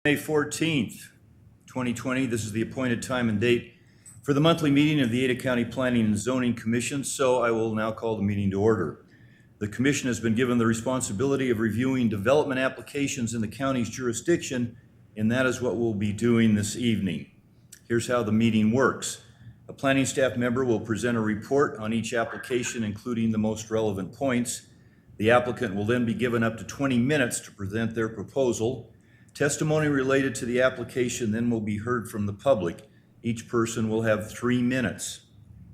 May 14th, 2020. This is the appointed time and date for the monthly meeting of the Ada County Planning and Zoning Commission, so I will now call the meeting to order. The commission has been given the responsibility of reviewing development applications in the county's jurisdiction, and that is what we'll be doing this evening. Here's how the meeting works. A planning staff member will present a report on each application, including the most relevant points. The applicant will then be given up to 20 minutes to present their proposal. Testimony related to the application then will be heard from the public. Each person will have 3 minutes.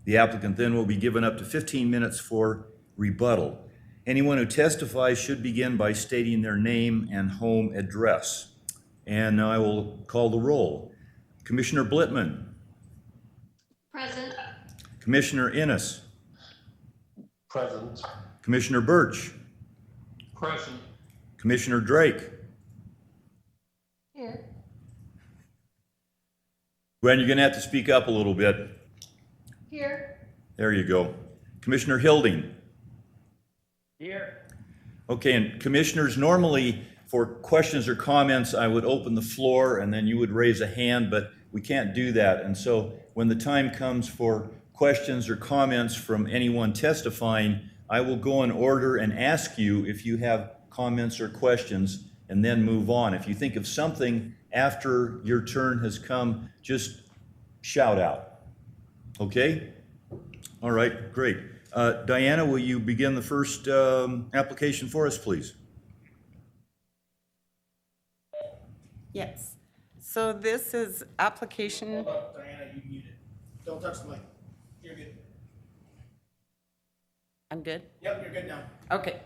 The applicant then will be given up to 15 minutes for rebuttal. Anyone who testifies should begin by stating their name and home address. And now I will call the roll. Commissioner Blitman. Present. Commissioner Innes. Present. Commissioner Birch. Present. Commissioner Drake. Here. Gwen, you're going to have to speak up a little bit. Here. There you go. Commissioner Hilding. Here. Okay, and commissioners, normally for questions or comments, I would open the floor and then you would raise a hand, but we can't do that. And so when the time comes for questions or comments from anyone testifying, I will go in order and ask you if you have comments or questions and then move on. If you think of something after your turn has come, just shout out. Okay? All right, great. Diana, will you begin the first application for us, please? Yes. So this is application, Hold up, Diana, you muted. Don't touch the mic. You're good. I'm good? Yep, you're good now. Okay.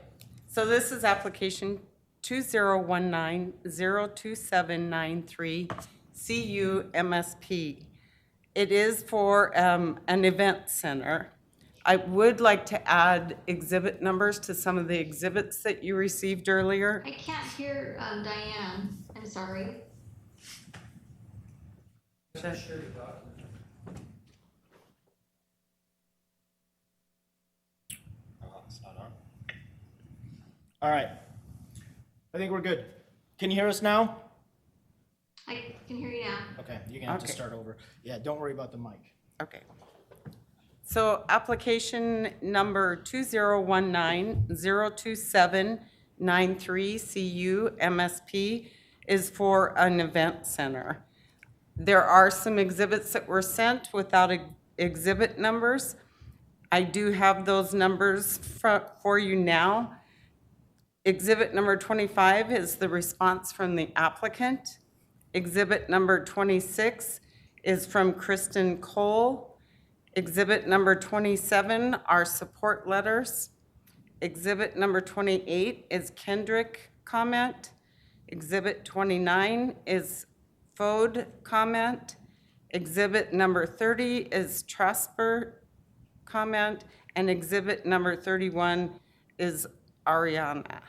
So this is application 2019-02793 CU MSP. It is for an event center. I would like to add exhibit numbers to some of the exhibits that you received earlier. I can't hear Diane. I'm sorry. All right. I think we're good. Can you hear us now? I can hear you now. Okay, you're gonna have to Okay. start over. Yeah, don't worry about the mic. Okay. So application number 2019-02793 CU MSP is for an event center. There are some exhibits that were sent without exhibit numbers. I do have those numbers for you now. Exhibit number 25 is the response from the applicant. Exhibit number 26 is from Kristen Cole. Exhibit number 27 are support letters. Exhibit number 28 is Kendrick comment. Exhibit 29 is Fode comment. Exhibit number 30 is Trasper comment. And exhibit number 31 is Ariana.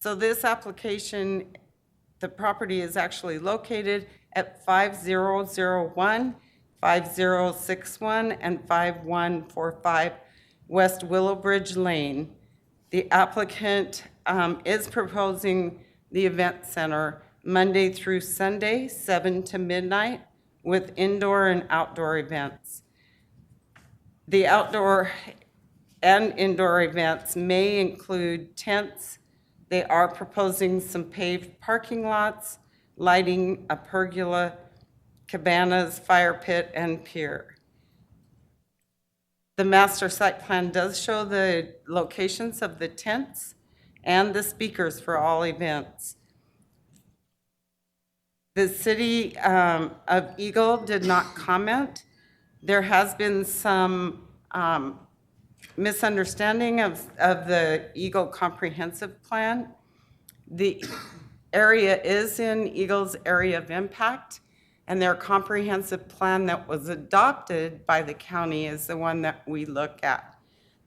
So this application, the property is actually located at 5001, 5061, and 5145 West Willowbridge Lane. The applicant is proposing the event center Monday through Sunday, 7 to midnight, with indoor and outdoor events. The outdoor and indoor events may include tents. They are proposing some paved parking lots, lighting, a pergola, cabanas, fire pit, and pier. The master site plan does show the locations of the tents and the speakers for all events. The city of Eagle did not comment. There has been some misunderstanding of the Eagle Comprehensive Plan. The area is in Eagle's area of impact, and their comprehensive plan that was adopted by the county is the one that we look at.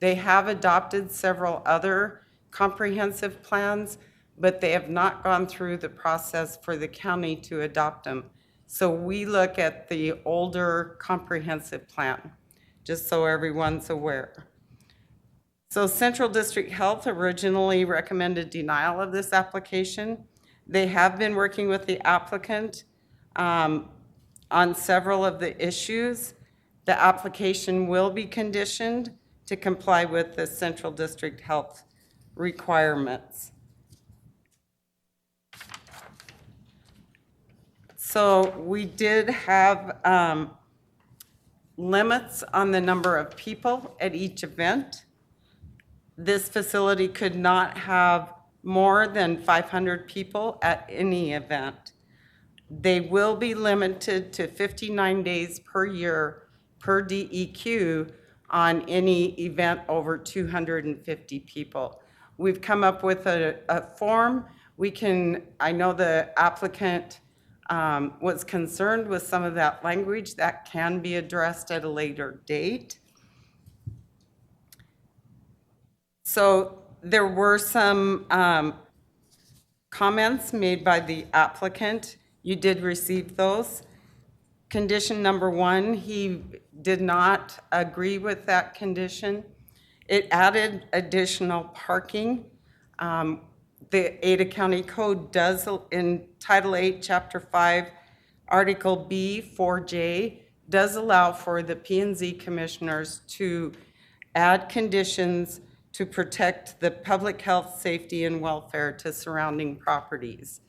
They have adopted several other comprehensive plans, but they have not gone through the process for the county to adopt them. So we look at the older comprehensive plan, just so everyone's aware. So Central District Health originally recommended denial of this application. They have been working with the applicant on several of the issues. The application will be conditioned to comply with the Central District Health requirements. So we did have limits on the number of people at each event. This facility could not have more than 500 people at any event. They will be limited to 59 days per year per DEQ on any event over 250 people. We've come up with a form. I know the applicant was concerned with some of that language that can be addressed at a later date. So there were some comments made by the applicant. You did receive those. Condition number 1, he did not agree with that condition. It added additional parking. The Ada County Code does, in Title 8, Chapter 5, Article B, 4J, does allow for the P&Z commissioners to add conditions to protect the public health, safety, and welfare to surrounding properties.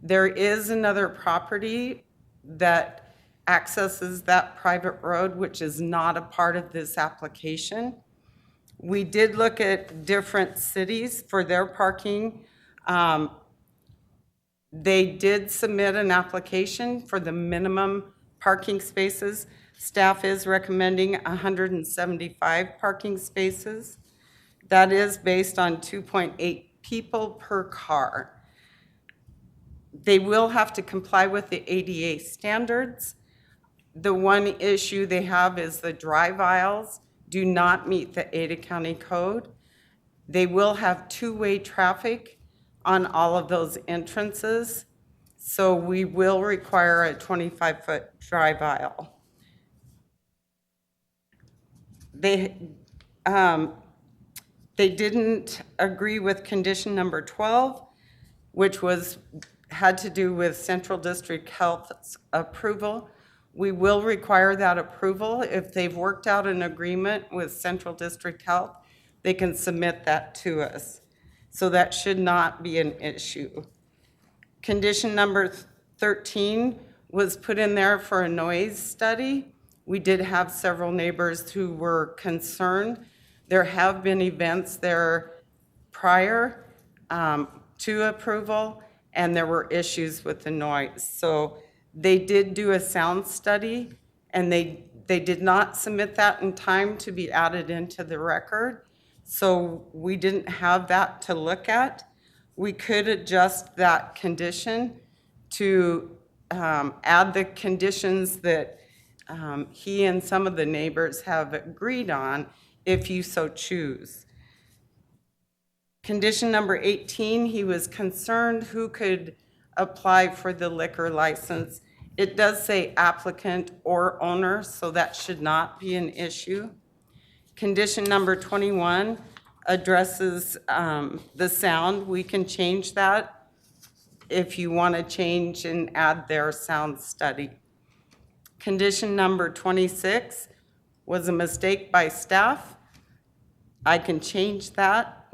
There is another property that accesses that private road, which is not a part of this application. We did look at different cities for their parking. They did submit an application for the minimum parking spaces. Staff is recommending 175 parking spaces. That is based on 2.8 people per car. They will have to comply with the ADA standards. The one issue they have is the drive aisles do not meet the Ada County Code. They will have two-way traffic on all of those entrances, so we will require a 25-foot drive aisle. They didn't agree with condition number 12, which had to do with Central District Health's approval. We will require that approval. If they've worked out an agreement with Central District Health, they can submit that to us. So that should not be an issue. Condition number 13 was put in there for a noise study. We did have several neighbors who were concerned. There have been events there prior to approval, and there were issues with the noise. So they did do a sound study, and they did not submit that in time to be added into the record. So we didn't have that to look at. We could adjust that condition to add the conditions that he and some of the neighbors have agreed on, if you so choose. Condition number 18, he was concerned who could apply for the liquor license. It does say applicant or owner, so that should not be an issue. Condition number 21 addresses the sound. We can change that if you want to change and add their sound study. Condition number 26 was a mistake by staff. I can change that.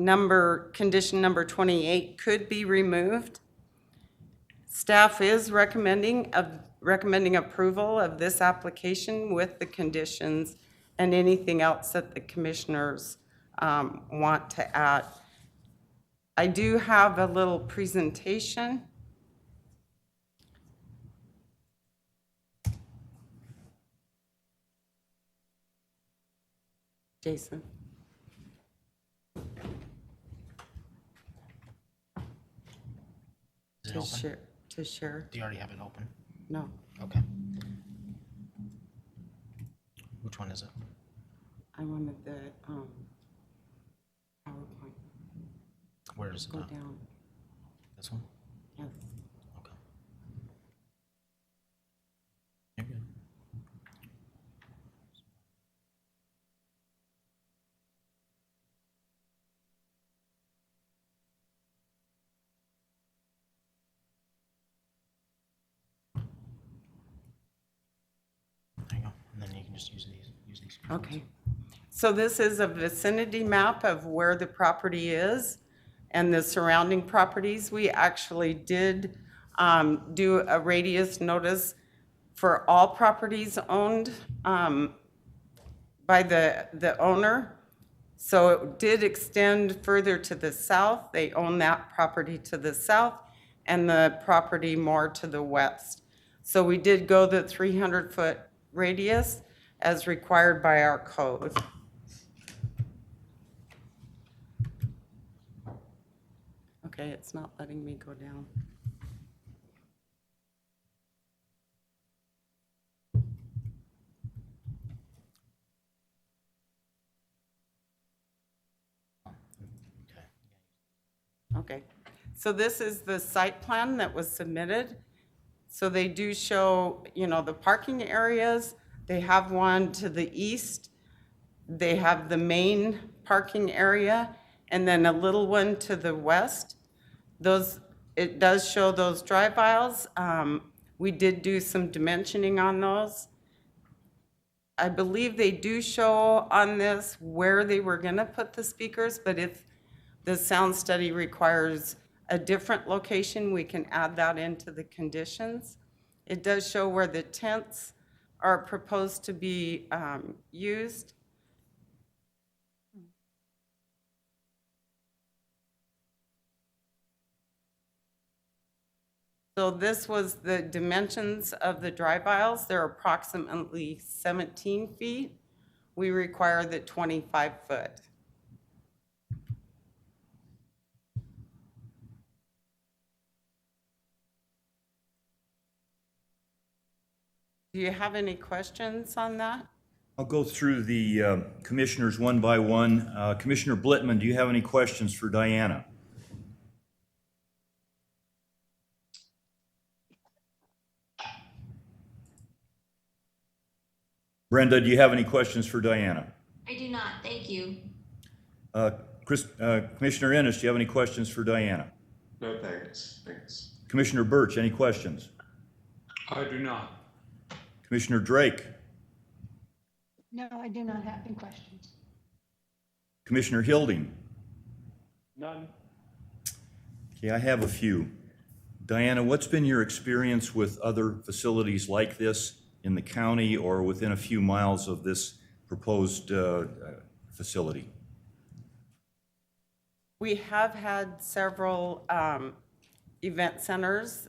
Condition number 28 could be removed. Staff is recommending approval of this application with the conditions and anything else that the commissioners want to add. I do have a little presentation. Jason. Is it To open? share. Do you already have it open? No, Okay. Which one is it? I wanted the PowerPoint. Where is it Go now? down. This one? Yes. Okay. You're good. just use these. Okay. So this is a vicinity map of where the property is and the surrounding properties. We actually did do a radius notice for all properties owned by the owner. So it did extend further to the south. They own that property to the south and the property more to the west. So we did go the 300-foot radius as required by our code. Okay, it's not letting me go down. Okay, so this is the site plan that was submitted. So they do show, you know, the parking areas. They have one to the east. They have the main parking area and then a little one to the west. Those, it does show those drive aisles. We did do some dimensioning on those. I believe they do show on this where they were gonna put the speakers, but if the sound study requires a different location, we can add that into the conditions. It does show where the tents are proposed to be used. So this was the dimensions of the drive aisles. They're approximately 17 feet. We require the 25 foot. Do you have any questions on that? I'll go through the commissioners one by one. Commissioner Blittman, do you have any questions for Diana? Brenda, do you have any questions for Diana? I do not, thank you. Commissioner Ennis, do you have any questions for Diana? No, thanks. Thanks. Commissioner Birch, any questions? I do not. Commissioner Drake? No, I do not have any questions. Commissioner Hilding? None. Okay, I have a few. Diana, what's been your experience with other facilities like this in the county or within a few miles of this proposed facility? We have had several event centers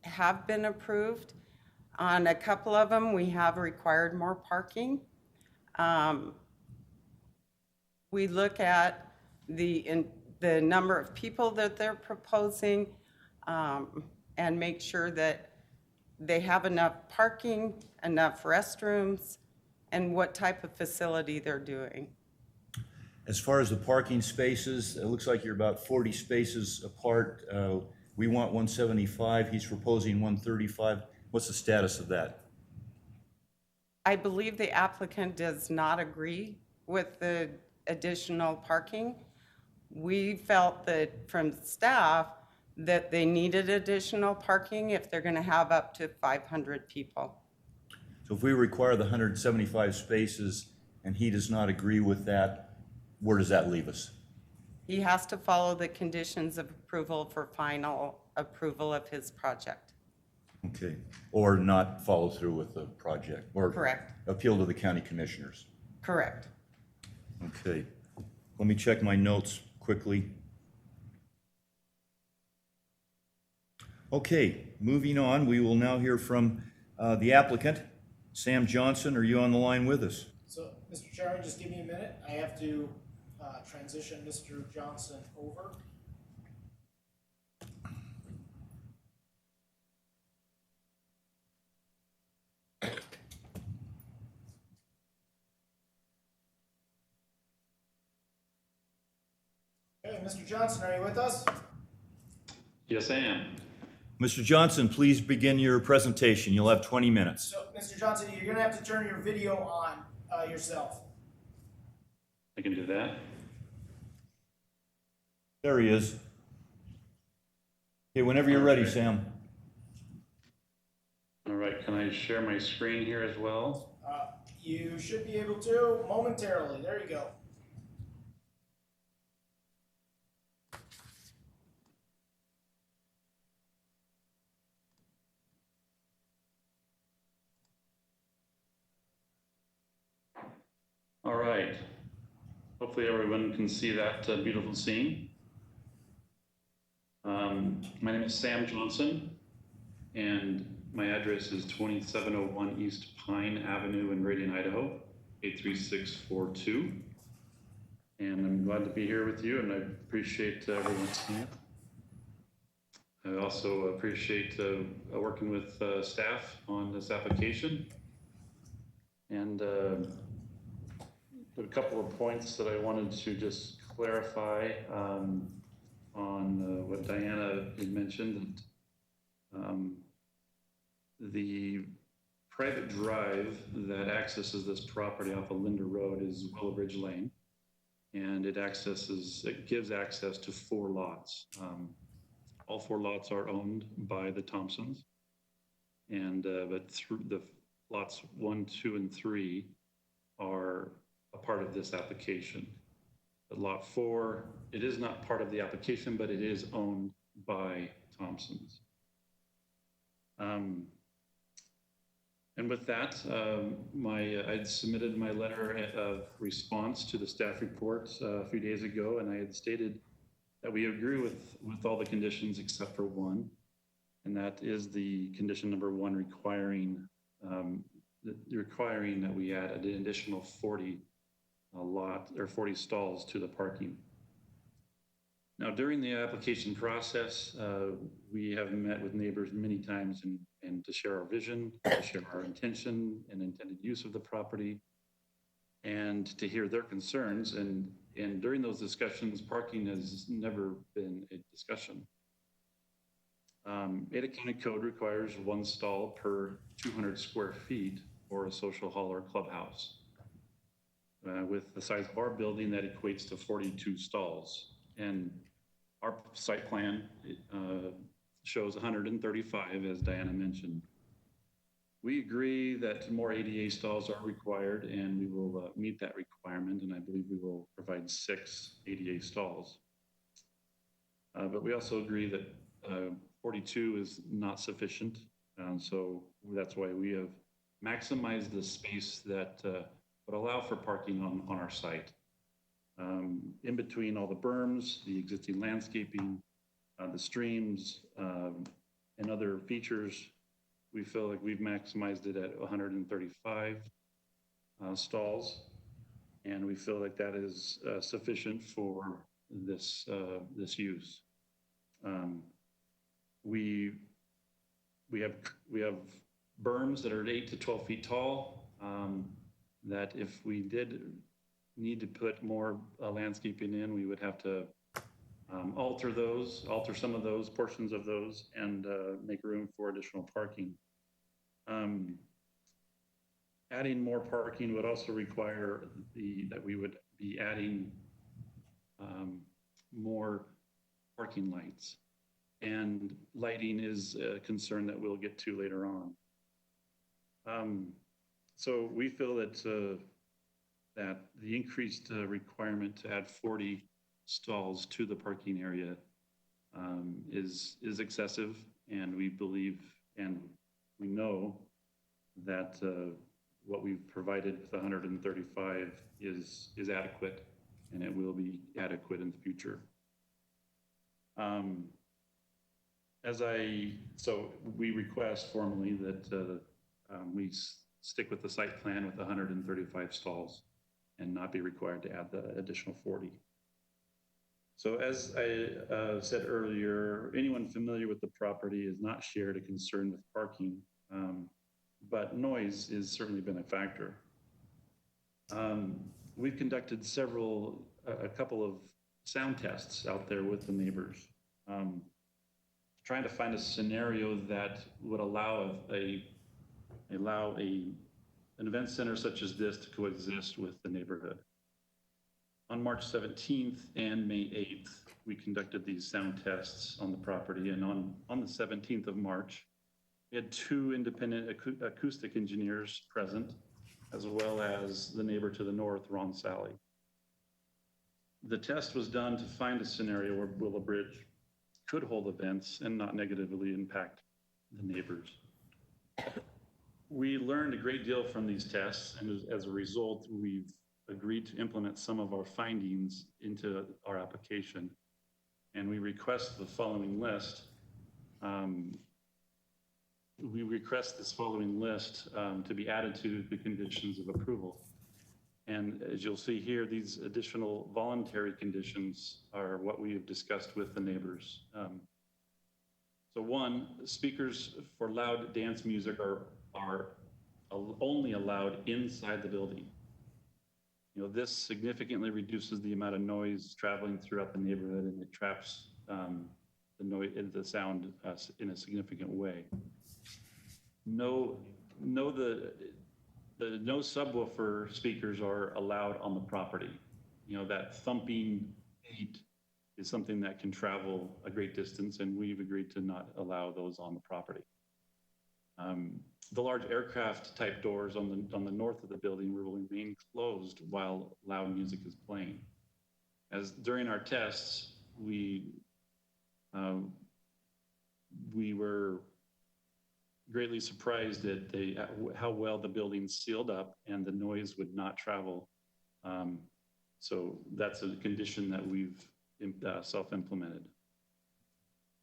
have been approved. On a couple of them, we have required more parking. We look at the number of people that they're proposing and make sure that they have enough parking, enough restrooms, and what type of facility they're doing. As far as the parking spaces, it looks like you're about 40 spaces apart. We want 175, he's proposing 135. What's the status of that? I believe the applicant does not agree with the additional parking. We felt that from staff that they needed additional parking if they're gonna have up to 500 people. So if we require the 175 spaces and he does not agree with that, where does that leave us? He has to follow the conditions of approval for final approval of his project. Okay, or not follow through with the project? Or Correct. appeal to the county commissioners? Correct. Okay, let me check my notes quickly. Okay, moving on, we will now hear from the applicant. Sam Johnson, are you on the line with us? So, Mr. Chairman, just give me a minute. I have to transition Mr. Johnson over. Okay, Mr. Johnson, are you with us? Yes, I am. Mr. Johnson, please begin your presentation. You'll have 20 minutes. So, Mr. Johnson, you're gonna have to turn your video on yourself. I can do that. There he is. Okay, whenever you're ready, Sam. All right, can I share my screen here as well? You should be able to momentarily. There you go. All right. Hopefully everyone can see that beautiful scene. My name is Sam Johnson, and my address is 2701 East Pine Avenue in Meridian, Idaho, 83642. And I'm glad to be here with you, and I appreciate everyone's time. I also appreciate working with staff on this application. And a couple of points that I wanted to just clarify on what Diana had mentioned. The private drive that accesses this property off of Linda Road is Willow Ridge Lane, and it gives access to 4 lots. All 4 lots are owned by the Thompsons, and but through the lots 1, 2, and 3 are a part of this application. But lot 4, it is not part of the application, but it is owned by Thompsons. And with that, I'd submitted my letter of response to the staff report a few days ago, and I had stated that we agree with all the conditions except for one, and that is the condition number 1 requiring that we add an additional 40 stalls to the parking. Now, during the application process, we have met with neighbors many times and to share our vision, to share our intention and intended use of the property, and to hear their concerns. And during those discussions, parking has never been a discussion. Ada County Code requires 1 stall per 200 square feet for a social hall or clubhouse. With the size of our building, that equates to 42 stalls. And our site plan shows 135, as Diana mentioned. We agree that more ADA stalls are required, and we will meet that requirement, and I believe we will provide 6 ADA stalls. But we also agree that 42 is not sufficient, so that's why we have maximized the space that would allow for parking on our site. In between all the berms, the existing landscaping, the streams, and other features, we feel like we've maximized it at 135 stalls, and we feel like that is sufficient for this use. We have berms that are 8 to 12 feet tall, that if we did need to put more landscaping in, we would have to alter some of those portions of those and make room for additional parking. Adding more parking would also require that we would be adding more parking lights, and lighting is a concern that we'll get to later on. So we feel that that the increased requirement to add 40 stalls to the parking area is excessive, and we believe and we know that what we've provided with 135 is adequate, and it will be adequate in the future. So we request formally that we stick with the site plan with 135 stalls and not be required to add the additional 40. So as I said earlier, anyone familiar with the property has not shared a concern with parking, but noise has certainly been a factor. We've conducted a couple of sound tests out there with the neighbors, trying to find a scenario that would allow an event center such as this to coexist with the neighborhood. On March 17th and May 8th, we conducted these sound tests on the property, and on the 17th of March, we had 2 independent acoustic engineers present as well as the neighbor to the north, Ron Sally. The test was done to find a scenario where Willow Bridge could hold events and not negatively impact the neighbors. We learned a great deal from these tests, and as a result, we've agreed to implement some of our findings into our application. And we request the following list. We request this following list to be added to the conditions of approval. And as you'll see here, these additional voluntary conditions are what we have discussed with the neighbors. So one, speakers for loud dance music are only allowed inside the building. You know, this significantly reduces the amount of noise traveling throughout the neighborhood, and it traps the sound in a significant way. No subwoofer speakers are allowed on the property. You know, that thumping beat is something that can travel a great distance, and we've agreed to not allow those on the property. The large aircraft type doors on the north of the building will remain closed while loud music is playing. As during our tests, we were greatly surprised at how well the building sealed up and the noise would not travel. So that's a condition that we've self-implemented.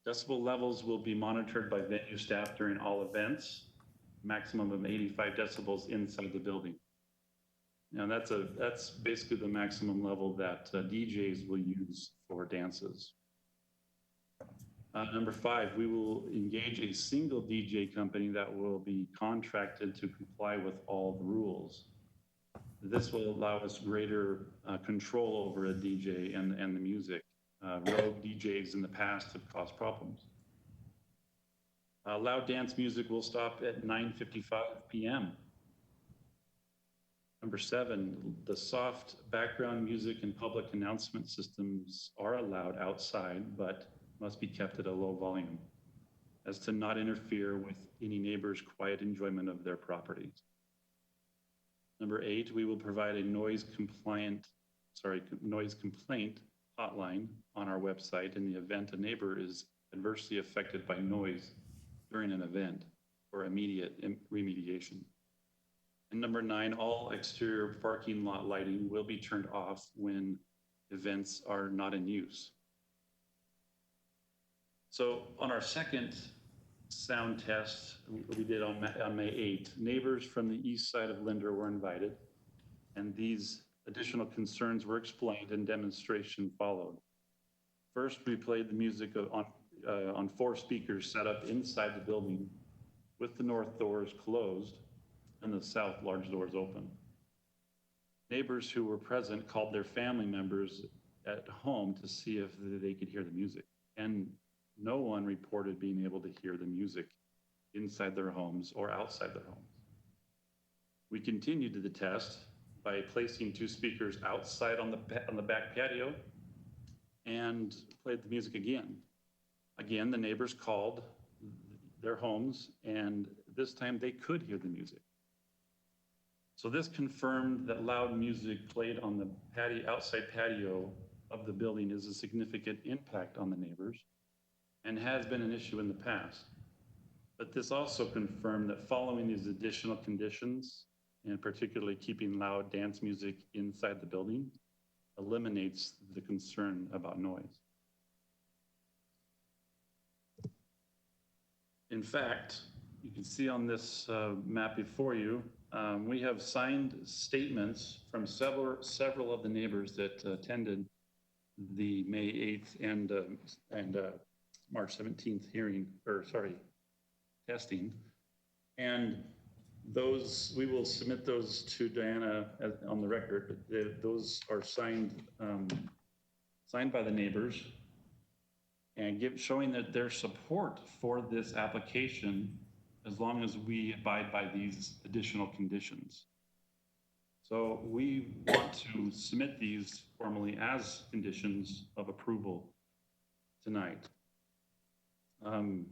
Decibel levels will be monitored by venue staff during all events, maximum of 85 decibels inside the building. Now that's basically the maximum level that DJs will use for dances. Number 5, we will engage a single DJ company that will be contracted to comply with all the rules. This will allow us greater control over a DJ and the music. Rogue DJs in the past have caused problems. Loud dance music will stop at 9:55 p.m. Number 7, the soft background music and public announcement systems are allowed outside, but must be kept at a low volume, as to not interfere with any neighbor's quiet enjoyment of their properties. Number 8, we will provide a noise complaint hotline on our website in the event a neighbor is adversely affected by noise during an event for immediate remediation. And number 9, all exterior parking lot lighting will be turned off when events are not in use. So on our second sound test we did on May 8th, neighbors from the east side of Linder were invited, and these additional concerns were explained and demonstration followed. First, we played the music on 4 speakers set up inside the building with the north doors closed and the south large doors open. Neighbors who were present called their family members at home to see if they could hear the music, and no one reported being able to hear the music inside their homes or outside their homes. We continued the test by placing 2 speakers outside on the back patio and played the music again. Again, the neighbors called their homes, and this time they could hear the music. So this confirmed that loud music played on the outside patio of the building is a significant impact on the neighbors and has been an issue in the past. But this also confirmed that following these additional conditions, and particularly keeping loud dance music inside the building, eliminates the concern about noise. In fact, you can see on this map before you, we have signed statements from several of the neighbors that attended the May 8th and March 17th testing. And those, we will submit those to Diana on the record, but those are signed by the neighbors and showing that their support for this application as long as we abide by these additional conditions. So we want to submit these formally as conditions of approval tonight. And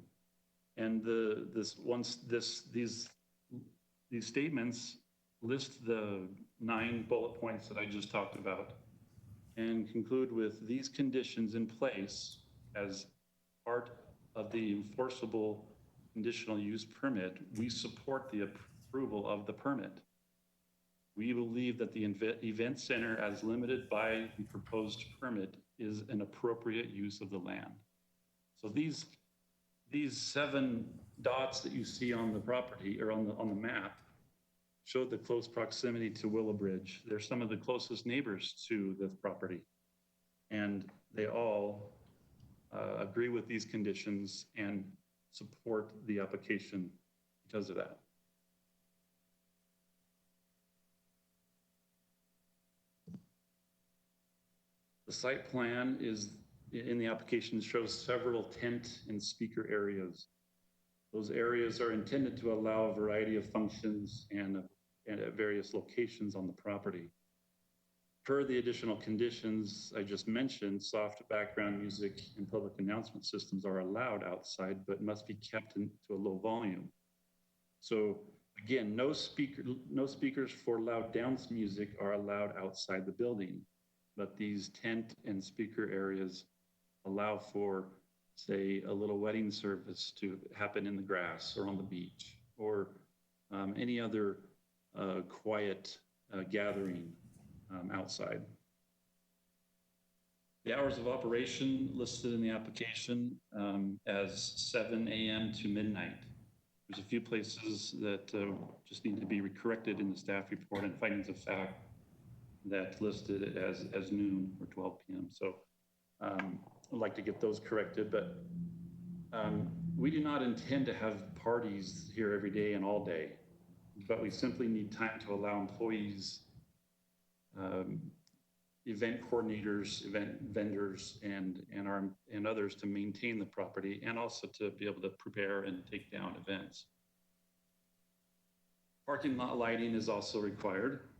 these statements list the 9 bullet points that I just talked about and conclude with these conditions in place as part of the enforceable conditional use permit, we support the approval of the permit. We believe that the event center as limited by the proposed permit is an appropriate use of the land. So these 7 dots that you see on the property or on the map show the close proximity to Willowbridge. They're some of the closest neighbors to this property. And they all agree with these conditions and support the application because of that. The site plan is in the application shows several tent and speaker areas. Those areas are intended to allow a variety of functions and at various locations on the property. Per the additional conditions I just mentioned, soft background music and public announcement systems are allowed outside, but must be kept to a low volume. So again, no speakers for loud dance music are allowed outside the building, but these tent and speaker areas allow for, say, a little wedding service to happen in the grass or on the beach, or any other quiet gathering outside. The hours of operation listed in the application as 7 a.m. to midnight. There's a few places that just need to be corrected in the staff report and findings of fact that listed it as noon or 12 p.m. So I'd like to get those corrected, but we do not intend to have parties here every day and all day, but we simply need time to allow employees, event coordinators, event vendors, and others to maintain the property and also to be able to prepare and take down events. Parking lot lighting is also required.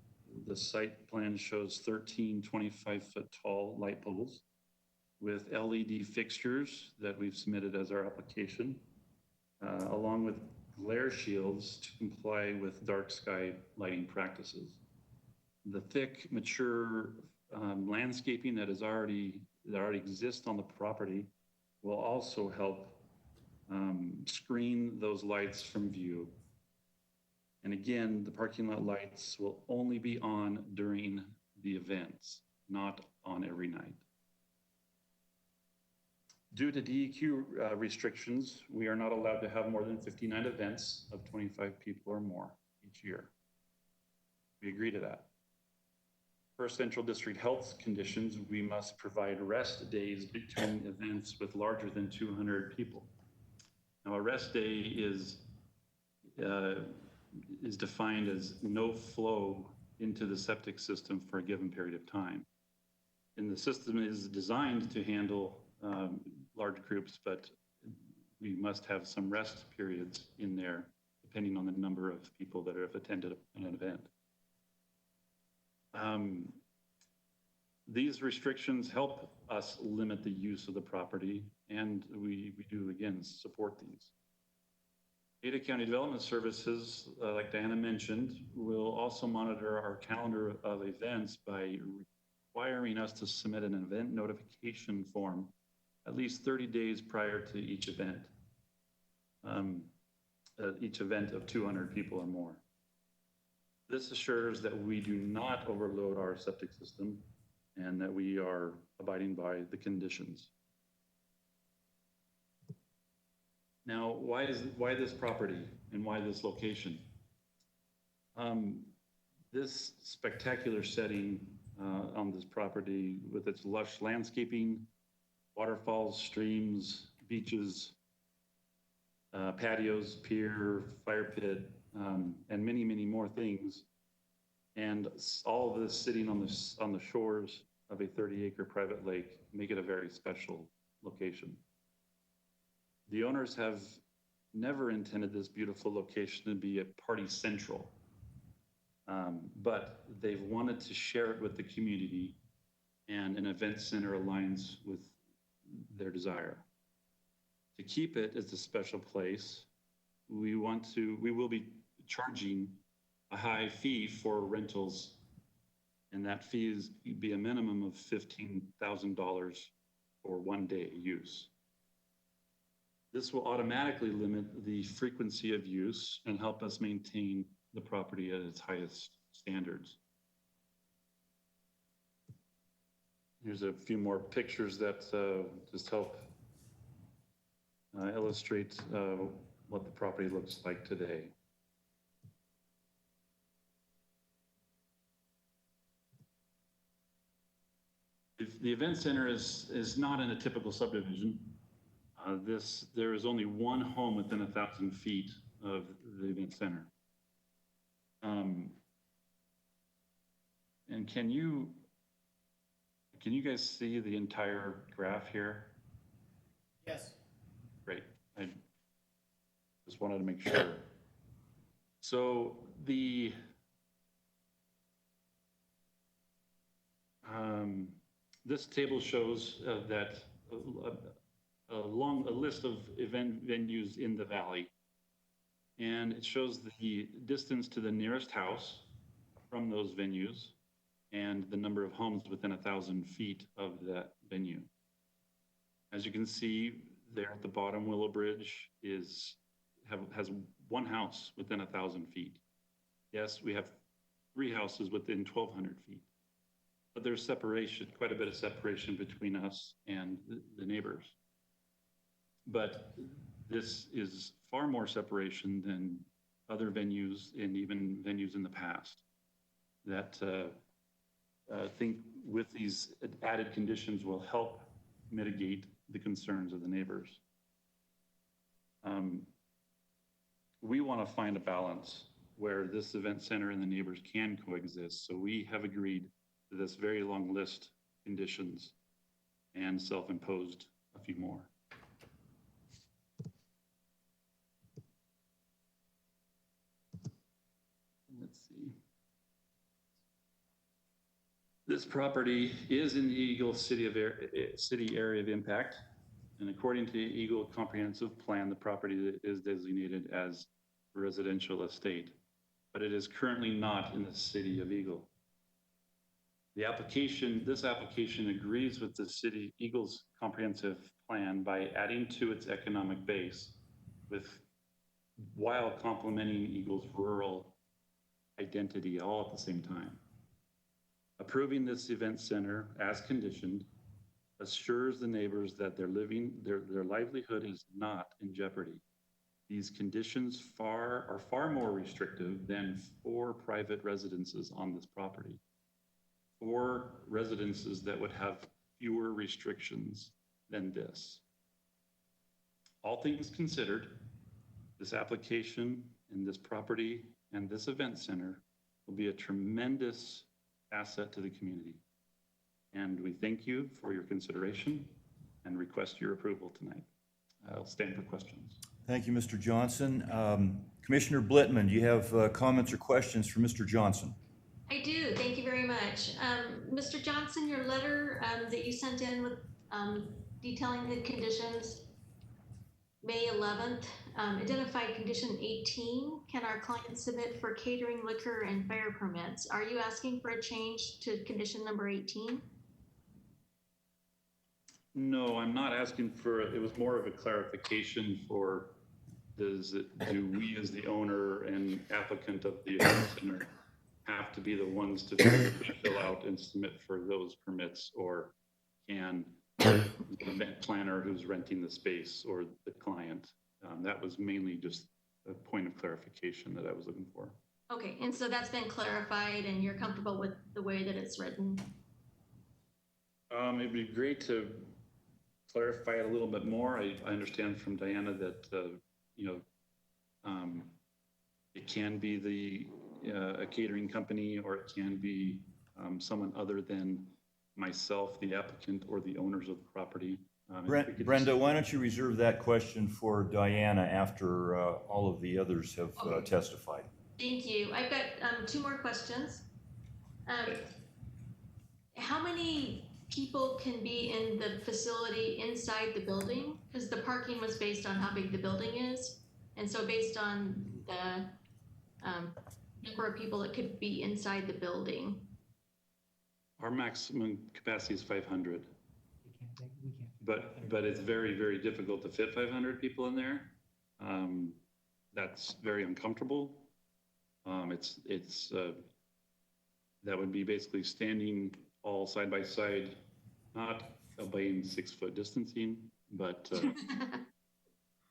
The site plan shows 13 25-foot tall light poles with LED fixtures that we've submitted as our application, along with glare shields to comply with dark sky lighting practices. The thick, mature landscaping that already exists on the property will also help screen those lights from view. And again, the parking lot lights will only be on during the events, not on every night. Due to DEQ restrictions, we are not allowed to have more than 59 events of 25 people or more each year. We agree to that. Per Central District Health conditions, we must provide rest days between events with larger than 200 people. Now, a rest day is defined as no flow into the septic system for a given period of time. And the system is designed to handle large groups, but we must have some rest periods in there, depending on the number of people that have attended an event. These restrictions help us limit the use of the property, and we do, again, support these. Ada County Development Services, like Diana mentioned, will also monitor our calendar of events by requiring us to submit an event notification form at least 30 days prior to each event of 200 people or more. This assures that we do not overload our septic system and that we are abiding by the conditions. Now, why this property and why this location? This spectacular setting on this property with its lush landscaping, waterfalls, streams, beaches, patios, pier, fire pit, and many, many more things. And all of this sitting on the shores of a 30-acre private lake make it a very special location. The owners have never intended this beautiful location to be a party central, but they've wanted to share it with the community, and an event center aligns with their desire. To keep it as a special place, we will be charging a high fee for rentals, and that fee is be a minimum of $15,000 for 1 day use. This will automatically limit the frequency of use and help us maintain the property at its highest standards. Here's a few more pictures that just help illustrate what the property looks like today. The event center is not in a typical subdivision. There is only one home within 1,000 feet of the event center. And can you guys see the entire graph here? Yes. Great. I just wanted to make sure. So this table shows that a list of event venues in the valley, and it shows the distance to the nearest house from those venues and the number of homes within 1,000 feet of that venue. As you can see there at the bottom, Willow Bridge has one house within 1,000 feet. Yes, we have 3 houses within 1,200 feet. But there's separation, quite a bit of separation between us and the neighbors. But this is far more separation than other venues and even venues in the past that I think with these added conditions will help mitigate the concerns of the neighbors. We want to find a balance where this event center and the neighbors can coexist. So we have agreed to this very long list of conditions and self-imposed a few more. Let's see. This property is in the Eagle City Area of Impact, and according to the Eagle Comprehensive Plan, the property is designated as a residential estate, but it is currently not in the city of Eagle. This application agrees with the Eagle's comprehensive plan by adding to its economic base while complementing Eagle's rural identity all at the same time. Approving this event center as conditioned assures the neighbors that their livelihood is not in jeopardy. These conditions are far more restrictive than 4 private residences on this property. 4 residences that would have fewer restrictions than this. All things considered, this application and this property and this event center will be a tremendous asset to the community. And we thank you for your consideration and request your approval tonight. I'll stand for questions. Thank you, Mr. Johnson. Commissioner Blittman, do you have comments or questions for Mr. Johnson? I do. Thank you very much. Mr. Johnson, your letter that you sent in with detailing the conditions, May 11th, identified condition 18. Can our client submit for catering, liquor, and fire permits? Are you asking for a change to condition number 18? No, I'm not asking for, it was more of a clarification for, do we as the owner and applicant of the event center have to be the ones to fill out and submit for those permits, or can the event planner who's renting the space or the client? That was mainly just a point of clarification that I was looking for. Okay, and so that's been clarified and you're comfortable with the way that it's written? It'd be great to clarify it a little bit more. I understand from Diana that, it can be a catering company, or it can be someone other than myself, the applicant, or the owners of the property. Brenda, why don't you reserve that question for Diana after all of the others have testified? Thank you. I've got 2 more questions. How many people can be in the facility inside the building? Because the parking was based on how big the building is. And so based on the number of people that could be inside the building? Our maximum capacity is 500. But it's very, very difficult to fit 500 people in there. That's very uncomfortable. That would be basically standing all side by side, not obeying 6-foot distancing, but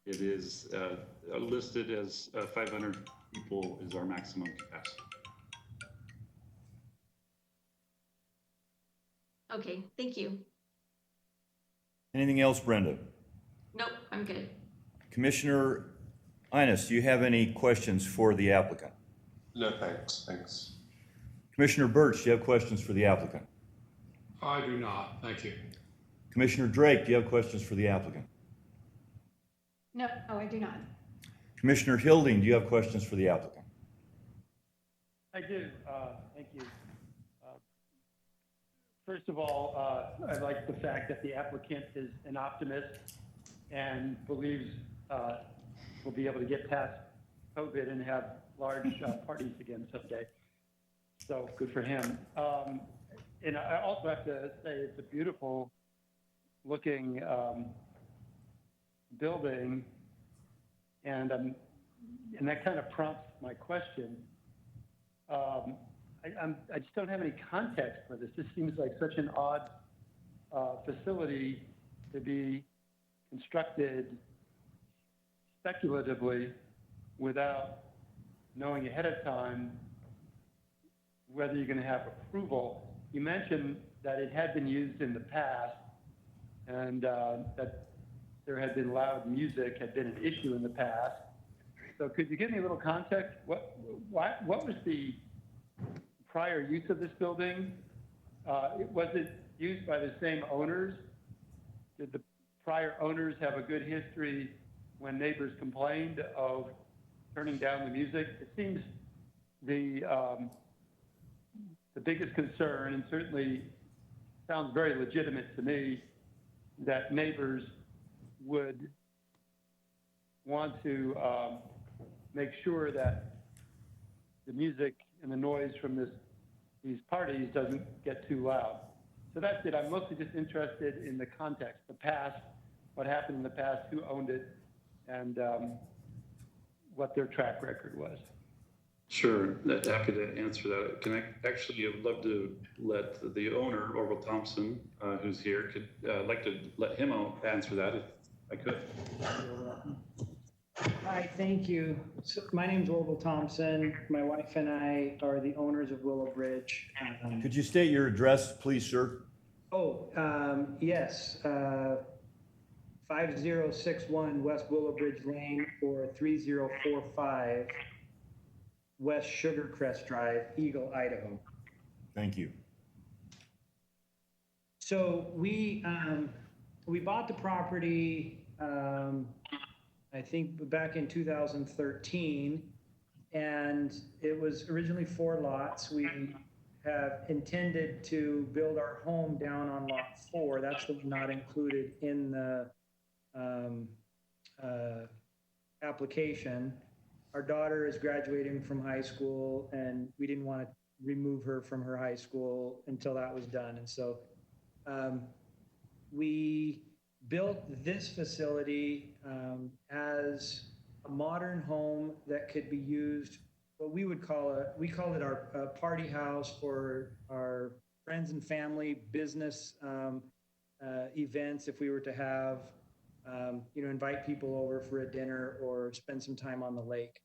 it is listed as 500 people is our maximum capacity. Okay, thank you. Anything else, Brenda? Nope, I'm good. Commissioner Innes, do you have any questions for the applicant? No, thanks. Commissioner Birch, do you have questions for the applicant? I do not, thank you. Commissioner Drake, do you have questions for the applicant? No, I do not. Commissioner Hilding, do you have questions for the applicant? I do, thank you. First of all, I like the fact that the applicant is an optimist and believes we'll be able to get past COVID and have large parties again someday. So good for him. And I also have to say it's a beautiful looking building, and that kind of prompts my question. I just don't have any context for this. This seems like such an odd facility to be constructed speculatively without knowing ahead of time whether you're going to have approval. You mentioned that it had been used in the past and that there had been loud music, had been an issue in the past. So could you give me a little context? What was the prior use of this building? Was it used by the same owners? Did the prior owners have a good history when neighbors complained of turning down the music? It seems the biggest concern, and certainly sounds very legitimate to me, that neighbors would want to make sure that the music and the noise from these parties doesn't get too loud. So that's it. I'm mostly just interested in the context, the past, what happened in the past, who owned it, and what their track record was. Sure, happy to answer that. I would love to let the owner, Orville Thompson, who's here, like to let him answer that if I could. Hi, thank you. So my name's Orville Thompson. My wife and I are the owners of Willow Bridge. Could you state your address, please, sir? Yes. 5061 West Willow Bridge Lane or 3045 West Sugarcrest Drive, Eagle, Idaho. Thank you. So we bought the property, I think back in 2013, and it was originally 4 lots. We have intended to build our home down on lot 4. That's the one not included in the application. Our daughter is graduating from high school, and we didn't want to remove her from her high school until that was done. And so we built this facility as a modern home that could be used, what we would call it our party house for our friends and family, business events. If we were to have, invite people over for a dinner or spend some time on the lake.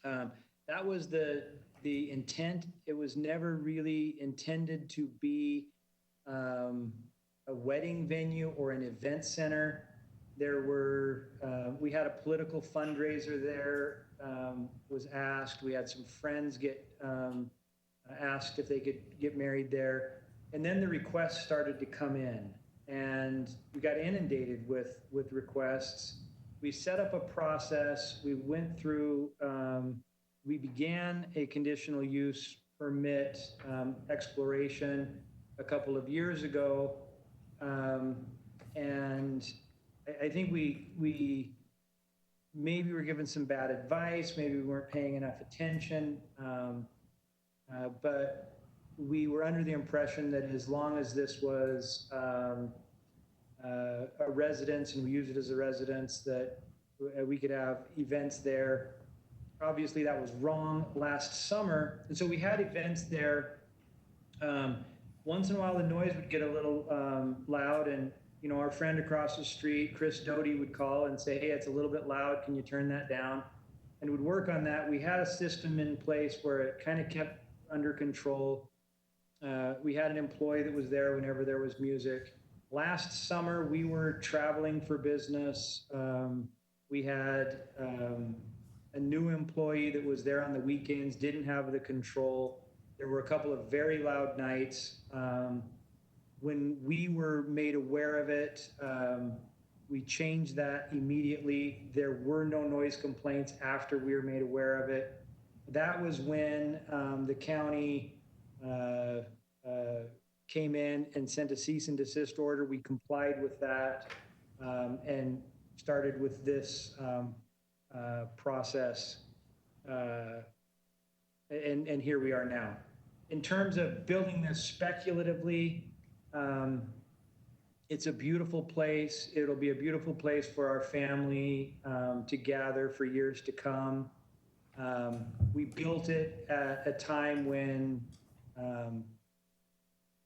That was the intent. It was never really intended to be a wedding venue or an event center. We had a political fundraiser there, was asked. We had some friends get asked if they could get married there. And then the requests started to come in, and we got inundated with requests. We set up a process. We went through, we began a conditional use permit exploration a couple of years ago. And I think we maybe we're given some bad advice, maybe we weren't paying enough attention. But we were under the impression that as long as this was a residence and we use it as a residence, that we could have events there. Obviously, that was wrong last summer. And so we had events there. Once in a while, the noise would get a little loud, and our friend across the street, Chris Doty, would call and say, hey, it's a little bit loud. Can you turn that down? And would work on that. We had a system in place where it kind of kept under control. We had an employee that was there whenever there was music. Last summer, we were traveling for business. We had a new employee that was there on the weekends, didn't have the control. There were a couple of very loud nights. When we were made aware of it, we changed that immediately. There were no noise complaints after we were made aware of it. That was when the county came in and sent a cease and desist order. We complied with that and started with this process. And here we are now. In terms of building this speculatively, it's a beautiful place. It'll be a beautiful place for our family to gather for years to come. We built it at a time when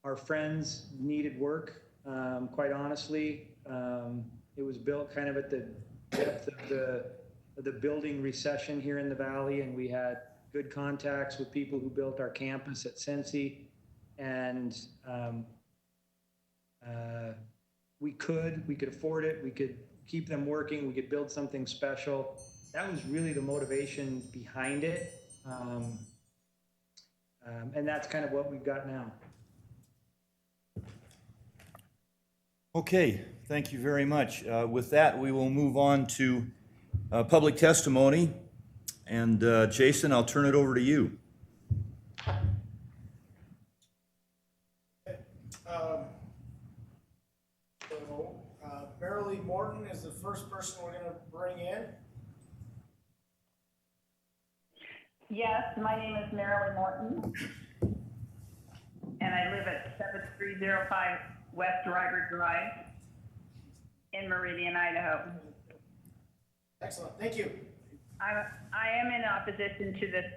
our friends needed work, quite honestly. It was built kind of at the depth of the building recession here in the Valley, and we had good contacts with people who built our campus at Sensi, and we could afford it. We could keep them working. We could build something special. That was really the motivation behind it. And that's kind of what we've got now. Okay, thank you very much. With that, we will move on to public testimony. And Jason, I'll turn it over to you. Marilee Morton is the first person we're going to bring in. Yes, my name is Marilee Morton, and I live at 7305 West Ryder Drive in Meridian, Idaho. Excellent, thank you. I am in opposition to this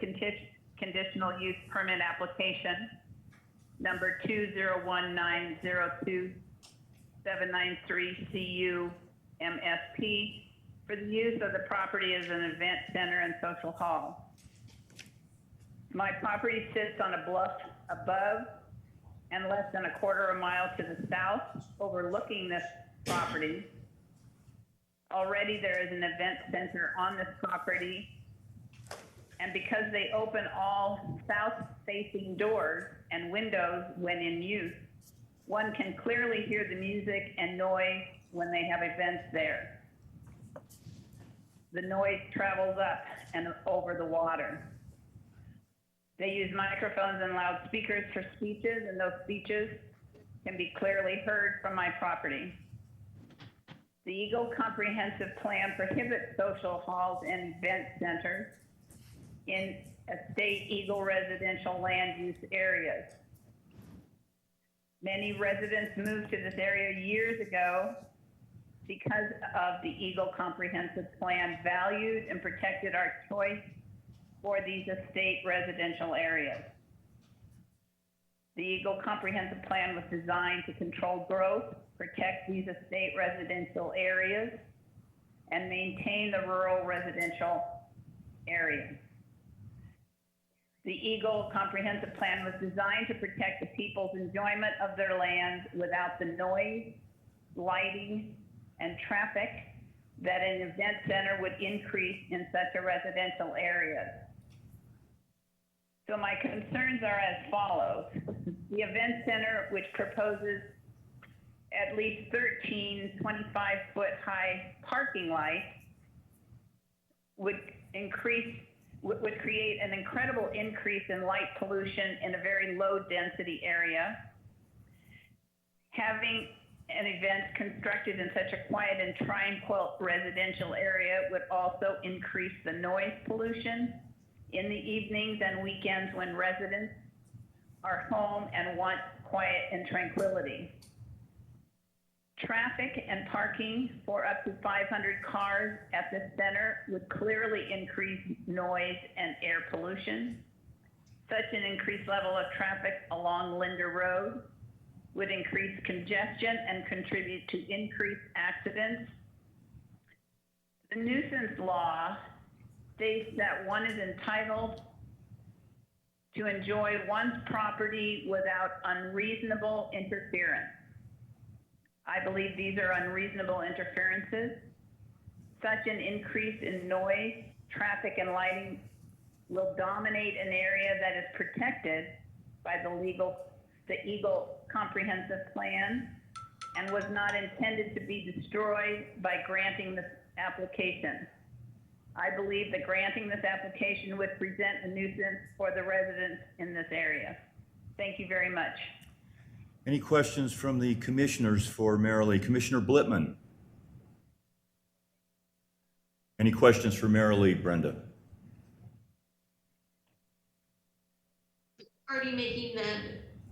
conditional use permit application, number 201902793 CU-MSP, for the use of the property as an event center and social hall. My property sits on a bluff above and less than a quarter of a mile to the south, overlooking this property. Already there is an event center on this property, and because they open all south-facing doors and windows when in use, one can clearly hear the music and noise when they have events there. The noise travels up and over the water. They use microphones and loudspeakers for speeches, and those speeches can be clearly heard from my property. The Eagle Comprehensive Plan prohibits social halls and event centers in state Eagle residential land use areas. Many residents moved to this area years ago because of the Eagle Comprehensive Plan valued and protected our choice for these estate residential areas. The Eagle Comprehensive Plan was designed to control growth, protect these estate residential areas, and maintain the rural residential areas. The Eagle Comprehensive Plan was designed to protect the people's enjoyment of their land without the noise, lighting, and traffic that an event center would increase in such a residential area. So my concerns are as follows. The event center, which proposes at least 13 25-foot high parking lights, would create an incredible increase in light pollution in a very low density area. Having and events constructed in such a quiet and tranquil residential area would also increase the noise pollution in the evenings and weekends when residents are home and want quiet and tranquility. Traffic and parking for up to 500 cars at the center would clearly increase noise and air pollution. Such an increased level of traffic along Linda Road would increase congestion and contribute to increased accidents. The nuisance law states that one is entitled to enjoy one's property without unreasonable interference. I believe these are unreasonable interferences. Such an increase in noise, traffic, and lighting will dominate an area that is protected by the Eagle Comprehensive Plan and was not intended to be destroyed by granting this application. I believe that granting this application would present a nuisance for the residents in this area. Thank you very much. Any questions from the commissioners for Marilee? Commissioner Blitman? Any questions for Marilee, Brenda? Already making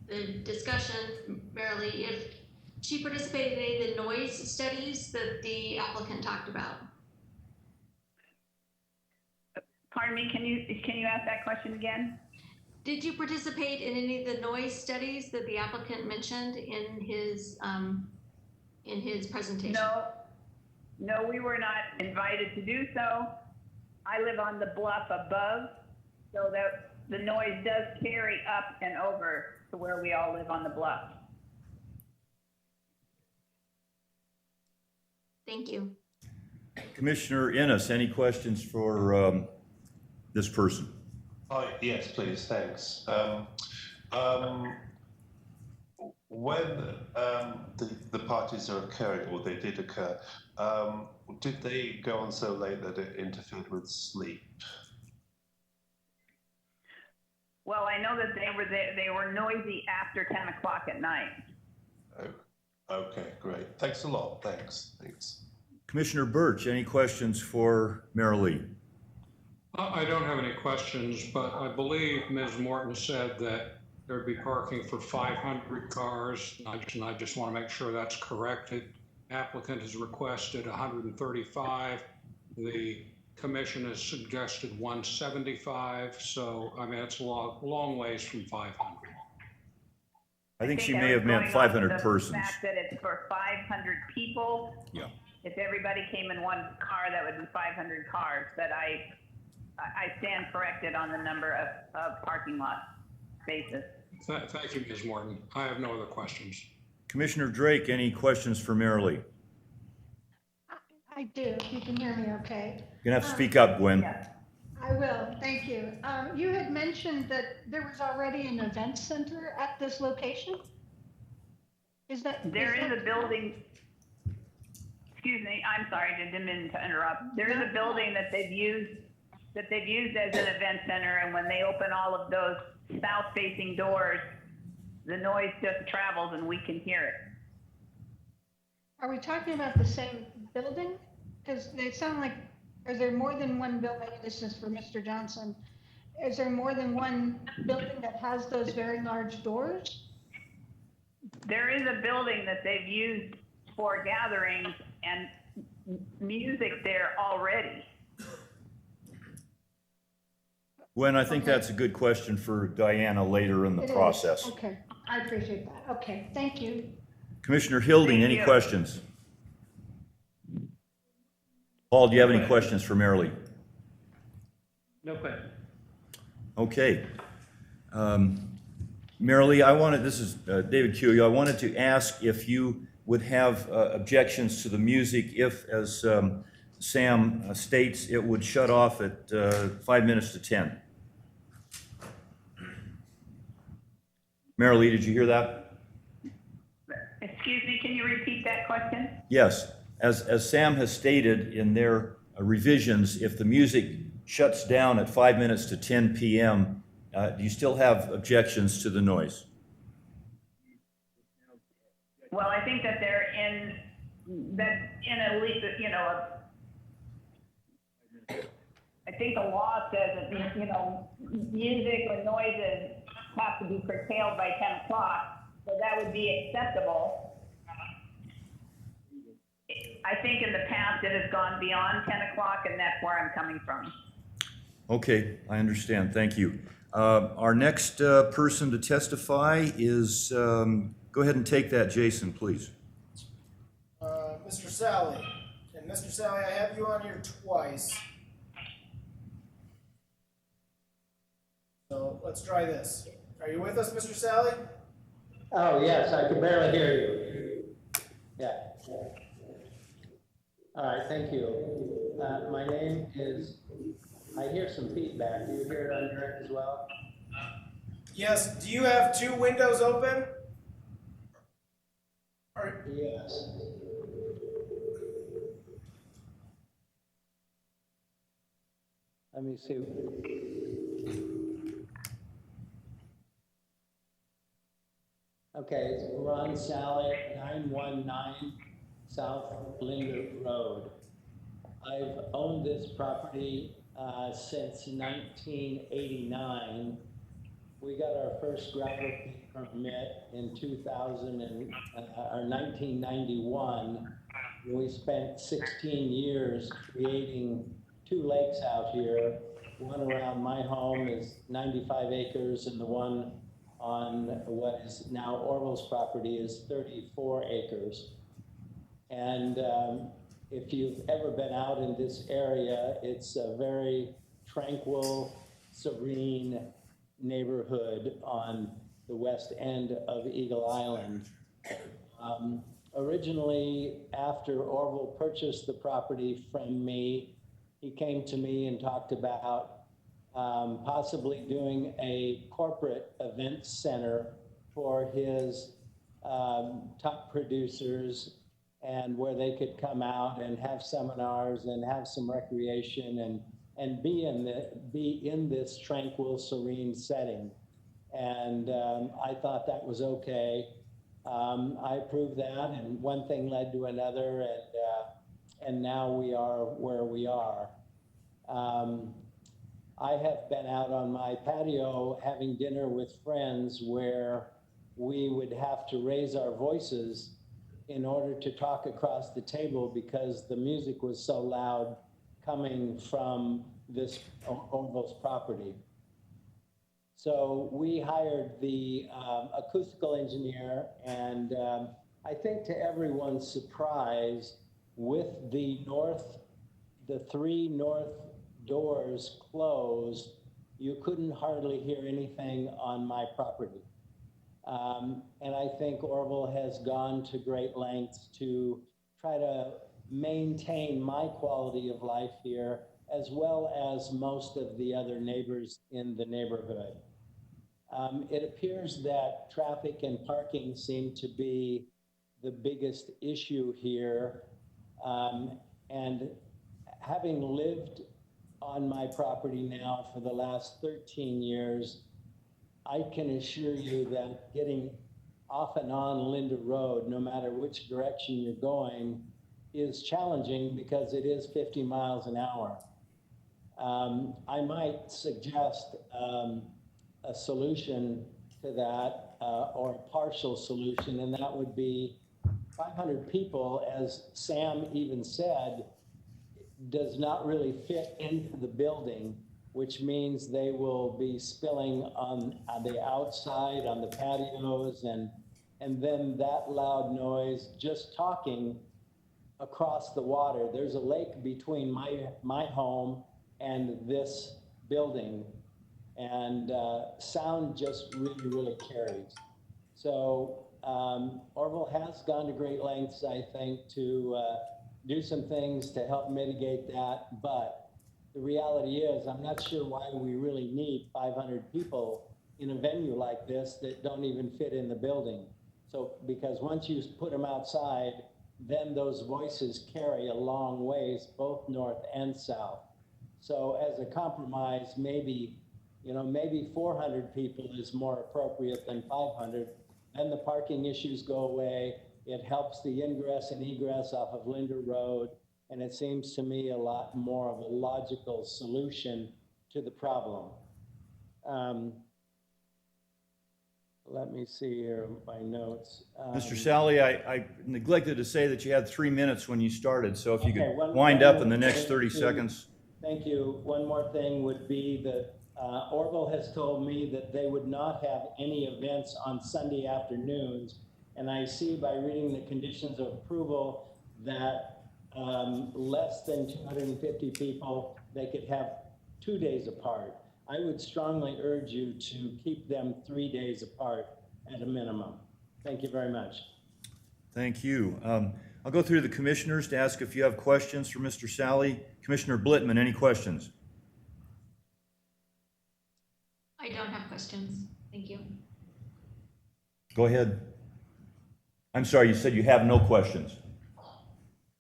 the discussion, Marilee, if she participated in any of the noise studies that the applicant talked about. Pardon me, can you ask that question again? Did you participate in any of the noise studies that the applicant mentioned in his presentation? No, we were not invited to do so. I live on the bluff above, so that the noise does carry up and over to where we all live on the bluff. Thank you. Commissioner Innes, any questions for this person? Oh, yes, please, thanks. When the parties are occurring, or they did occur, did they go on so late that it interfered with sleep? Well, I know that they were noisy after 10 o'clock at night. Oh, okay, great. Thanks a lot. Thanks. Commissioner Birch, any questions for Marilee? I don't have any questions, but I believe Ms. Morton said that there'd be parking for 500 cars. And I just want to make sure that's correct. The applicant has requested 135. The commission has suggested 175. So, I mean, it's a long ways from 500. I think she may have meant 500 persons. The fact that it's for 500 people. Yeah. If everybody came in one car, that would be 500 cars. But I stand corrected on the number of parking lot spaces. Thank you, Ms. Morton. I have no other questions. Commissioner Drake, any questions for Marilee? I do, if you can hear me okay. You're gonna have to speak up, Gwen. Yes. I will, thank you. You had mentioned that there was already an event center at this location? There is a building, excuse me, I'm sorry, I didn't mean to interrupt. There is a building that they've used as an event center, and when they open all of those south-facing doors, the noise just travels and we can hear it. Are we talking about the same building? Because they sound like, is there more than one building? This is for Mr. Johnson. Is there more than one building that has those very large doors? There is a building that they've used for gatherings and music there already. Gwen, I think that's a good question for Diana later in the It is. process. Okay, I appreciate that. Okay, thank you. Commissioner Hilding, Thank any you. questions? Paul, do you have any questions for Marilee? No question. Okay. Marilee, this is David Cuyo. I wanted to ask if you would have objections to the music if, as Sam states, it would shut off at 5 minutes to 10. Marilee, did you hear that? Excuse me, can you repeat that question? Yes. As Sam has stated in their revisions, if the music shuts down at 5 minutes to 10 p.m., do you still have objections to the noise? Well, I think that there that's in a, you know, I think the law says that, you know, music or noises have to be curtailed by 10 o'clock, so that would be acceptable. I think in the past it has gone beyond 10 o'clock, and that's where I'm coming from. Okay, I understand. Thank you. Our next person to testify is, go ahead and take that, Jason, please. Mr. Sally. And Mr. Sally, I have you on here twice. So let's try this. Are you with us, Mr. Sally? Oh, yes, I can barely hear you. Yeah. All right, thank you. My name is, I hear some feedback. Do you hear it on your end as well? Yes. Do you have two windows open? Yes. Let me see. Okay, it's Ron Sally, 919 South Linder Road. I've owned this property since 1989. We got our first gravel pit permit in 1991. We spent 16 years creating 2 lakes out here. One around my home is 95 acres, and the one on what is now Orville's property is 34 acres. And if you've ever been out in this area, it's a very tranquil, serene neighborhood on the west end of Eagle Island. Originally, after Orville purchased the property from me, he came to me and talked about possibly doing a corporate event center for his top producers, and where they could come out and have seminars and have some recreation and be in this tranquil, serene setting. And I thought that was okay. I approved that, and one thing led to another, and now we are where we are. I have been out on my patio having dinner with friends where we would have to raise our voices in order to talk across the table because the music was so loud coming from this Orville's property. So we hired the acoustical engineer, and I think to everyone's surprise, with the 3 north doors closed, you couldn't hardly hear anything on my property. And I think Orville has gone to great lengths to try to maintain my quality of life here, as well as most of the other neighbors in the neighborhood. It appears that traffic and parking seem to be the biggest issue here. And having lived on my property now for the last 13 years, I can assure you that getting off and on Linda Road, no matter which direction you're going, is challenging because it is 50 miles an hour. I might suggest a solution to that, or a partial solution, and that would be 500 people, as Sam even said, does not really fit into the building, which means they will be spilling on the outside, on the patios, and then that loud noise just talking across the water. There's a lake between my home and this building, and sound just really, really carries. So Orville has gone to great lengths, I think, to do some things to help mitigate that, but the reality is I'm not sure why we really need 500 people in a venue like this that don't even fit in the building. So, because once you put them outside, then those voices carry a long ways, both north and south. So as a compromise, maybe 400 people is more appropriate than 500. Then the parking issues go away. It helps the ingress and egress off of Linder Road, and it seems to me a lot more of a logical solution to the problem. Let me see here, my notes. Mr. Sally, I neglected to say that you had 3 minutes when you started, so if you Okay, could wind one up in the more next thing 30 to- seconds. Thank you. One more thing would be that Orville has told me that they would not have any events on Sunday afternoons. And I see by reading the conditions of approval that less than 250 people, they could have 2 days apart. I would strongly urge you to keep them 3 days apart at a minimum. Thank you very much. Thank you. I'll go through the commissioners to ask if you have questions for Mr. Sally. Commissioner Blittman, any questions? I don't have questions. Thank you. Go ahead. I'm sorry, you said you have no questions.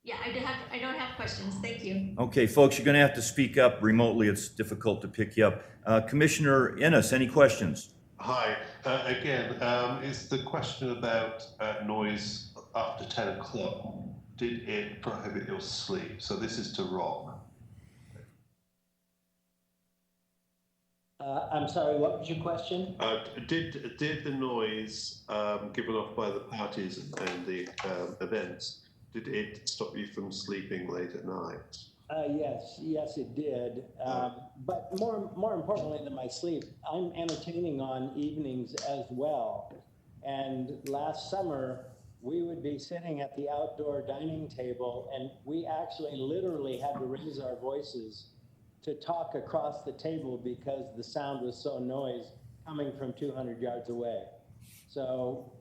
Yeah, I don't have questions. Thank you. Okay, folks, you're going to have to speak up remotely. It's difficult to pick you up. Commissioner Ennis, any questions? Hi, again, it's the question about noise after 10 o'clock. Did it prohibit your sleep? So this is to Rob. I'm sorry, what was your question? Did the noise given off by the parties and the events, did it stop you from sleeping late at night? Yes, it did. But more importantly than my sleep, I'm entertaining on evenings as well. And last summer, we would be sitting at the outdoor dining table, and we actually literally had to raise our voices to talk across the table because the sound was so noise coming from 200 yards away. So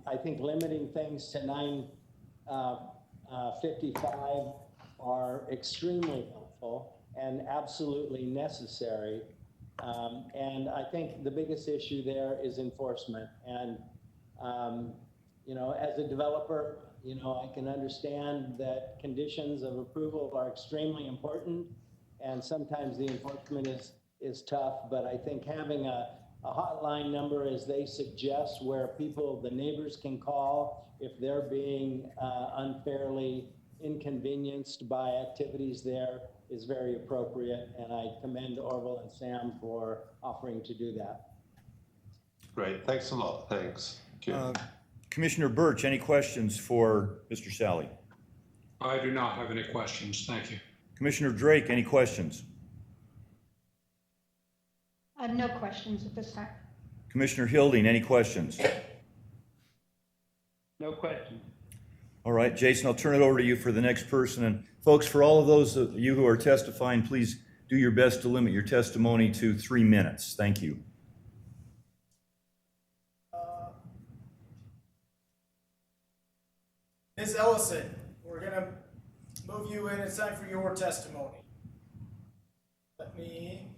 I think limiting things to 9:55 are extremely helpful and absolutely necessary. And I think the biggest issue there is enforcement. And, as a developer, I can understand that conditions of approval are extremely important, and sometimes the enforcement is tough, but I think having a hotline number, as they suggest, where the neighbors can call if they're being unfairly inconvenienced by activities there, is very appropriate, and I commend Orville and Sam for offering to do that. Great, thanks a lot, thanks. Commissioner Birch, any questions for Mr. Sally? I do not have any questions. Thank you. Commissioner Drake, any questions? I have no questions at this time. Commissioner Hilding, any questions? No question. All right, Jason, I'll turn it over to you for the next person. And folks, for all of those of you who are testifying, please do your best to limit your testimony to 3 minutes. Thank you. Ms. Ellison, we're gonna move you in. It's time for your testimony. Let me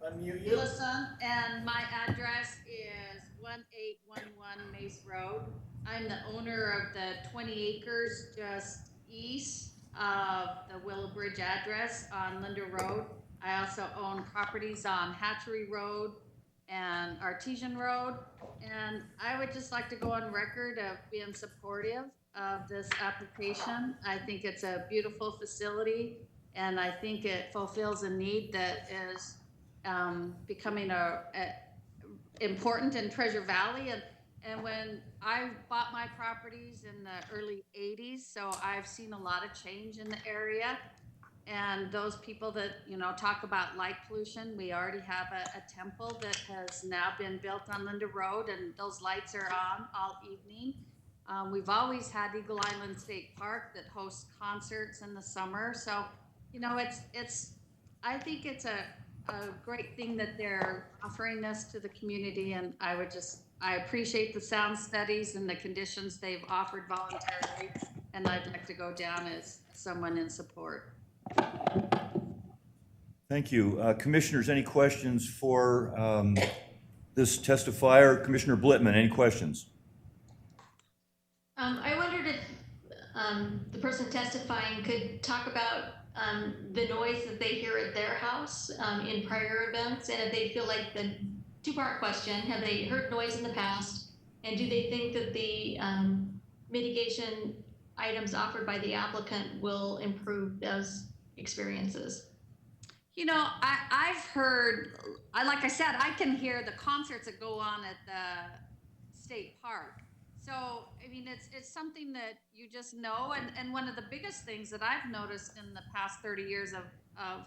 unmute you. Listen, and my address is 1811 Mace Road. I'm the owner of the 20 acres just east of the Willow Bridge address on Linder Road. I also own properties on Hatchery Road and Artesian Road. And I would just like to go on record of being supportive of this application. I think it's a beautiful facility, and I think it fulfills a need that is becoming important in Treasure Valley. And when I bought my properties in the early 80s, so I've seen a lot of change in the area. And those people that, talk about light pollution, we already have a temple that has now been built on Linder Road, and those lights are on all evening. We've always had Eagle Island State Park that hosts concerts in the summer. So, I think it's a great thing that they're offering this to the community. And I appreciate the sound studies and the conditions they've offered voluntarily. And I'd like to go down as someone in support. Thank you. Commissioners, any questions for this testifier? Commissioner Blittman, any questions? I wondered if the person testifying could talk about the noise that they hear at their house in prior events, and if they feel like the two-part question, have they heard noise in the past, and do they think that the mitigation items offered by the applicant will improve those experiences? You know, I've heard, like I said, I can hear the concerts that go on at the state park. So, I mean, it's something that you just know. And one of the biggest things that I've noticed in the past 30 years of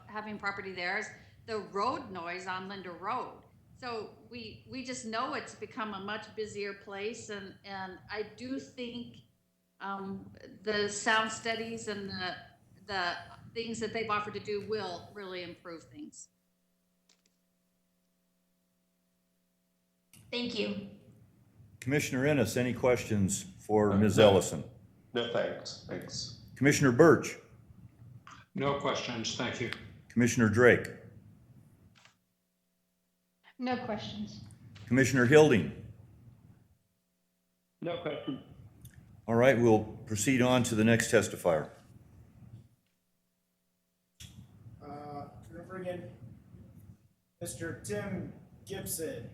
having property there is the road noise on Linda Road. So we just know it's become a much busier place. And I do think the sound studies and the things that they've offered to do will really improve things. Thank you. Commissioner Ennis, any questions for Ms. Ellison? No, thanks. Thanks. Commissioner Birch? No questions, thank you. Commissioner Drake? No questions. Commissioner Hilding? No question. All right, we'll proceed on to the next testifier. We're gonna bring in Mr. Tim Gibson.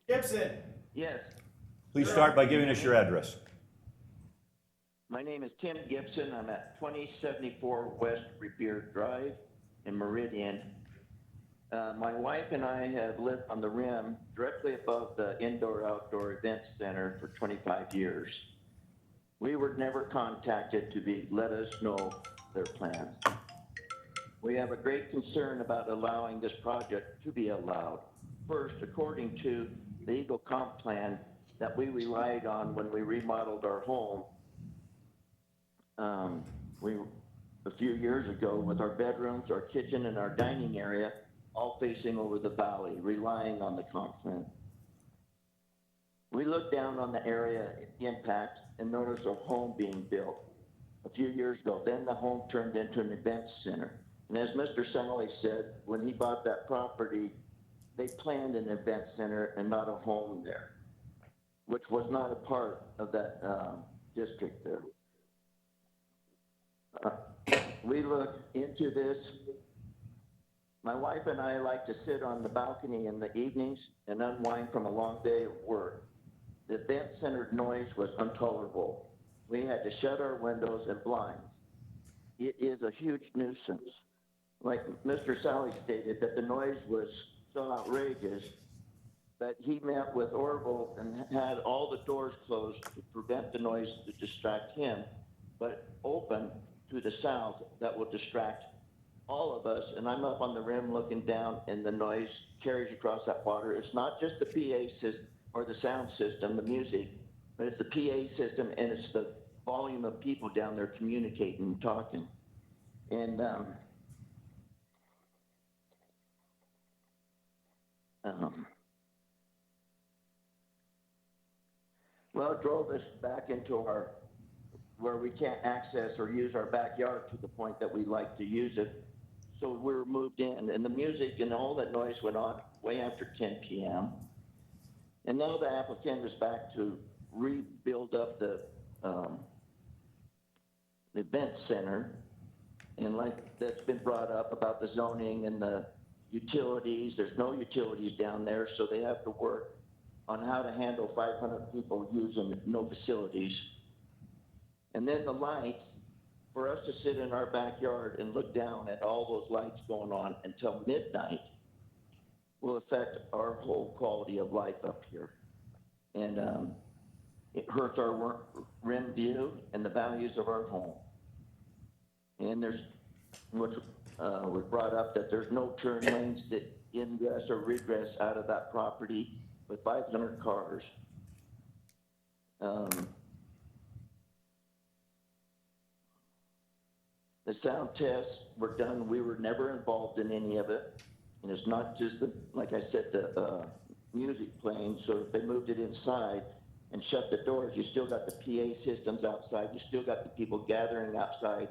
Gibson, Yes, Please start by giving us your address. my name is Tim Gibson. I'm at 2074 West Revere Drive in Meridian. My wife and I have lived on the rim directly above the indoor-outdoor event center for 25 years. We were never contacted to let us know their plans. We have a great concern about allowing this project to be allowed. First, according to the Eagle Comp plan that we relied on when we remodeled our home, a few years ago, with our bedrooms, our kitchen, and our dining area all facing over the valley, relying on the comp plan. We looked down on the area impact and noticed a home being built a few years ago. Then the home turned into an event center. And as Mr. Sally said, when he bought that property, they planned an event center and not a home there, which was not a part of that district there. We looked into this. My wife and I like to sit on the balcony in the evenings and unwind from a long day of work. The event-centered noise was intolerable. We had to shut our windows and blinds. It is a huge nuisance. Like Mr. Sally stated, that the noise was so outrageous that he met with Orville and had all the doors closed to prevent the noise to distract him, but open to the south that will distract all of us. And I'm up on the rim looking down, and the noise carries across that water. It's not just the PA system or the sound system, the music, but it's the PA system, and it's the volume of people down there communicating and talking. And well, it drove us back into where we can't access or use our backyard to the point that we like to use it. So we were moved in, and the music and all that noise went on way after 10 p.m. And now the applicant is back to rebuild up the event center. And like that's been brought up about the zoning and the utilities, there's no utilities down there, so they have to work on how to handle 500 people using no facilities. And then the lights, for us to sit in our backyard and look down at all those lights going on until midnight will affect our whole quality of life up here. And it hurts our rim view and the values of our home. And there's, which was brought up, that there's no turn lanes that ingress or regress out of that property with 500 cars. The sound tests were done. We were never involved in any of it. And it's not just, like I said, the music playing. So if they moved it inside and shut the doors, you still got the PA systems outside. You still got the people gathering outside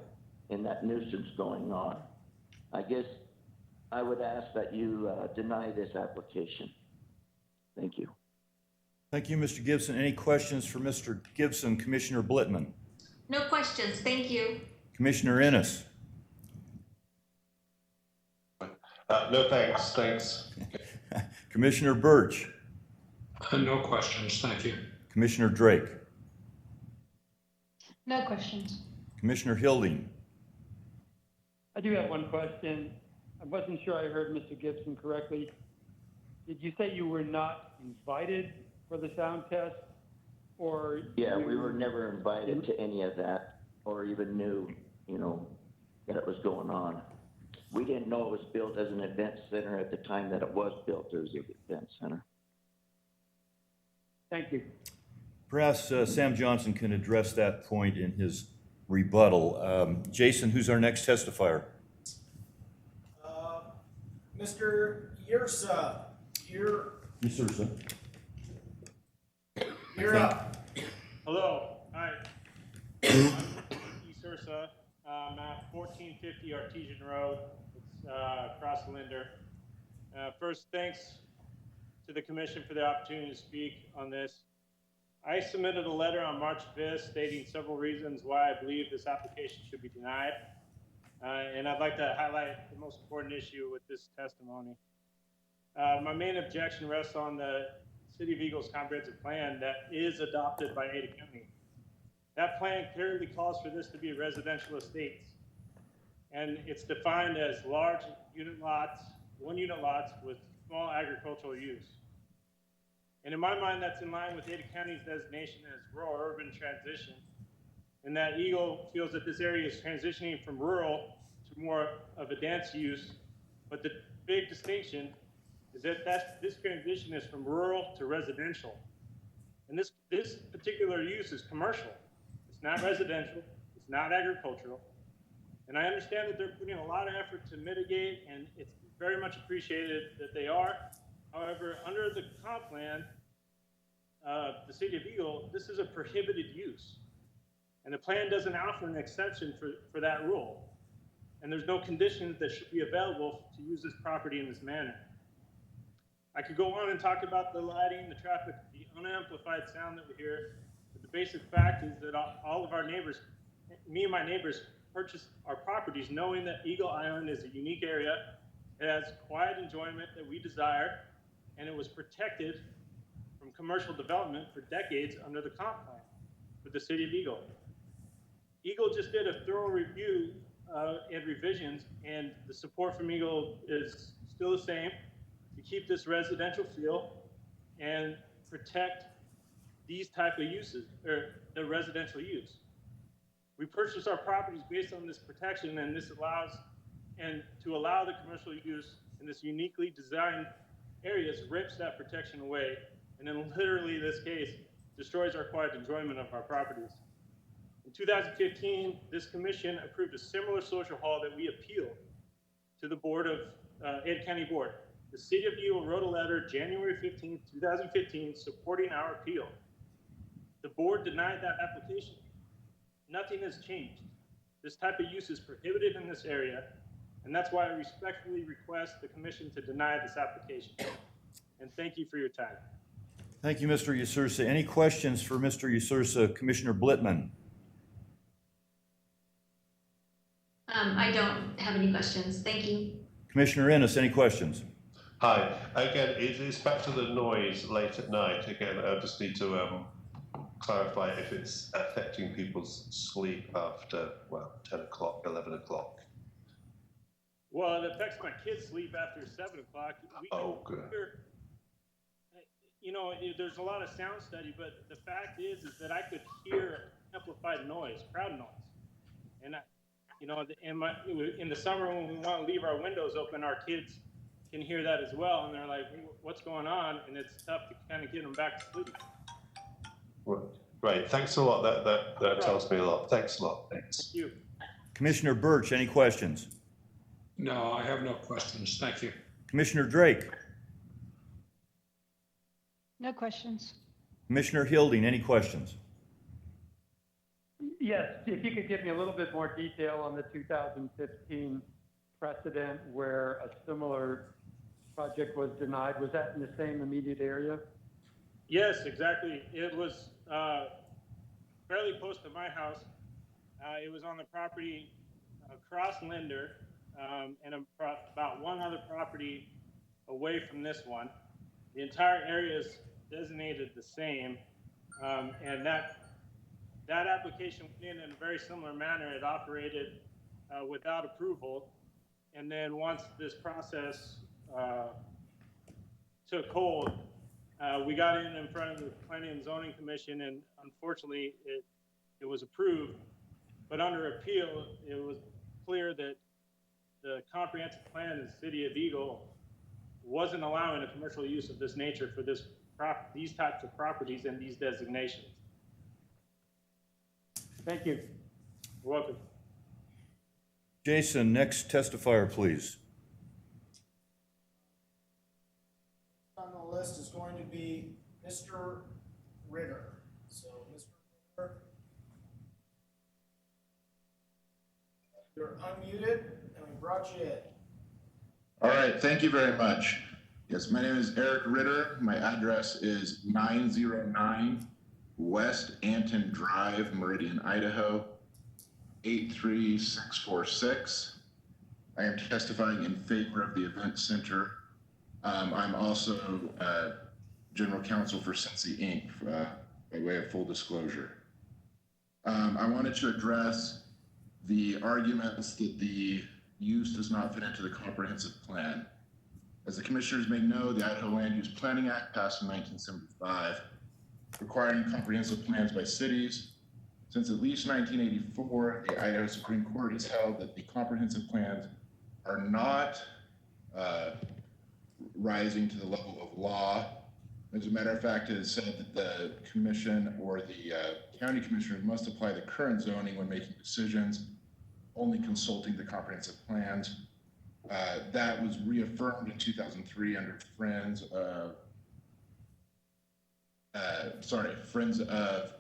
and that nuisance going on. I guess I would ask that you deny this application. Thank you. Thank you, Mr. Gibson. Any questions for Mr. Gibson? Commissioner Blitman? No questions. Thank you. Commissioner Ennis? No, thanks. Commissioner Birch? No questions, thank you. Commissioner Drake, No questions. Commissioner Hilding, I do have one question. I wasn't sure I heard Mr. Gibson correctly. Did you say you were not invited for the sound test? Or Yeah, we were never invited to any of that or even knew, that it was going on. We didn't know it was built as an event center at the time that it was built as an event center. Thank you. perhaps Sam Johnson can address that point in his rebuttal. Jason, who's our next testifier? Mr. Yersa, you're up. Hello, hi. I'm Sursa. I'm at 1450 Artesian Road. It's across Linder. First, thanks to the commission for the opportunity to speak on this. I submitted a letter on March 5th stating several reasons why I believe this application should be denied. And I'd like to highlight the most important issue with this testimony. My main objection rests on the City of Eagles comprehensive plan that is adopted by Ada County. That plan clearly calls for this to be residential estates. And it's defined as large unit lots, 1 unit lots with small agricultural use. And in my mind, that's in line with Ada County's designation as rural urban transition, and that Eagle feels that this area is transitioning from rural to more of a dense use. But the big distinction is that this transition is from rural to residential. And this particular use is commercial. It's not residential, it's not agricultural. And I understand that they're putting a lot of effort to mitigate, and it's very much appreciated that they are. However, under the comp plan, the City of Eagle, this is a prohibited use. And the plan doesn't offer an exception for that rule. And there's no conditions that should be available to use this property in this manner. I could go on and talk about the lighting, the traffic, the unamplified sound that we hear. But the basic fact is that all of our neighbors, me and my neighbors, purchased our properties knowing that Eagle Island is a unique area. It has quiet enjoyment that we desire, and it was protected from commercial development for decades under the comp plan with the City of Eagle. Eagle just did a thorough review and revisions, and the support from Eagle is still the same, to keep this residential feel and protect these type of uses, or the residential use. We purchased our properties based on this protection, and this allows, and to allow the commercial use in this uniquely designed areas rips that protection away, and in literally this case, destroys our quiet enjoyment of our properties. In 2015, this commission approved a similar social hall that we appealed to the board of Ada County Board. The City of Eagle wrote a letter January 15, 2015, supporting our appeal. The board denied that application. Nothing has changed. This type of use is prohibited in this area, and that's why I respectfully request the commission to deny this application. And thank you for your time. Thank you, Mr. Usursa. Any questions for Mr. Usursa? Commissioner Blitman? I don't have any questions. Thank you. Commissioner Ennis, any questions? Hi. Again, it's back to the noise late at night. Again, I just need to clarify if it's affecting people's sleep after, 10 o'clock, 11 o'clock. Well, it affects my kids' sleep after 7 o'clock. Good. There's a lot of sound study, but the fact is that I could hear amplified noise, crowd noise. And in the summer when we want to leave our windows open, our kids can hear that as well, and they're like, what's going on? And it's tough to kind of get them back to sleep. Right. Thanks a lot. That tells me a lot. Thanks a lot. Thanks. Thank you. Commissioner Birch, any questions? No, I have no questions. Thank you. Commissioner Drake? No questions. Commissioner Hilding, any questions? Yes, if you could give me a little bit more detail on the 2015 precedent where a similar project was denied. Was that in the same immediate area? Yes, exactly. It was fairly close to my house. It was on the property across Linder and about one other property away from this one. The entire area is designated the same. And that application went in a very similar manner. It operated without approval. And then once this process took hold, we got in front of the Planning and Zoning Commission, and unfortunately, it was approved. But under appeal, it was clear that the comprehensive plan in the city of Eagle wasn't allowing a commercial use of this nature for these types of properties and these designations. Thank you. You're welcome. Jason, next testifier, please. On the list is going to be Mr. Ritter. So, Mr. Ritter, you're unmuted, and we brought you in. All right, thank you very much. Yes, my name is Erik Ritter. My address is 909 West Anton Drive, Meridian, Idaho, 83646. I am testifying in favor of the event center. I'm also general counsel for Cincy Inc. By way of full disclosure. I wanted to address the arguments that the use does not fit into the comprehensive plan. As the commissioners may know, the Idaho Land Use Planning Act passed in 1975, requiring comprehensive plans by cities. Since at least 1984, the Idaho Supreme Court has held that the comprehensive plans are not rising to the level of law. As a matter of fact, it is said that the commission or the county commissioners must apply the current zoning when making decisions, only consulting the comprehensive plans. That was reaffirmed in 2003 under Friends of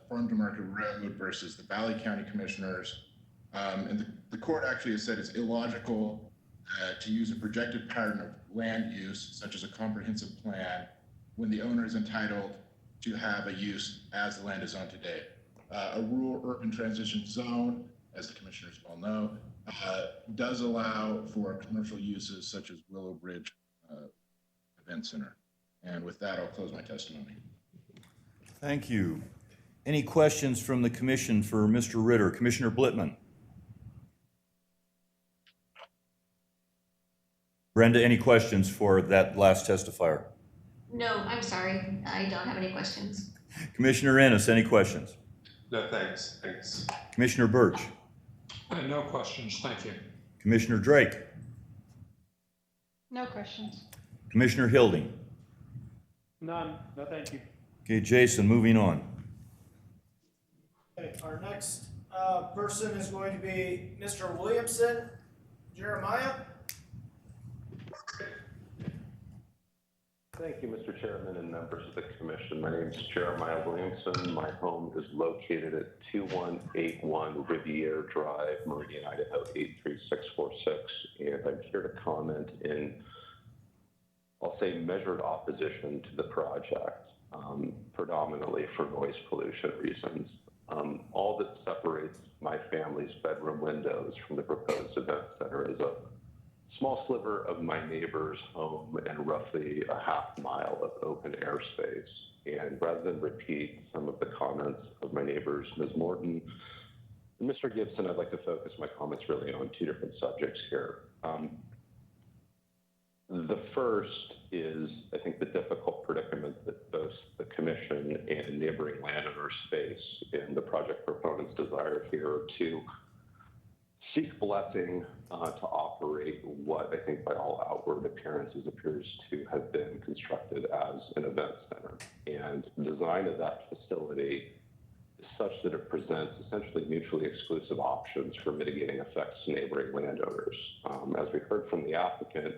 Farm to Market Road versus the Valley County Commissioners. And the court actually has said it's illogical to use a projected pattern of land use, such as a comprehensive plan, when the owner is entitled to have a use as the land is owned today. A rural urban transition zone, as the commissioners well know, does allow for commercial uses such as Willow Bridge Event Center. And with that, I'll close my testimony. Thank you. Any questions from the commission for Mr. Ritter? Commissioner Blitman. Brenda, any questions for that last testifier? No, I'm sorry. I don't have any questions. Commissioner Ennis, any questions? No, thanks. Thanks. Commissioner Birch. No questions, thank you. Commissioner Drake. No questions. Commissioner Hilding. None. No, thank you. Okay, Jason, moving on. Okay, our next person is going to be Mr. Williamson. Jeremiah? Thank you, Mr. Chairman and members of the commission. My name is Jeremiah Williamson. My home is located at 2181 Riviere Drive, Meridian, Idaho 83646. And I'm here to comment in, I'll say, measured opposition to the project, predominantly for noise pollution reasons. All that separates my family's bedroom windows from the proposed event center is a small sliver of my neighbor's home and roughly a half mile of open air space. And rather than repeat some of the comments of my neighbors, Ms. Morton and Mr. Gibson, I'd like to focus my comments really on two different subjects here. The first is, I think, the difficult predicament that both the commission and neighboring landowners face in the project proponents' desire here to seek blessing to operate what I think by all outward appearances appears to have been constructed as an event center. And the design of that facility is such that it presents essentially mutually exclusive options for mitigating effects to neighboring landowners. As we heard from the applicant,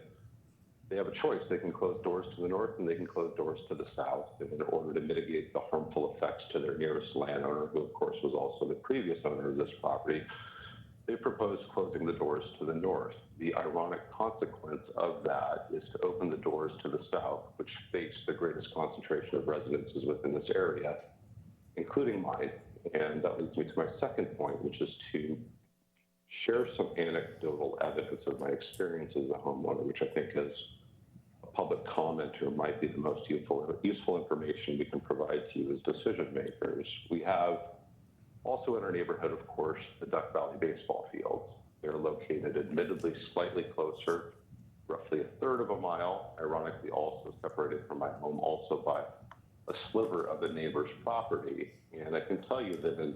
they have a choice. They can close doors to the north and they can close doors to the south in order to mitigate the harmful effects to their nearest landowner, who of course was also the previous owner of this property. They proposed closing the doors to the north. The ironic consequence of that is to open the doors to the south, which face the greatest concentration of residences within this area, including mine. And that leads me to my second point, which is to share some anecdotal evidence of my experience as a homeowner, which I think is public commenter might be the most useful information we can provide to you as decision makers. We have also in our neighborhood, of course, the Duck Valley baseball fields. They're located admittedly slightly closer, roughly a third of a mile, ironically also separated from my home also by a sliver of the neighbor's property. And I can tell you that in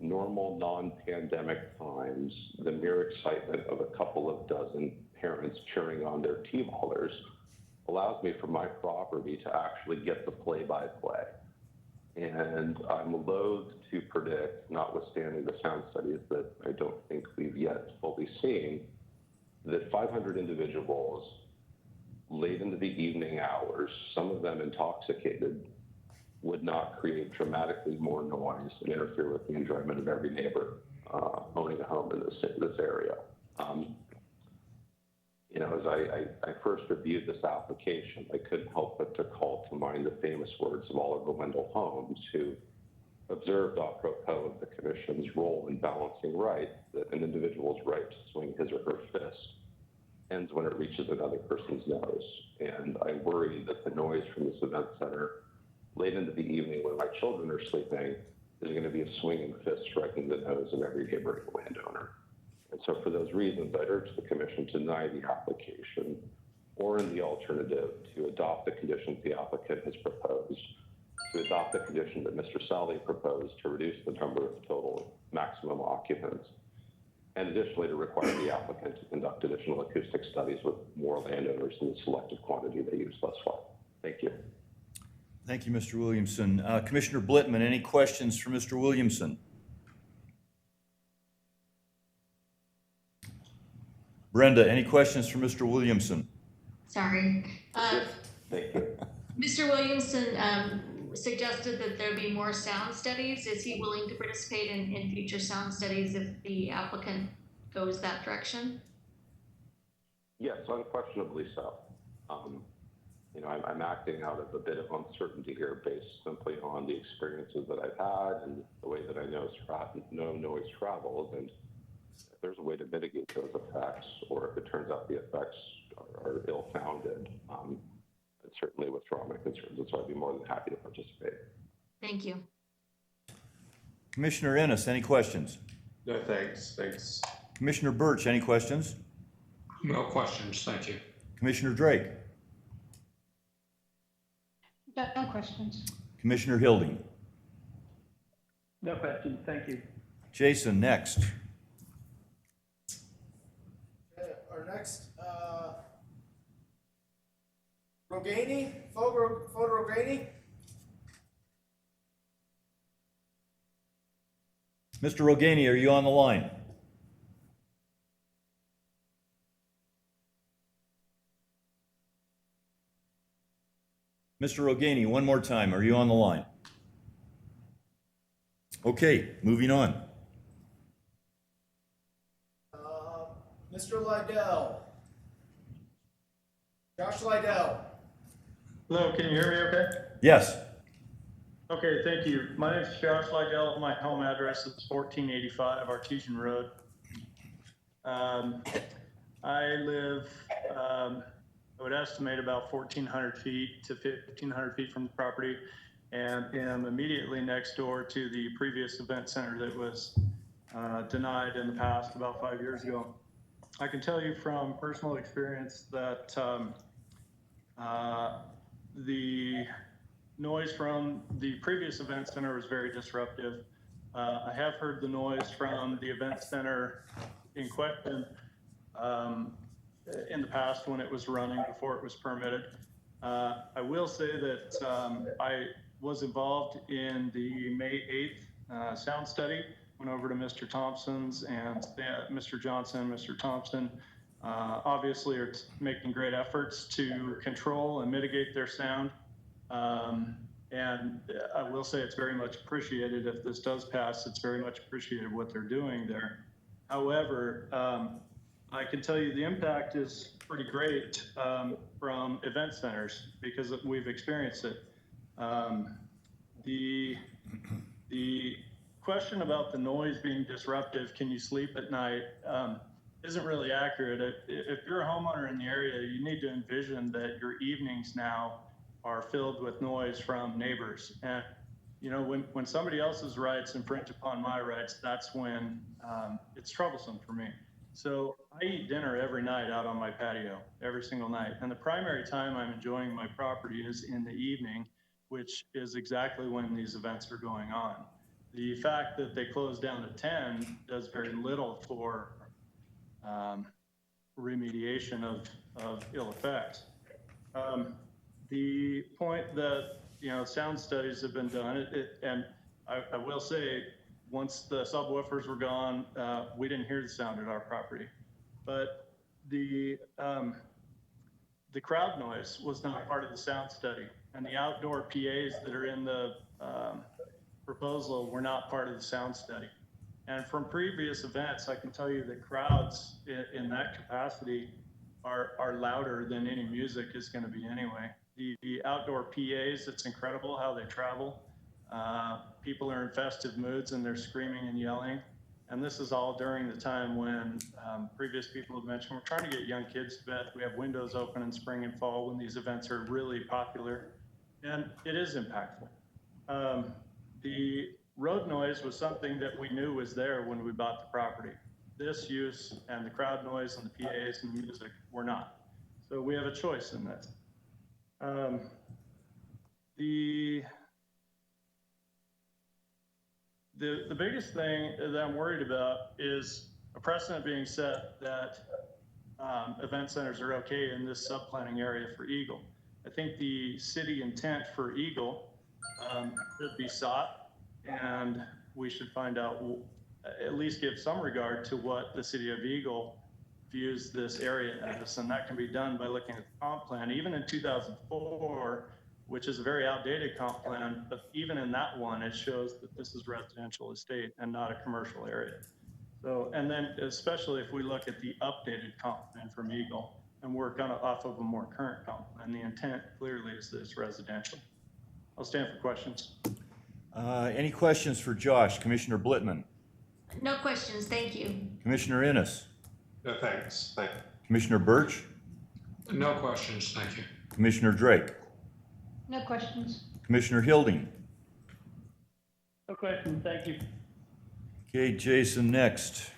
normal non-pandemic times, the mere excitement of a couple of dozen parents cheering on their T-ballers allows me from my property to actually get the play-by-play. And I'm loath to predict, notwithstanding the sound studies that I don't think we've yet fully seen, that 500 individuals late into the evening hours, some of them intoxicated, would not create dramatically more noise and interfere with the enjoyment of every neighbor owning a home in this area. You know, as I first reviewed this application, I couldn't help but to call to mind the famous words of Oliver Wendell Holmes, who observed apropos of the commission's role in balancing rights, that an individual's right to swing his or her fist ends when it reaches another person's nose. And I worry that the noise from this event center late into the evening when my children are sleeping is going to be a swinging fist striking the nose of every neighboring landowner. And so for those reasons, I'd urge the commission to deny the application, or in the alternative, to adopt the conditions the applicant has proposed, to adopt the condition that Mr. Sally proposed to reduce the number of total maximum occupants, and additionally to require the applicant to conduct additional acoustic studies with more landowners in the selected quantity they use thus far. Thank you. Thank you, Mr. Williamson. Commissioner Blitman, any questions for Mr. Williamson? Brenda, any questions for Mr. Williamson? Sorry. Thank you. Mr. Williamson suggested that there be more sound studies. Is he willing to participate in future sound studies if the applicant goes that direction? Yes, unquestionably so. You know, I'm acting out of a bit of uncertainty here based simply on the experiences that I've had and the way that I know noise travels. And if there's a way to mitigate those effects, or if it turns out the effects are ill-founded, I'd certainly withdraw my concerns. And so I'd be more than happy to participate. Thank you. Commissioner Ennis, any questions? No, thanks. Thanks. Commissioner Birch, any questions? No questions, thank you. Commissioner Drake? No questions. Commissioner Hilding? No questions, thank you. Jason, next. Okay, our next, Rogani, Photo Rogani. Mr. Rogani, are you on the line? Mr. Rogani, one more time, are you on the line? Okay, moving on. Mr. Lydell. Josh Lydell. Hello, can you hear me okay? Yes. Okay, thank you. My name is Josh Lydell. My home address is 1485 Artesian Road. I live, I would estimate about 1,400 feet to 1,500 feet from the property, and am immediately next door to the previous event center that was denied in the past about 5 years ago. I can tell you from personal experience that the noise from the previous event center was very disruptive. I have heard the noise from the event center in question in the past when it was running before it was permitted. I will say that I was involved in the May 8th sound study. Went over to Mr. Thompson's, and Mr. Johnson, Mr. Thompson obviously are making great efforts to control and mitigate their sound. And I will say it's very much appreciated. If this does pass, it's very much appreciated what they're doing there. However, I can tell you the impact is pretty great from event centers because we've experienced it. The question about the noise being disruptive, can you sleep at night? isn't really accurate. If you're a homeowner in the area, you need to envision that your evenings now are filled with noise from neighbors. And, you know, when somebody else's rights infringe upon my rights, that's when it's troublesome for me. So I eat dinner every night out on my patio, every single night. And the primary time I'm enjoying my property is in the evening, which is exactly when these events are going on. The fact that they close down at 10 does very little for remediation of ill effects. The point that, you know, sound studies have been done, and I will say, once the subwoofers were gone, we didn't hear the sound at our property. But the crowd noise was not part of the sound study, and the outdoor PAs that are in the proposal were not part of the sound study. And from previous events, I can tell you that crowds in that capacity are louder than any music is going to be anyway. The outdoor PAs, it's incredible how they travel. People are in festive moods and they're screaming and yelling. And this is all during the time when previous people have mentioned, we're trying to get young kids to bed. We have windows open in spring and fall when these events are really popular. And it is impactful. The road noise was something that we knew was there when we bought the property. This use and the crowd noise and the PAs and the music were not. So we have a choice in this. The biggest thing that I'm worried about is a precedent being set that event centers are okay in this subplanning area for Eagle. I think the city intent for Eagle should be sought, and we should find out, at least give some regard to what the city of Eagle views this area as, and that can be done by looking at the comp plan. Even in 2004, which is a very outdated comp plan, but even in that one, it shows that this is residential estate and not a commercial area. So, and then especially if we look at the updated comp plan from Eagle and work on off of a more current comp plan, the intent clearly is that it's residential. I'll stand for questions. Any questions for Josh? Commissioner Blitman? No questions, thank you. Commissioner Innes? No, thanks. Thank you. Commissioner Birch? No questions, thank you. Commissioner Drake? No questions. Commissioner Hilding? No question, thank you. Okay, Jason, next.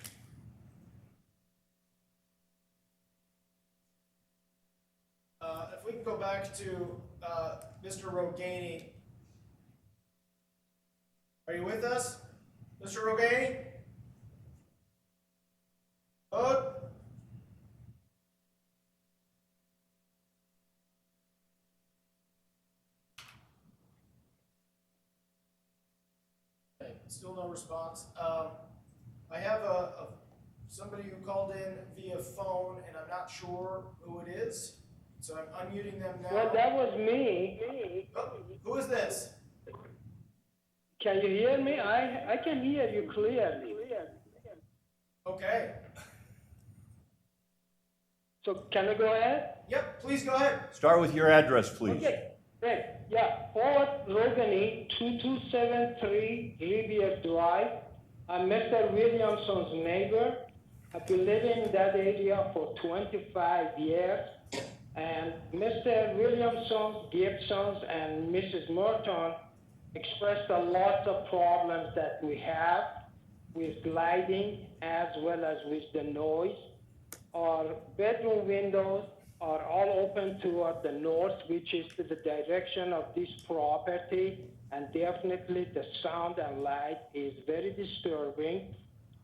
If we can go back to Mr. Roganey. Are you with us, Mr. Roganey? Good. Okay, still no response. I have somebody who called in via phone, and I'm not sure who it is, so I'm unmuting them now. Well, that was me. Oh, who is this? Can you hear me? I can hear you clearly. Okay. So can I go ahead? Yep, please go ahead. Start with your address, please. Okay, great. Yeah, Fort Rogany, 2273 Rivier Drive. I'm Mr. Williamson's neighbor. I've been living in that area for 25 years. And Mr. Williamson, Gibsons, and Mrs. Merton expressed a lot of problems that we have with gliding as well as with the noise. Our bedroom windows are all open toward the north, which is to the direction of this property, and definitely the sound and light is very disturbing.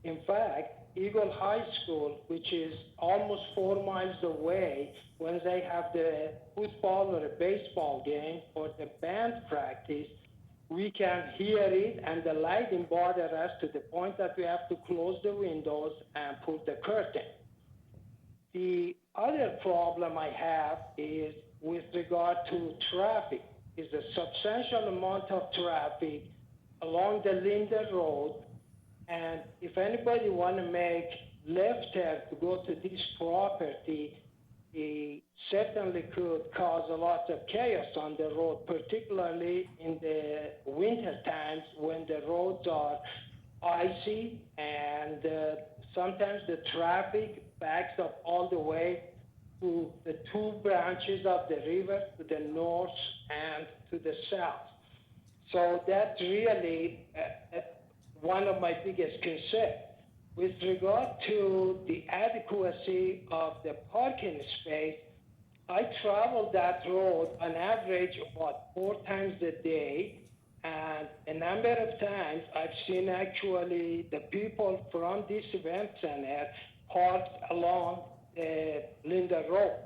In fact, Eagle High School, which is almost 4 miles away, when they have the football or a baseball game or the band practice, we can hear it, and the lighting bothers us to the point that we have to close the windows and pull the curtain. The other problem I have is with regard to traffic. Is a substantial amount of traffic along the Linder Road, and if anybody want to make left turn to go to this property, it certainly could cause a lot of chaos on the road, particularly in the winter times when the roads are icy and sometimes the traffic backs up all the way to the two branches of the river, to the north and to the south. So that's really one of my biggest concerns. With regard to the adequacy of the parking space, I travel that road on average about 4 times a day, and a number of times I've seen actually the people from this event center parked along Linda Road.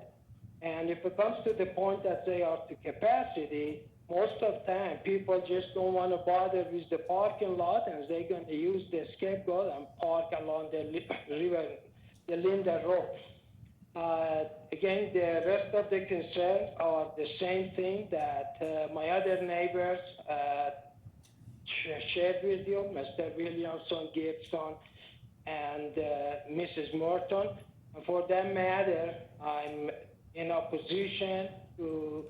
And if it comes to the point that they are to capacity, most of the time people just don't want to bother with the parking lot, and they're going to use the scapegoat and park along the river, the Linda Road. Again, the rest of the concerns are the same thing that my other neighbors shared with you, Mr. Williamson, Gibson, and Mrs. Morton. And for that matter, I'm in opposition to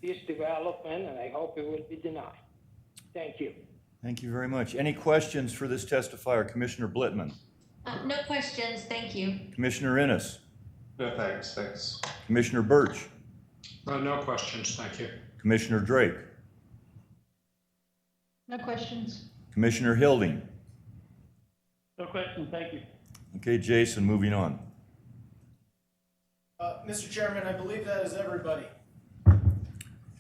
this development, and I hope it will be denied. Thank you. Thank you very much. Any questions for this testifier? Commissioner Blitman? No questions, thank you. Commissioner Innes? No, thanks. Commissioner Birch? No questions, thank you. Commissioner Drake? No questions. Commissioner Hilding? No questions, thank you. Okay, Jason, moving on. Mr. Chairman, I believe that is everybody.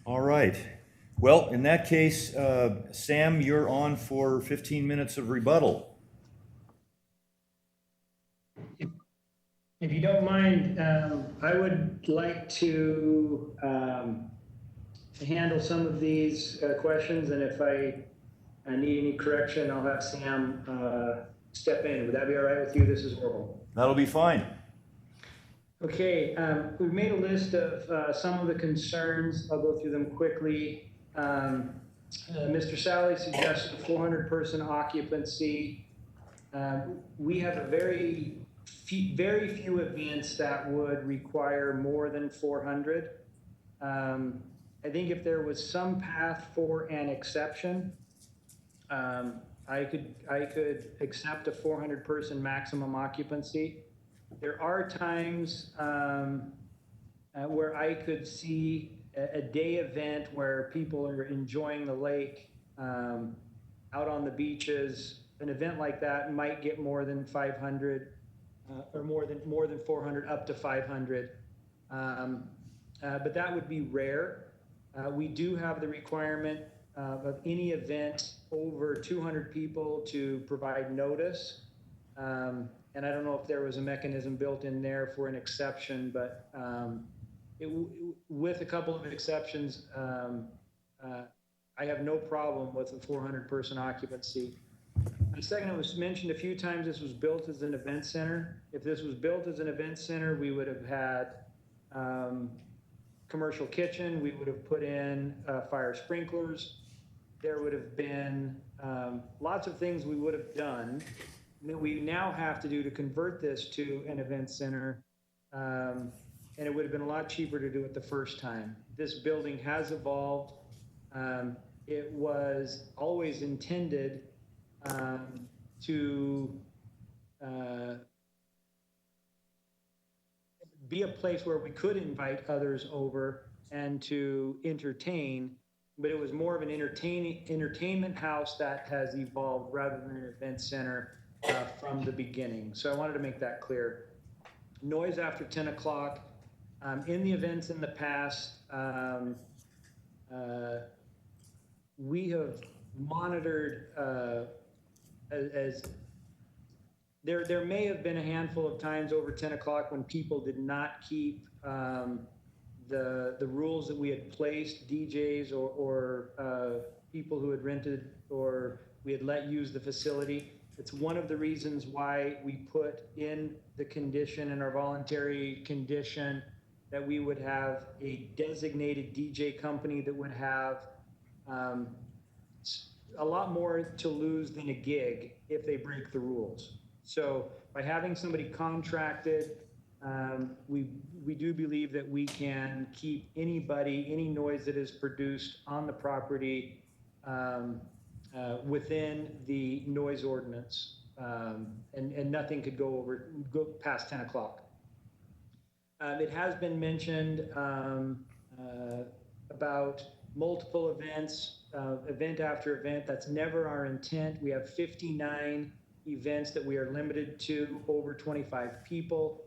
All right. Well, in that case, Sam, you're on for 15 minutes of rebuttal. If you don't mind, I would like to handle some of these questions, and if I need any correction, I'll have Sam step in. Would that be all right with you? This is Orville. That'll be fine. Okay, we've made a list of some of the concerns. I'll go through them quickly. Mr. Sally suggested a 400-person occupancy. We have a very few events that would require more than 400. I think if there was some path for an exception, I could accept a 400-person maximum occupancy. There are times where I could see a day event where people are enjoying the lake out on the beaches. An event like that might get more than 500 or more than 400 up to 500. But that would be rare. We do have the requirement of any event over 200 people to provide notice. And I don't know if there was a mechanism built in there for an exception, but with a couple of exceptions, I have no problem with a 400-person occupancy. And second, it was mentioned a few times this was built as an event center. If this was built as an event center, we would have had commercial kitchen. We would have put in fire sprinklers. There would have been lots of things we would have done that we now have to do to convert this to an event center. And it would have been a lot cheaper to do it the first time. This building has evolved. It was always intended to be a place where we could invite others over and to entertain, but it was more of an entertainment house that has evolved rather than an event center from the beginning. So I wanted to make that clear. Noise after 10 o'clock. In the events in the past, we have monitored as there may have been a handful of times over 10 o'clock when people did not keep the rules that we had placed, DJs or people who had rented or we had let use the facility. It's one of the reasons why we put in the condition, in our voluntary condition, that we would have a designated DJ company that would have a lot more to lose than a gig if they break the rules. So by having somebody contracted, we do believe that we can keep any noise that is produced on the property within the noise ordinance. and nothing could go past 10 o'clock. It has been mentioned about multiple events, event after event. That's never our intent. We have 59 events that we are limited to, over 25 people.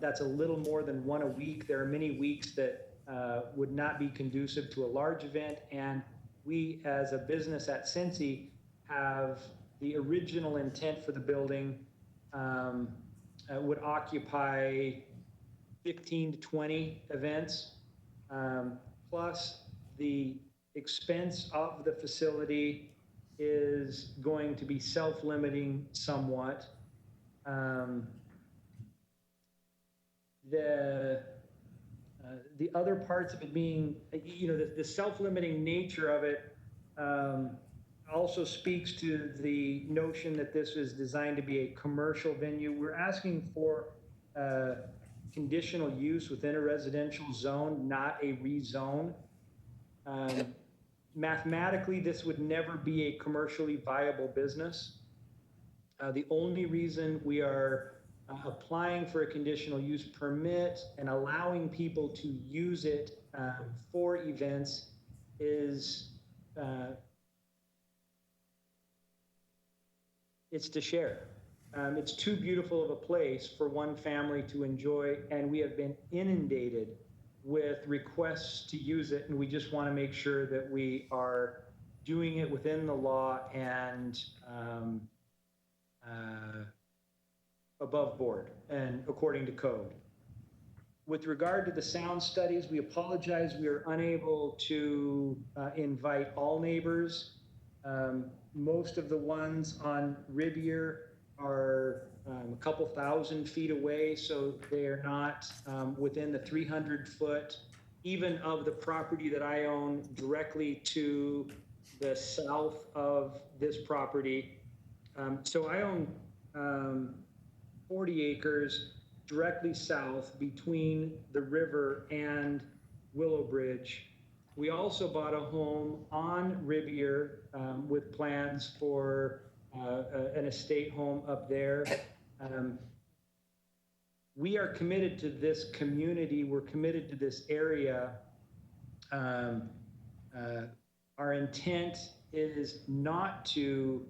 That's a little more than one a week. There are many weeks that would not be conducive to a large event, and we as a business at Cincy have the original intent for the building would occupy 15 to 20 events, plus the expense of the facility is going to be self-limiting somewhat. The other parts of it being, the self-limiting nature of it also speaks to the notion that this is designed to be a commercial venue. We're asking for conditional use within a residential zone, not a rezone. Mathematically, this would never be a commercially viable business. The only reason we are applying for a conditional use permit and allowing people to use it for events is it's to share. It's too beautiful of a place for one family to enjoy, and we have been inundated with requests to use it, and we just want to make sure that we are doing it within the law and above board and according to code. With regard to the sound studies, we apologize. We are unable to invite all neighbors. Most of the ones on Rivier are a couple thousand feet away, so they are not within the 300-foot, even of the property that I own directly to the south of this property. So I own 40 acres directly south between the river and Willowbridge. We also bought a home on Rivier with plans for an estate home up there. We are committed to this community. We're committed to this area. Our intent is not to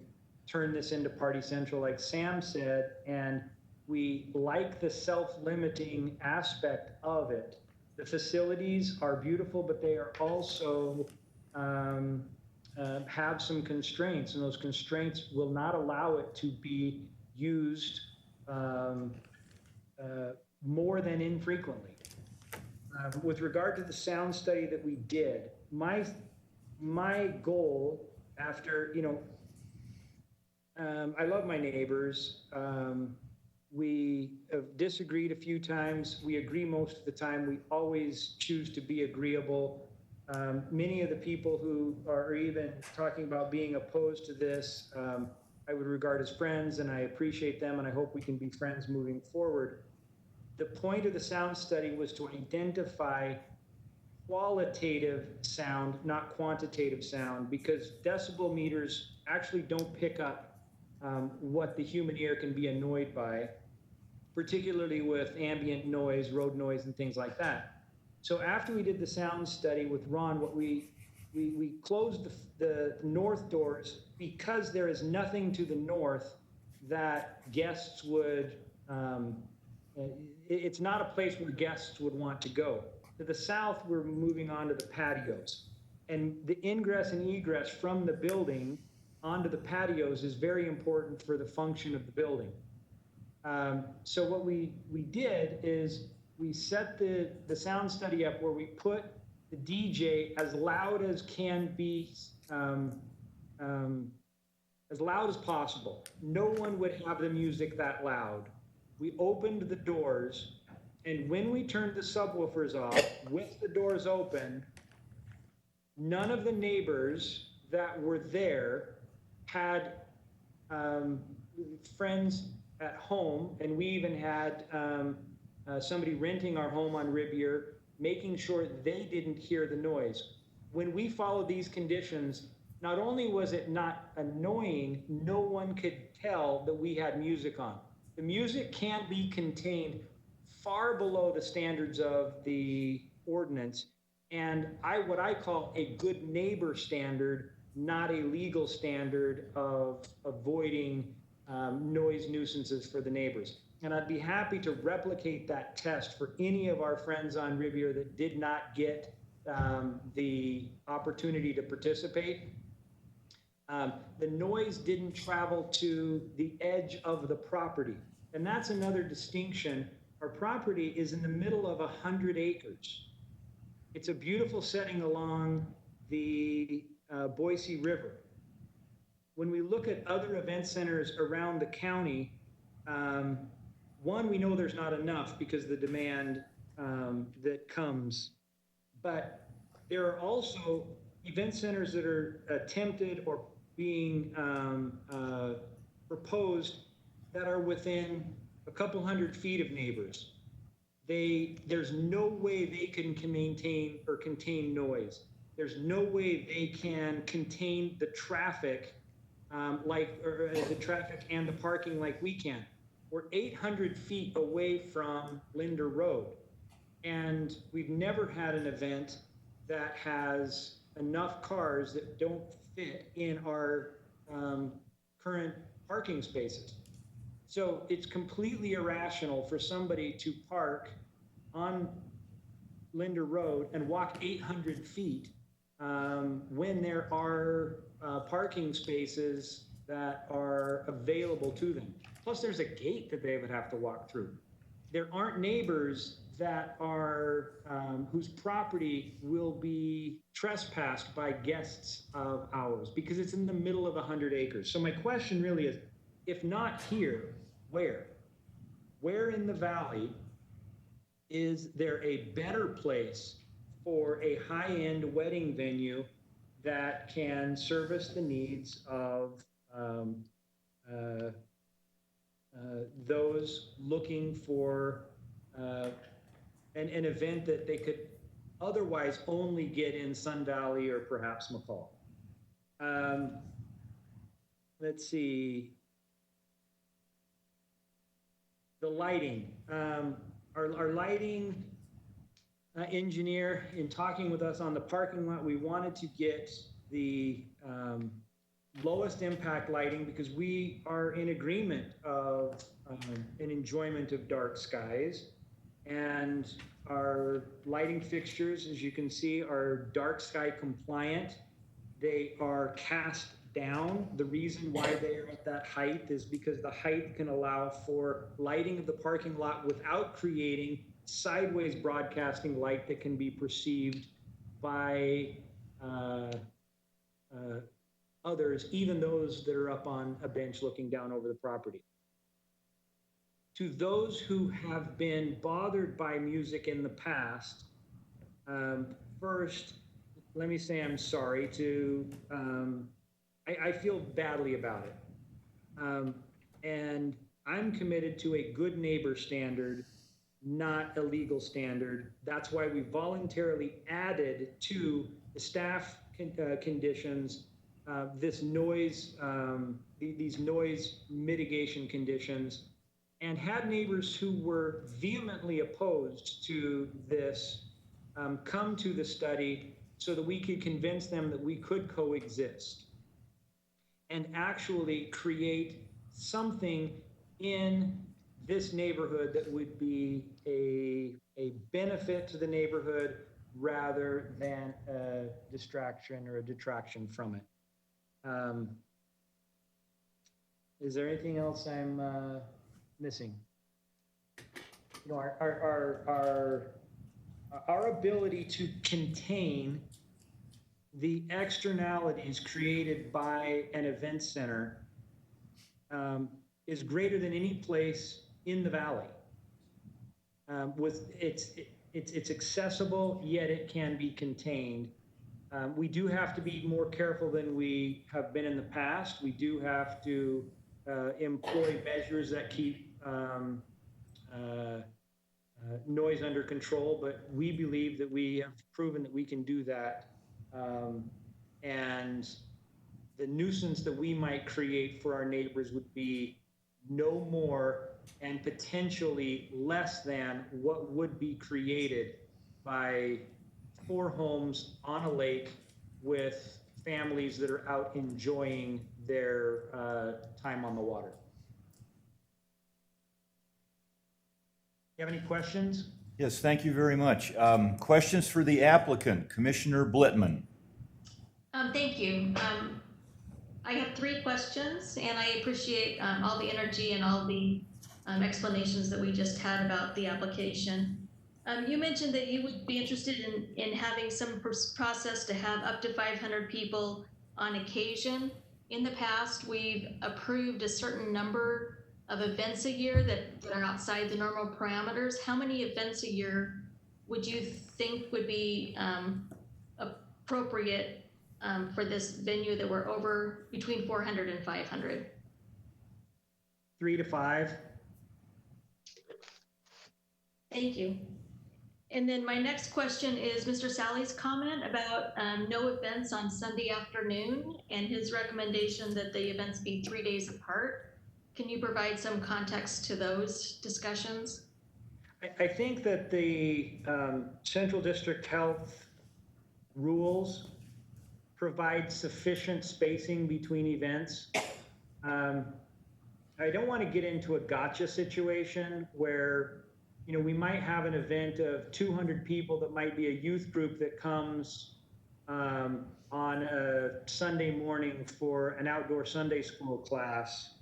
turn this into Party Central, like Sam said, and we like the self-limiting aspect of it. The facilities are beautiful, but they are also have some constraints, and those constraints will not allow it to be used more than infrequently. With regard to the sound study that we did, my goal after, I love my neighbors. We have disagreed a few times. We agree most of the time. We always choose to be agreeable. Many of the people who are even talking about being opposed to this, I would regard as friends, and I appreciate them, and I hope we can be friends moving forward. The point of the sound study was to identify qualitative sound, not quantitative sound, because decibel meters actually don't pick up what the human ear can be annoyed by, particularly with ambient noise, road noise, and things like that. So after we did the sound study with Ron, what we closed the north doors because there is nothing to the north that guests would, it's not a place where guests would want to go. To the south, we're moving on to the patios. And the ingress and egress from the building onto the patios is very important for the function of the building. So what we did is we set the sound study up where we put the DJ as loud as can be, as loud as possible. No one would have the music that loud. We opened the doors, and when we turned the subwoofers off with the doors open, none of the neighbors that were there had friends at home, and we even had somebody renting our home on Rivier, making sure they didn't hear the noise. When we followed these conditions, not only was it not annoying, no one could tell that we had music on. The music can't be contained far below the standards of the ordinance, and what I call a good neighbor standard, not a legal standard of avoiding noise nuisances for the neighbors. And I'd be happy to replicate that test for any of our friends on Riviera that did not get the opportunity to participate. The noise didn't travel to the edge of the property. And that's another distinction. Our property is in the middle of 100 acres. It's a beautiful setting along the Boise River. When we look at other event centers around the county, one, we know there's not enough because of the demand that comes, but there are also event centers that are attempted or being proposed that are within a couple 100 feet of neighbors. There's no way they can maintain or contain noise. There's no way they can contain the traffic the traffic and the parking like we can. We're 800 feet away from Linder Road, and we've never had an event that has enough cars that don't fit in our current parking spaces. So it's completely irrational for somebody to park on Linder Road and walk 800 feet when there are parking spaces that are available to them. Plus there's a gate that they would have to walk through. There aren't neighbors that are, whose property will be trespassed by guests of ours because it's in the middle of 100 acres. So my question really is, if not here, where? Where in the valley is there a better place for a high-end wedding venue that can service the needs of those looking for an event that they could otherwise only get in Sun Valley or perhaps McCall? Let's see. The lighting. Our lighting engineer, in talking with us on the parking lot, we wanted to get the lowest impact lighting because we are in agreement of an enjoyment of dark skies. And our lighting fixtures, as you can see, are dark sky compliant. They are cast down. The reason why they are at that height is because the height can allow for lighting of the parking lot without creating sideways broadcasting light that can be perceived by others, even those that are up on a bench looking down over the property. To those who have been bothered by music in the past, first, let me say I'm sorry to, I feel badly about it. And I'm committed to a good neighbor standard, not a legal standard. That's why we voluntarily added to the staff conditions this noise, these noise mitigation conditions, and had neighbors who were vehemently opposed to this come to the study so that we could convince them that we could coexist and actually create something in this neighborhood that would be a benefit to the neighborhood rather than a distraction or a detraction from it. Is there anything else I'm missing? You know, our ability to contain the externalities created by an event center is greater than any place in the valley. It's accessible, yet it can be contained. We do have to be more careful than we have been in the past. We do have to employ measures that keep noise under control, but we believe that we have proven that we can do that. And the nuisance that we might create for our neighbors would be no more and potentially less than what would be created by 4 homes on a lake with families that are out enjoying their time on the water. You have any questions? Yes, thank you very much. Questions for the applicant, Commissioner Blittman. Thank you. I have 3 questions, and I appreciate all the energy and all the explanations that we just had about the application. You mentioned that you would be interested in having some process to have up to 500 people on occasion. In the past, we've approved a certain number of events a year that are outside the normal parameters. How many events a year would you think would be appropriate for this venue that we're over between 400 and 500? 3 to 5. Thank you. And then my next question is Mr. Sally's comment about no events on Sunday afternoon and his recommendation that the events be 3 days apart. Can you provide some context to those discussions? I think that the Central District Health rules provide sufficient spacing between events. I don't want to get into a gotcha situation where, you know, we might have an event of 200 people that might be a youth group that comes on a Sunday morning for an outdoor Sunday school class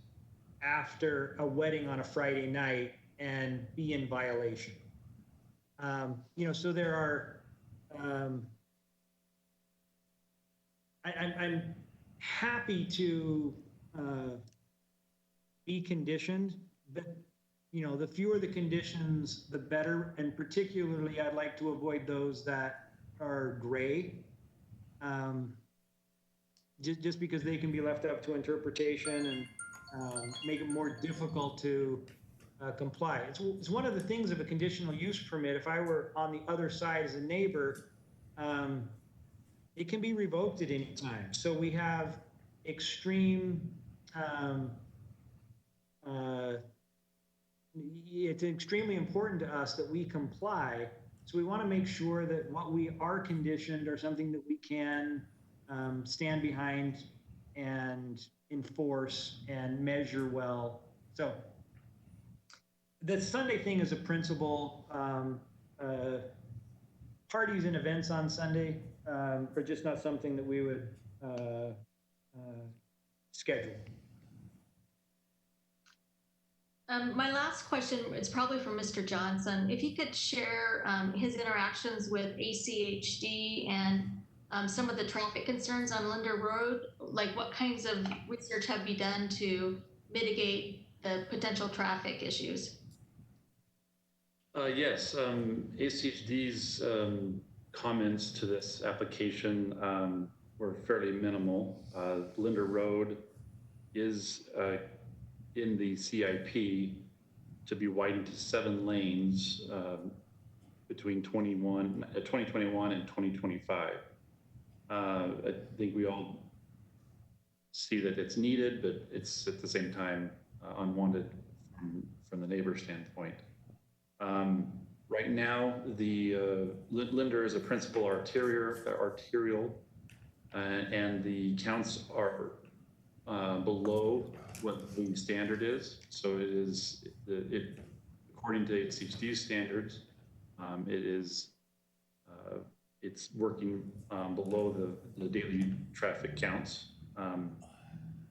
after a wedding on a Friday night and be in violation. You know, so there are, I'm happy to be conditioned, but you know, the fewer the conditions, the better. And particularly, I'd like to avoid those that are gray, just because they can be left up to interpretation and make it more difficult to comply. It's one of the things of a conditional use permit. If I were on the other side as a neighbor, it can be revoked at any time. So we have extreme, it's extremely important to us that we comply. So we want to make sure that what we are conditioned are something that we can stand behind and enforce and measure well. So the Sunday thing is a principle. Parties and events on Sunday are just not something that we would schedule. My last question is probably for Mr. Johnson. If he could share his interactions with ACHD and some of the traffic concerns on Linder Road, like what kinds of research have you done to mitigate the potential traffic issues? Yes, ACHD's comments to this application were fairly minimal. Linder Road is in the CIP to be widened to 7 lanes between 2021 and 2025. I think we all see that it's needed, but it's at the same time unwanted from the neighbor standpoint. Right now, the Linder is a principal arterial, and the counts are below what the standard is. So it is, according to HCHD standards, it's working below the daily traffic counts.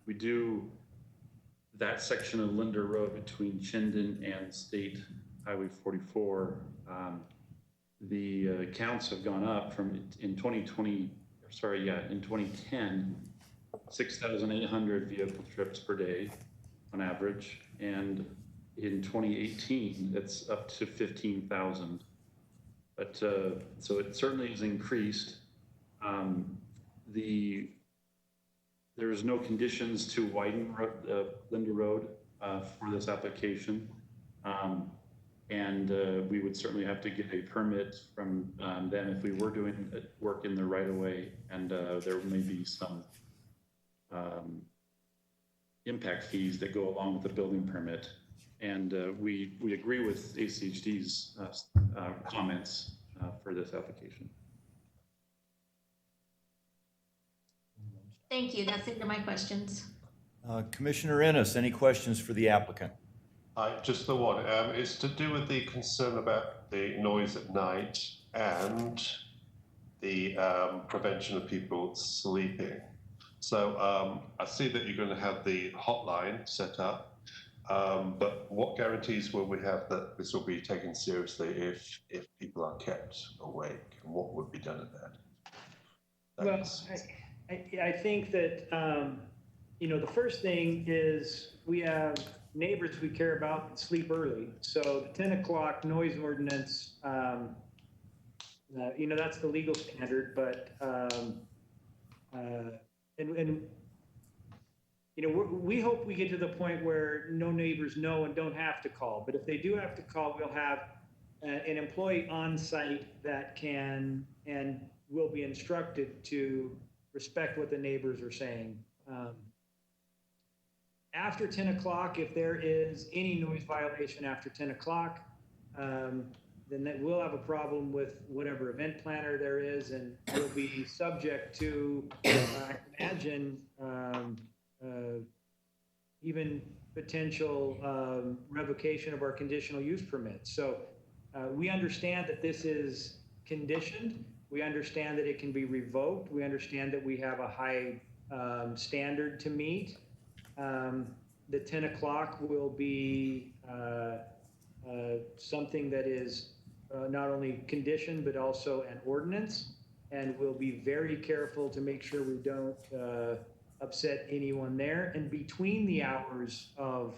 We do that section of Linder Road between Chinden and State Highway 44. The counts have gone up from in 2010, 6,800 vehicle trips per day on average, and in 2018 it's up to 15,000. But so it certainly has increased. There's no conditions to widen Linder Road for this application, and we would certainly have to get a permit from them if we were doing work in the right of way, and there may be some impact fees that go along with the building permit. And we agree with ACHD's comments for this application. Thank you. That's it for my questions. Commissioner Ennis, any questions for the applicant? Just the one. It's to do with the concern about the noise at night and the prevention of people sleeping. So I see that you're going to have the hotline set up, but what guarantees will we have that this will be taken seriously if people are kept awake, and what would be done at that? Thanks. Well, I think that, you know, the first thing is we have neighbors we care about that sleep early. So the 10 o'clock noise ordinance, you know, that's the legal standard, but, and you know, we hope we get to the point where no neighbors know and don't have to call. But if they do have to call, we'll have an employee on site that can and will be instructed to respect what the neighbors are saying. After 10 o'clock, if there is any noise violation after 10 o'clock, then that we'll have a problem with whatever event planner there is, and we'll be subject to, I imagine, even potential revocation of our conditional use permits. So we understand that this is conditioned. We understand that it can be revoked. We understand that we have a high standard to meet. The 10 o'clock will be something that is not only conditioned, but also an ordinance. And we'll be very careful to make sure we don't upset anyone there. And between the hours of,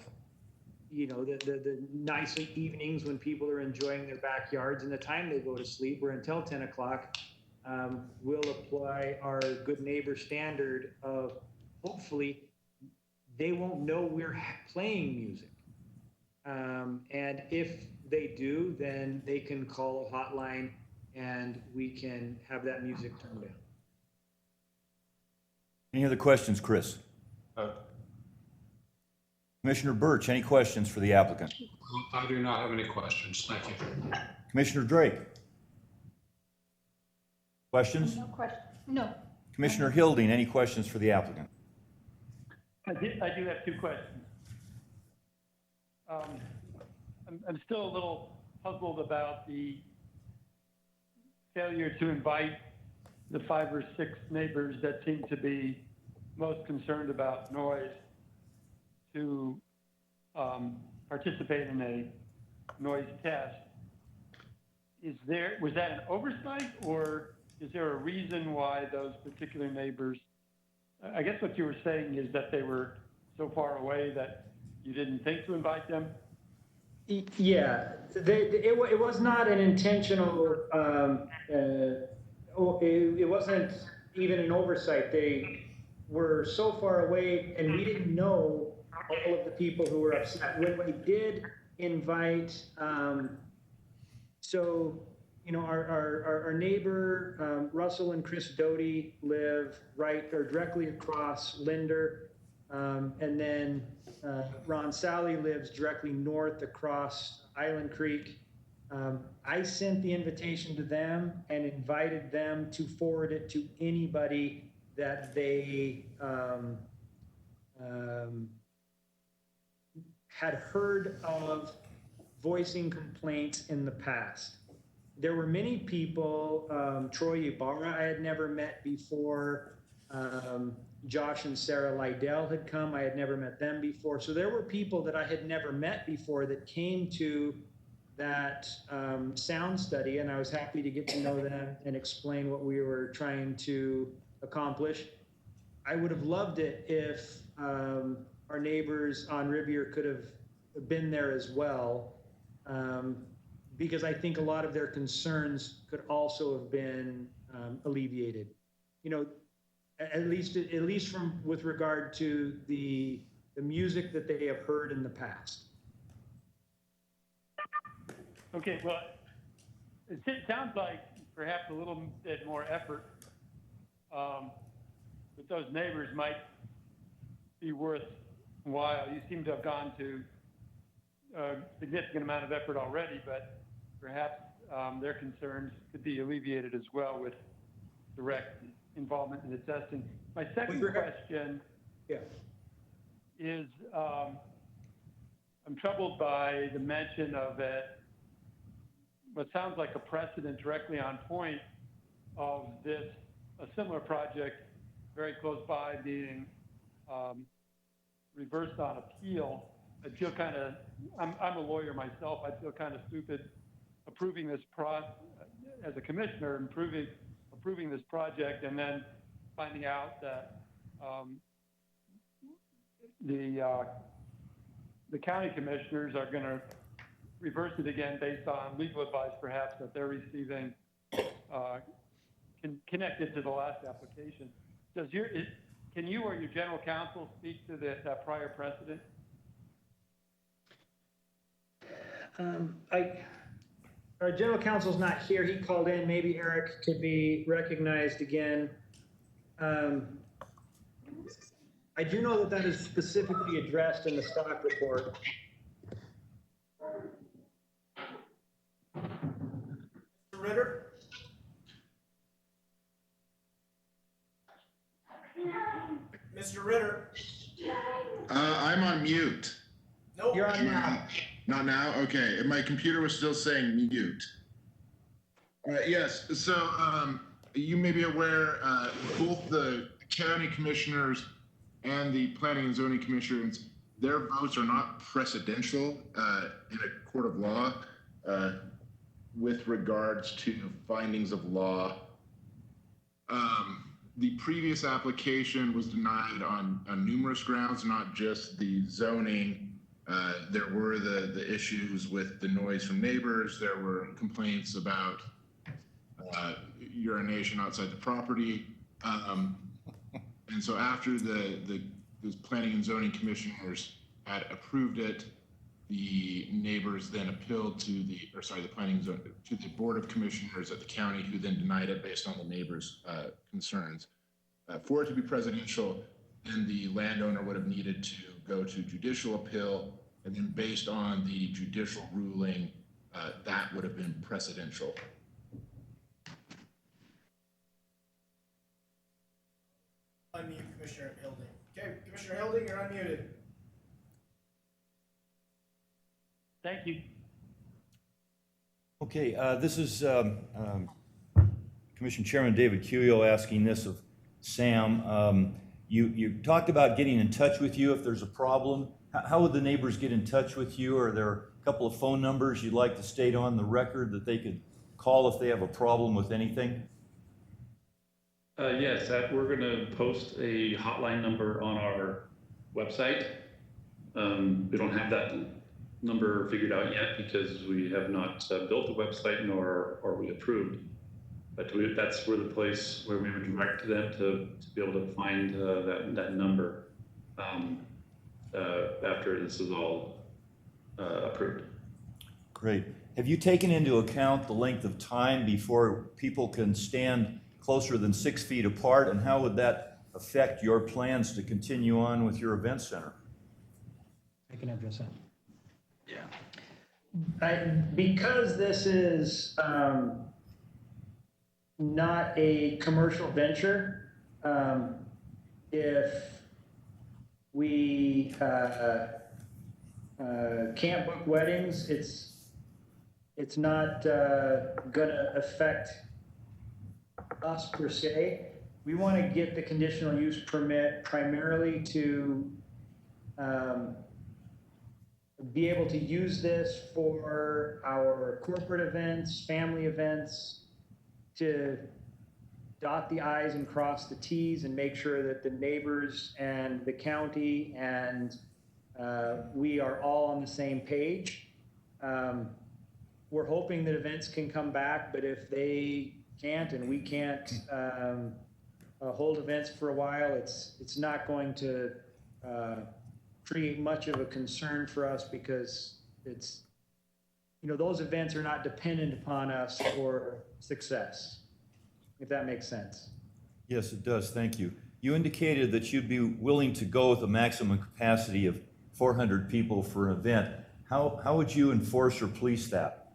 you know, the nice evenings when people are enjoying their backyards and the time they go to sleep, or until 10 o'clock, we'll apply our good neighbor standard of hopefully they won't know we're playing music. And if they do, then they can call a hotline and we can have that music turned down. Any other questions, Chris? Commissioner Birch, any questions for the applicant? I do not have any questions. Thank you. Commissioner Drake? Questions? No question. No. Commissioner Hilding, any questions for the applicant? I do have two questions. I'm still a little puzzled about the failure to invite the 5 or 6 neighbors that seem to be most concerned about noise to participate in a noise test. Was that an oversight, or is there a reason why those particular neighbors, I guess what you were saying is that they were so far away that you didn't think to invite them? Yeah, it was not an intentional, it wasn't even an oversight. They were so far away and we didn't know all of the people who were upset. When we did invite, so, you know, our neighbor, Russell and Chris Doty, live directly across Linder. And then Ron Sally lives directly north across Island Creek. I sent the invitation to them and invited them to forward it to anybody that they had heard of voicing complaints in the past. There were many people, Troy Borah I had never met before, Josh and Sarah Lydell had come, I had never met them before. So there were people that I had never met before that came to that sound study, and I was happy to get to know them and explain what we were trying to accomplish. I would have loved it if our neighbors on Rivier could have been there as well, because I think a lot of their concerns could also have been alleviated. You know, at least from with regard to the music that they have heard in the past. Okay, well, it sounds like perhaps a little bit more effort with those neighbors might be worthwhile. You seem to have gone to a significant amount of effort already, but perhaps their concerns could be alleviated as well with direct involvement in the testing. My second question is, I'm troubled by the mention of what sounds like a precedent directly on point of a similar project very close by being reversed on appeal. I feel kind of, I'm a lawyer myself, I feel kind of stupid approving this as a commissioner, approving this project and then finding out that the county commissioners are going to reverse it again based on legal advice perhaps that they're receiving connected to the last application. Can you or your general counsel speak to that prior precedent? Our general counsel's not here. He called in. Maybe Erik could be recognized again. I do know that is specifically addressed in the stock report. Mr. Ritter? Mr. Ritter? I'm on mute. Nope. You're on now. Not now? Okay. My computer was still saying mute. Yes. So you may be aware, both the county commissioners and the planning and zoning commissioners, their votes are not precedential in a court of law with regards to findings of law. The previous application was denied on numerous grounds, not just the zoning. There were the issues with the noise from neighbors. There were complaints about urination outside the property. And so after the planning and zoning commissioners had approved it, the neighbors then appealed to the planning and zoning, to the board of commissioners at the county, who then denied it based on the neighbors' concerns. For it to be presidential, then the landowner would have needed to go to judicial appeal, and then based on the judicial ruling, that would have been precedential. Unmute Commissioner Hilding. Okay, Commissioner Hilding, you're unmuted. Thank you. Okay, this is Commission Chairman David Cuyo asking this of Sam. You talked about getting in touch with you if there's a problem. How would the neighbors get in touch with you? Are there a couple of phone numbers you'd like to state on the record that they could call if they have a problem with anything? Yes, we're going to post a hotline number on our website. We don't have that number figured out yet because we have not built the website nor are we approved. But that's where the place where we would direct them to be able to find that number after this is all approved. Great. Have you taken into account the length of time before people can stand closer than 6 feet apart, and how would that affect your plans to continue on with your event center? I can address that. Yeah. Because this is not a commercial venture, if we can't book weddings, it's not gonna affect us per se. We want to get the conditional use permit primarily to be able to use this for our corporate events, family events, to dot the I's and cross the T's and make sure that the neighbors and the county and we are all on the same page. We're hoping that events can come back, but if they can't and we can't hold events for a while, it's not going to create much of a concern for us, because it's, those events are not dependent upon us for success, if that makes sense. Yes, it does. Thank you. You indicated that you'd be willing to go with a maximum capacity of 400 people for an event. How would you enforce or police that?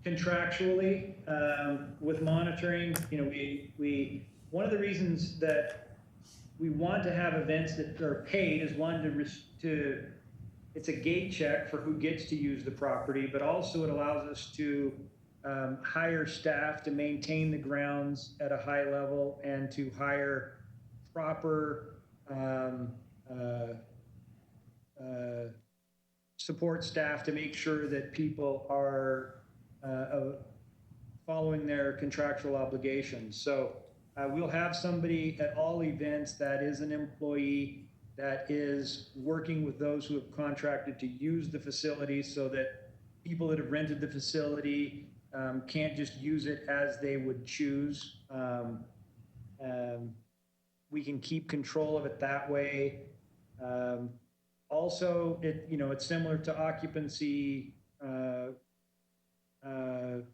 Contractually, with monitoring, one of the reasons that we want to have events that are paid is one, it's a gate check for who gets to use the property, but also it allows us to hire staff to maintain the grounds at a high level and to hire proper support staff to make sure that people are following their contractual obligations. So we'll have somebody at all events that is an employee that is working with those who have contracted to use the facility, so that people that have rented the facility can't just use it as they would choose. We can keep control of it that way. Also, it's similar to occupancy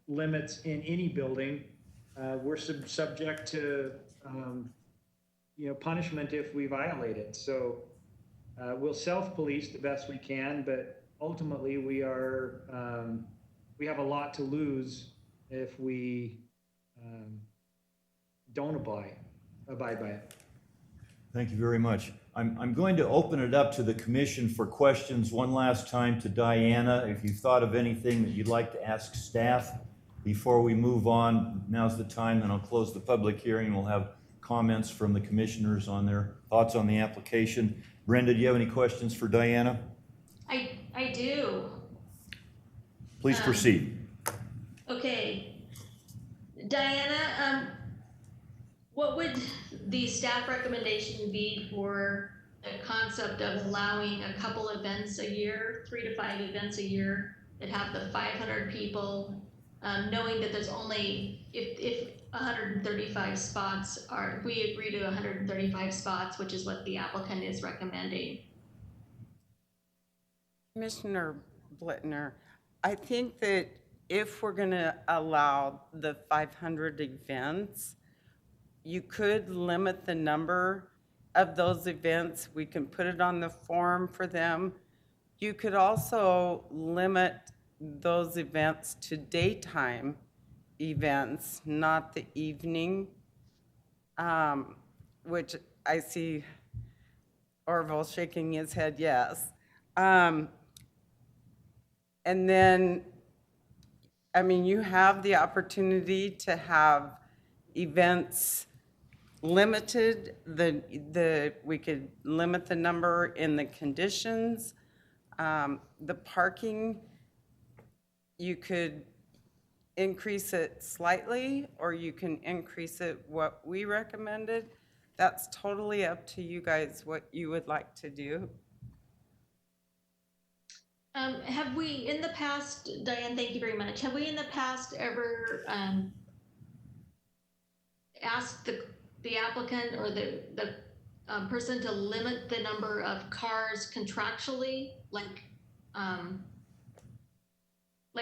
limits in any building. We're subject to punishment if we violate it. So we'll self-police the best we can, but ultimately we have a lot to lose if we don't abide by it. Thank you very much. I'm going to open it up to the commission for questions one last time to Diana. If you've thought of anything that you'd like to ask staff before we move on, now's the time. Then I'll close the public hearing. We'll have comments from the commissioners on their thoughts on the application. Brenda, do you have any questions for Diana? I do. Please proceed. Okay. Diana, what would the staff recommendation be for the concept of allowing a couple events a year, 3 to 5 events a year that have the 500 people, knowing that there's only, if 135 spots are, we agree to 135 spots, which is what the applicant is recommending. Commissioner Blittner, I think that if we're going to allow the 500 events, you could limit the number of those events. We can put it on the form for them. You could also limit those events to daytime events, not the evening, which I see Orville shaking his head yes. And then, I mean, you have the opportunity to have events limited, we could limit the number in the conditions. The parking, you could increase it slightly, or you can increase it what we recommended. That's totally up to you guys what you would like to do. Have we in the past, Diane, thank you very much. Have we in the past ever asked the applicant or the person to limit the number of cars contractually? Like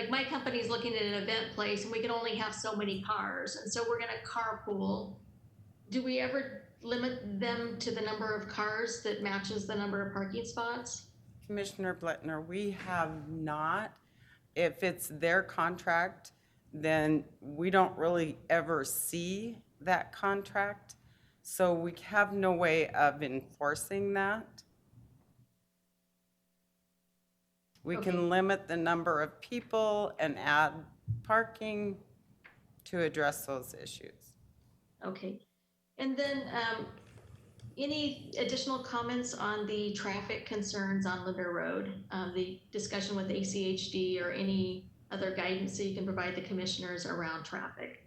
my company's looking at an event place and we can only have so many cars, and so we're gonna carpool. Do we ever limit them to the number of cars that matches the number of parking spots? Commissioner Blittner, we have not. If it's their contract, then we don't really ever see that contract. So we have no way of enforcing that. We can limit the number of people and add parking to address those issues. Okay. And then any additional comments on the traffic concerns on Linder Road, the discussion with ACHD, or any other guidance that you can provide the commissioners around traffic?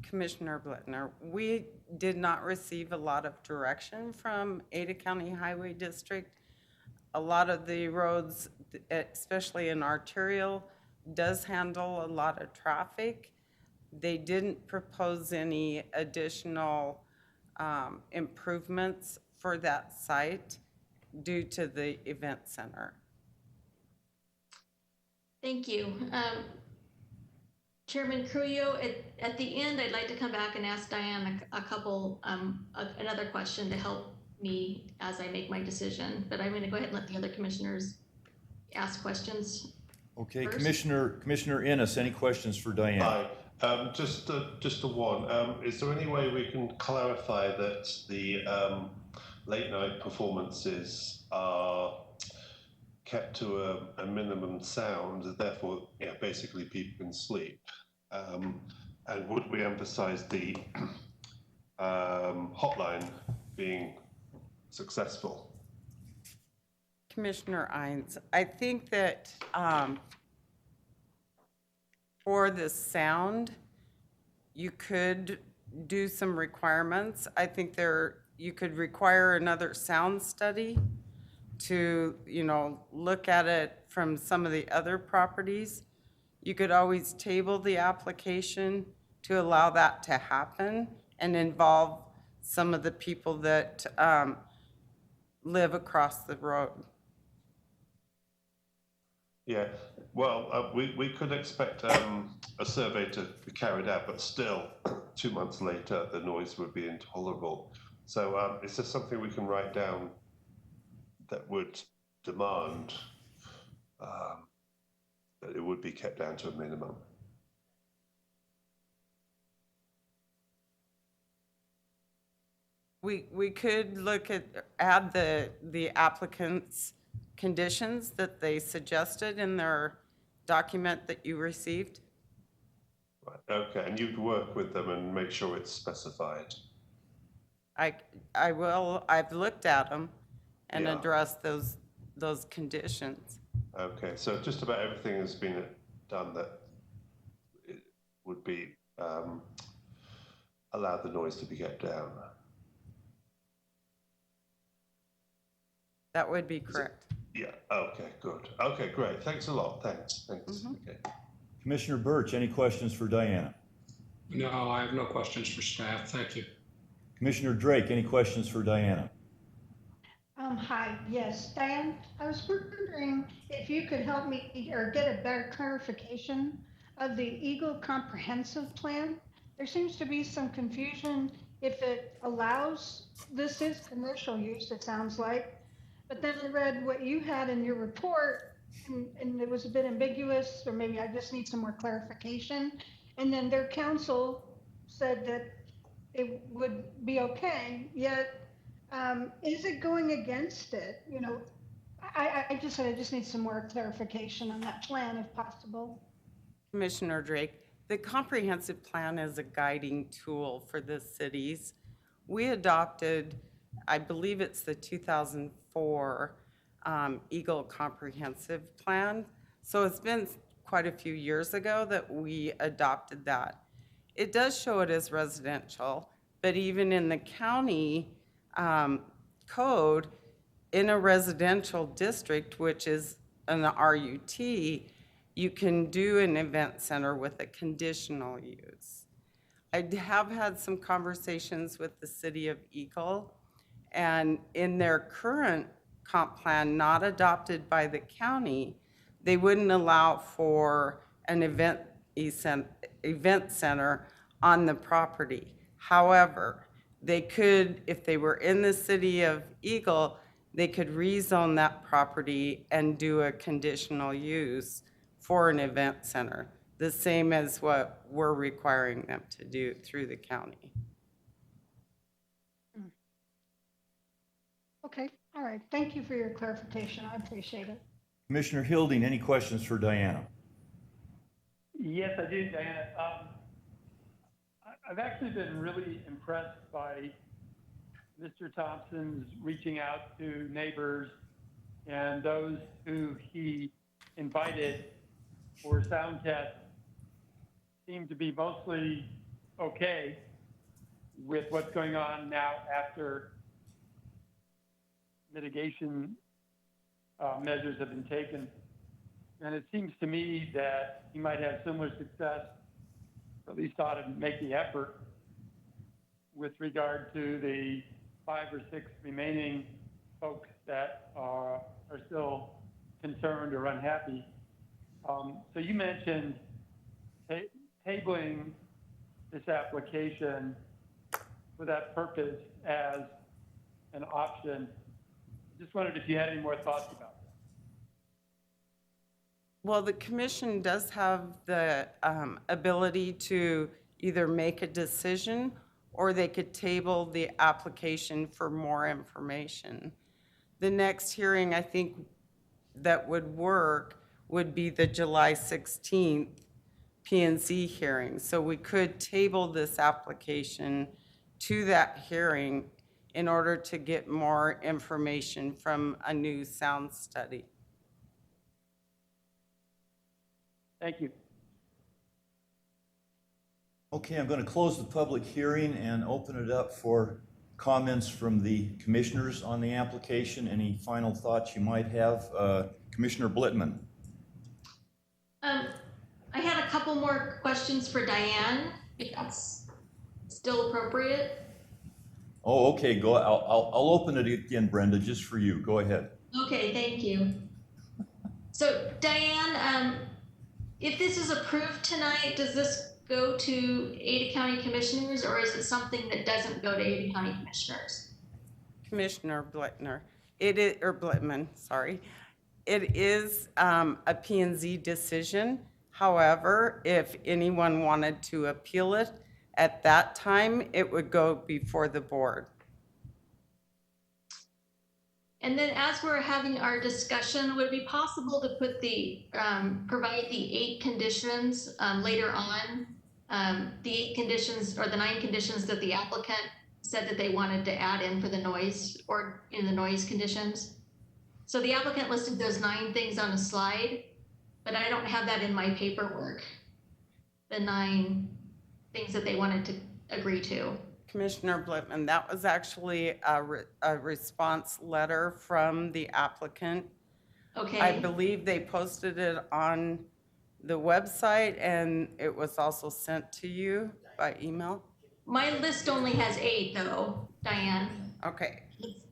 Commissioner Blittner, we did not receive a lot of direction from Ada County Highway District. A lot of the roads, especially in arterial, does handle a lot of traffic. They didn't propose any additional improvements for that site due to the event center. Thank you. Chairman Cruz, at the end, I'd like to come back and ask Diane another question to help me as I make my decision, but I'm going to go ahead and let the other commissioners ask questions. Okay, first. Commissioner Innes, any questions for Diane? Hi. Just a one. Is there any way we can clarify that the late night performances are kept to a minimum sound, therefore, yeah, basically people can sleep? And would we emphasize the hotline being successful? Commissioner Ines, I think that for the sound, you could do some requirements. I think you could require another sound study to, look at it from some of the other properties. You could always table the application to allow that to happen and involve some of the people that live across the road. Yeah, well, we could expect a survey to be carried out, but still, 2 months later, the noise would be intolerable. So is there something we can write down that would demand that it would be kept down to a minimum? We could add the applicant's conditions that they suggested in their document that you received. Right, okay, and you'd work with them and make sure it's specified? I will. I've looked at them and Yeah. addressed those conditions. Okay, so just about everything has been done that it would be allow the noise to be kept down. That would be correct. Yeah, okay, good. Okay, great. Thanks a lot. Thanks. Okay. Commissioner Birch, any questions for Diana? No, I have no questions for staff. Thank you. Commissioner Drake, any questions for Diana? Hi, yes, Diane, I was wondering if you could help me or get a better clarification of the Eagle Comprehensive Plan. There seems to be some confusion if it allows, this is commercial use, it sounds like, but then I read what you had in your report and it was a bit ambiguous, or maybe I just need some more clarification. And then their counsel said that it would be okay, yet is it going against it? I just need some more clarification on that plan if possible. Commissioner Drake, the comprehensive plan is a guiding tool for the cities. We adopted, I believe it's the 2004 Eagle Comprehensive Plan. So it's been quite a few years ago that we adopted that. It does show it as residential, but even in the county code, in a residential district, which is an RUT, you can do an event center with a conditional use. I have had some conversations with the city of Eagle, and in their current comp plan, not adopted by the county, they wouldn't allow for an event center on the property. However, they could, if they were in the city of Eagle, they could rezone that property and do a conditional use for an event center, the same as what we're requiring them to do through the county. Okay, all right. Thank you for your clarification. I appreciate it. Commissioner Hilding, any questions for Diana? Yes, I do, Diana. I've actually been really impressed by Mr. Thompson's reaching out to neighbors and those who he invited for sound tests seem to be mostly okay with what's going on now after mitigation measures have been taken. And it seems to me that he might have similar success, or at least ought to make the effort with regard to the 5 or 6 remaining folks that are still concerned or unhappy. So you mentioned tabling this application for that purpose as an option. Just wondered if you had any more thoughts about that. Well, the commission does have the ability to either make a decision or they could table the application for more information. The next hearing I think that would work would be the July 16th P&Z hearing. So we could table this application to that hearing in order to get more information from a new sound study. Thank you. Okay, I'm going to close the public hearing and open it up for comments from the commissioners on the application. Any final thoughts you might have? Commissioner Blitman. I had a couple more questions for Diane, if that's still appropriate. Oh, okay, go. I'll open it again, Brenda, just for you. Go ahead. Okay, thank you. So Diane, if this is approved tonight, does this go to Ada County Commissioners, or is it something that doesn't go to Ada County Commissioners? Commissioner Blitner, Blitman, sorry. It is a P&Z decision. However, if anyone wanted to appeal it, at that time, it would go before the board. And then as we're having our discussion, would it be possible to put the, provide the 8 conditions later on? The 8 conditions or the 9 conditions that the applicant said that they wanted to add in for the noise or in the noise conditions. So the applicant listed those 9 things on a slide, but I don't have that in my paperwork. The 9 things that they wanted to agree to. Commissioner Blitman, that was actually a response letter from the applicant. Okay. I believe they posted it on the website and it was also sent to you by email. My list only has 8 though, Diane. Okay.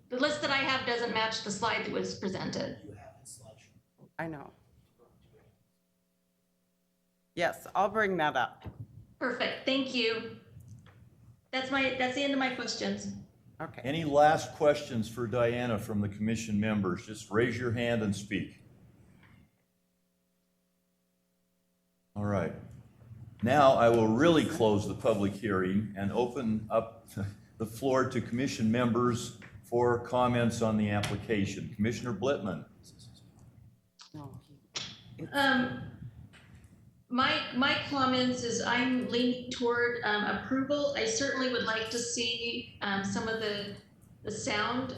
The list that I have doesn't match the slide that was presented. I know. Yes, I'll bring that up. Perfect, thank you. That's the end of my questions. Okay. Any last questions for Diana from the commission members? Just raise your hand and speak. All right. Now I will really close the public hearing and open up the floor to commission members for comments on the application. Commissioner Blitman. My comments is I'm leaning toward approval. I certainly would like to see some of the sound,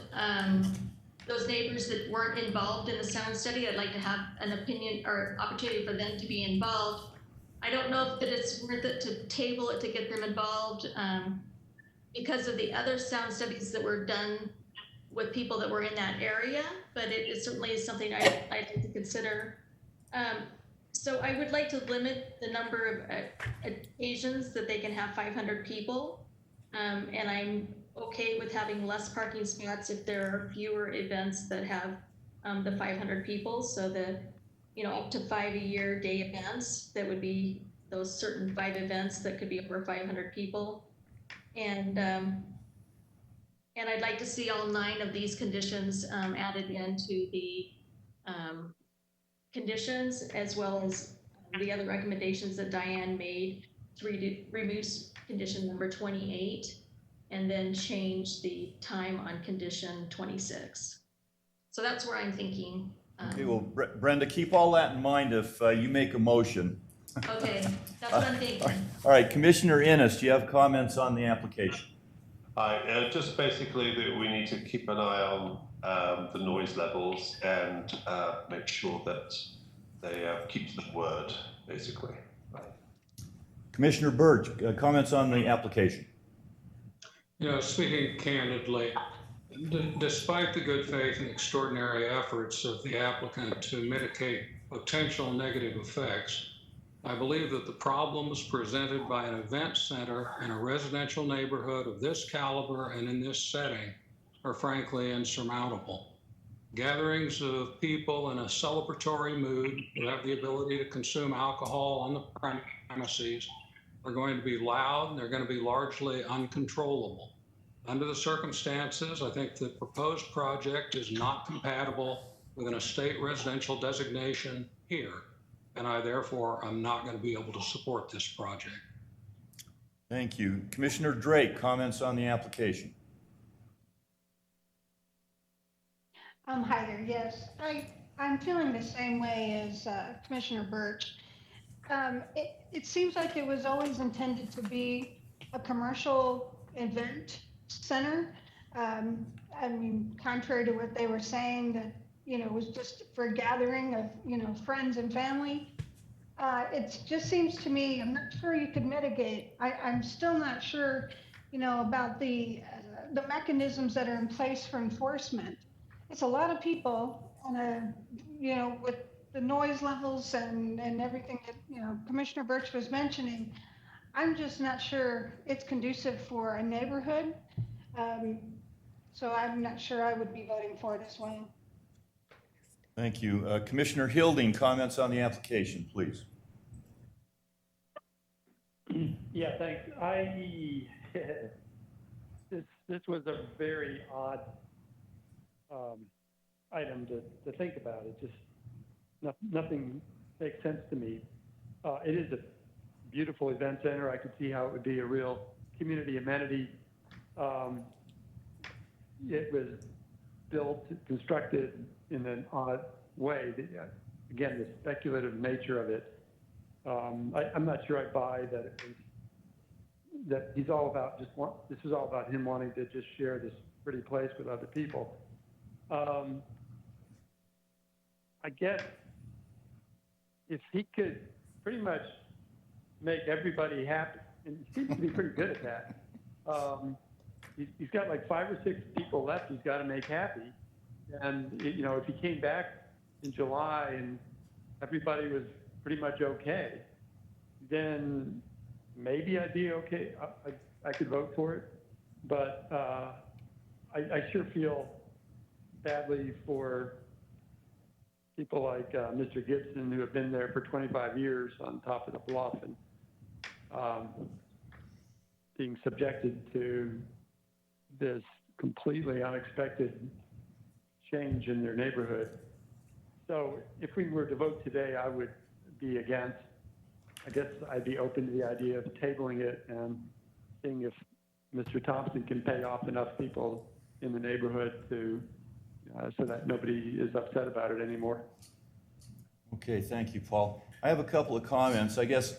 those neighbors that weren't involved in the sound study. I'd like to have an opinion or opportunity for them to be involved. I don't know if it's worth it to table it to get them involved because of the other sound studies that were done with people that were in that area, but it certainly is something I'd like to consider. So I would like to limit the number of occasions that they can have 500 people. And I'm okay with having less parking spots if there are fewer events that have the 500 people. So the, up to 5 a year day events, that would be those certain 5 events that could be over 500 people. And I'd like to see all 9 of these conditions added into the conditions, as well as the other recommendations that Diane made to remove condition number 28 and then change the time on condition 26. So that's where I'm thinking. Okay, well, Brenda, keep all that in mind if you make a motion. Okay, that's what I'm thinking. All right, Commissioner Innes, do you have comments on the application? Just basically that we need to keep an eye on the noise levels and make sure that they keep to the word, basically. Commissioner Birch, comments on the application? Speaking candidly, despite the good faith and extraordinary efforts of the applicant to mitigate potential negative effects, I believe that the problems presented by an event center in a residential neighborhood of this caliber and in this setting are frankly insurmountable. Gatherings of people in a celebratory mood who have the ability to consume alcohol on the premises are going to be loud and they're going to be largely uncontrollable. Under the circumstances, I think the proposed project is not compatible with an estate residential designation here, and I therefore am not going to be able to support this project. Thank you. Commissioner Drake, comments on the application? Hi there, yes. I'm feeling the same way as Commissioner Birch. It seems like it was always intended to be a commercial event center. I mean, contrary to what they were saying, that, you know, it was just for a gathering of, you know, friends and family. It just seems to me, I'm not sure you could mitigate. I'm still not sure, you know, about the mechanisms that are in place for enforcement. It's a lot of people on a, you know, with the noise levels and everything that, you know, Commissioner Birch was mentioning. I'm just not sure it's conducive for a neighborhood. So I'm not sure I would be voting for it as well. Thank you. Commissioner Hilding, comments on the application, please. Yeah, thanks. This was a very odd item to think about. It just, nothing makes sense to me. It is a beautiful event center. I could see how it would be a real community amenity. It was built, constructed in an odd way. Again, the speculative nature of it. I'm not sure I buy that it was, that he's all about this is all about him wanting to just share this pretty place with other people. I guess if he could pretty much make everybody happy, and he seems to be pretty good at that. He's got like 5 or 6 people left he's got to make happy. And, you know, if he came back in July and everybody was pretty much okay, then maybe I'd be okay. I could vote for it. But I sure feel badly for people like Mr. Gibson, who have been there for 25 years on top of the bluff and being subjected to this completely unexpected change in their neighborhood. So if we were to vote today, I would be against. I guess I'd be open to the idea of tabling it and seeing if Mr. Thompson can pay off enough people in the neighborhood to so that nobody is upset about it anymore. Okay, thank you, Paul. I have a couple of comments. I guess,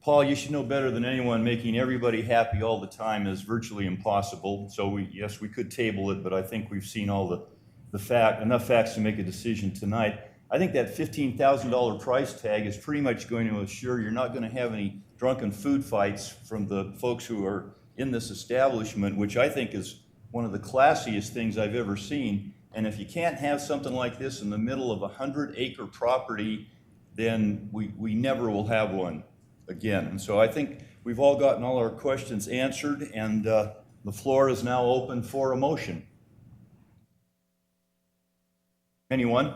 Paul, you should know better than anyone, making everybody happy all the time is virtually impossible. So yes, we could table it, but I think we've seen all enough facts to make a decision tonight. I think that $15,000 price tag is pretty much going to assure you're not going to have any drunken food fights from the folks who are in this establishment, which I think is one of the classiest things I've ever seen. And if you can't have something like this in the middle of a 100-acre property, then we never will have one again. And so I think we've all gotten all our questions answered, and the floor is now open for a motion. Anyone?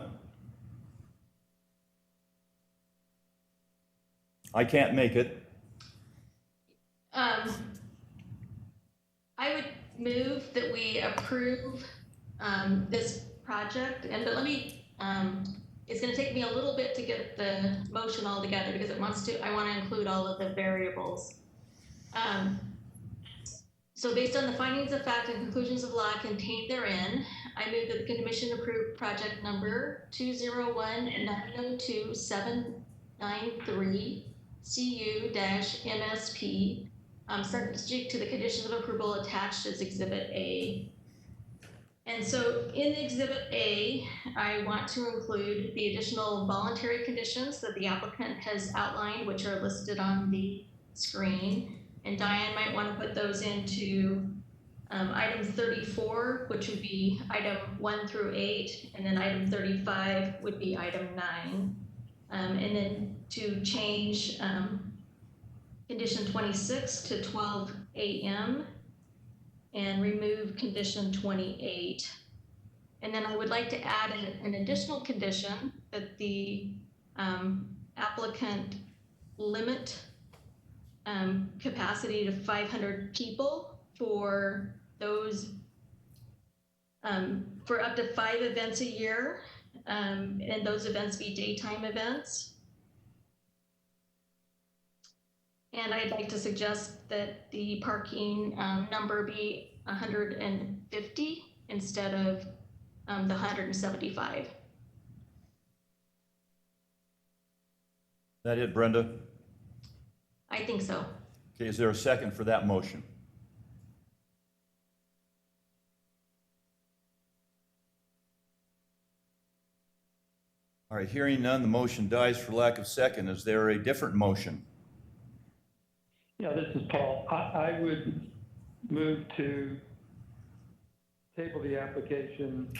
I can't make it. I would move that we approve this project, but let me, it's gonna take me a little bit to get the motion all together because I want to include all of the variables. So based on the findings of fact and conclusions of law contained therein, I move that the commission approve project number 201-902-793 CU-MSP, subject to the conditions of approval attached as Exhibit A. And so in Exhibit A, I want to include the additional voluntary conditions that the applicant has outlined, which are listed on the screen. And Diane might want to put those into item 34, which would be item 1 through 8, and then item 35 would be item 9. And then to change condition 26 to 12 a.m. and remove condition 28. And then I would like to add an additional condition that the applicant limit capacity to 500 people for those, for up to 5 events a year, and those events be daytime events. And I'd like to suggest that the parking number be 150 instead of the 175. That it, Brenda? I think so. Okay, is there a second for that motion? All right, hearing none, the motion dies for lack of second. Is there a different motion? Yeah, this is Paul. I would move to table the application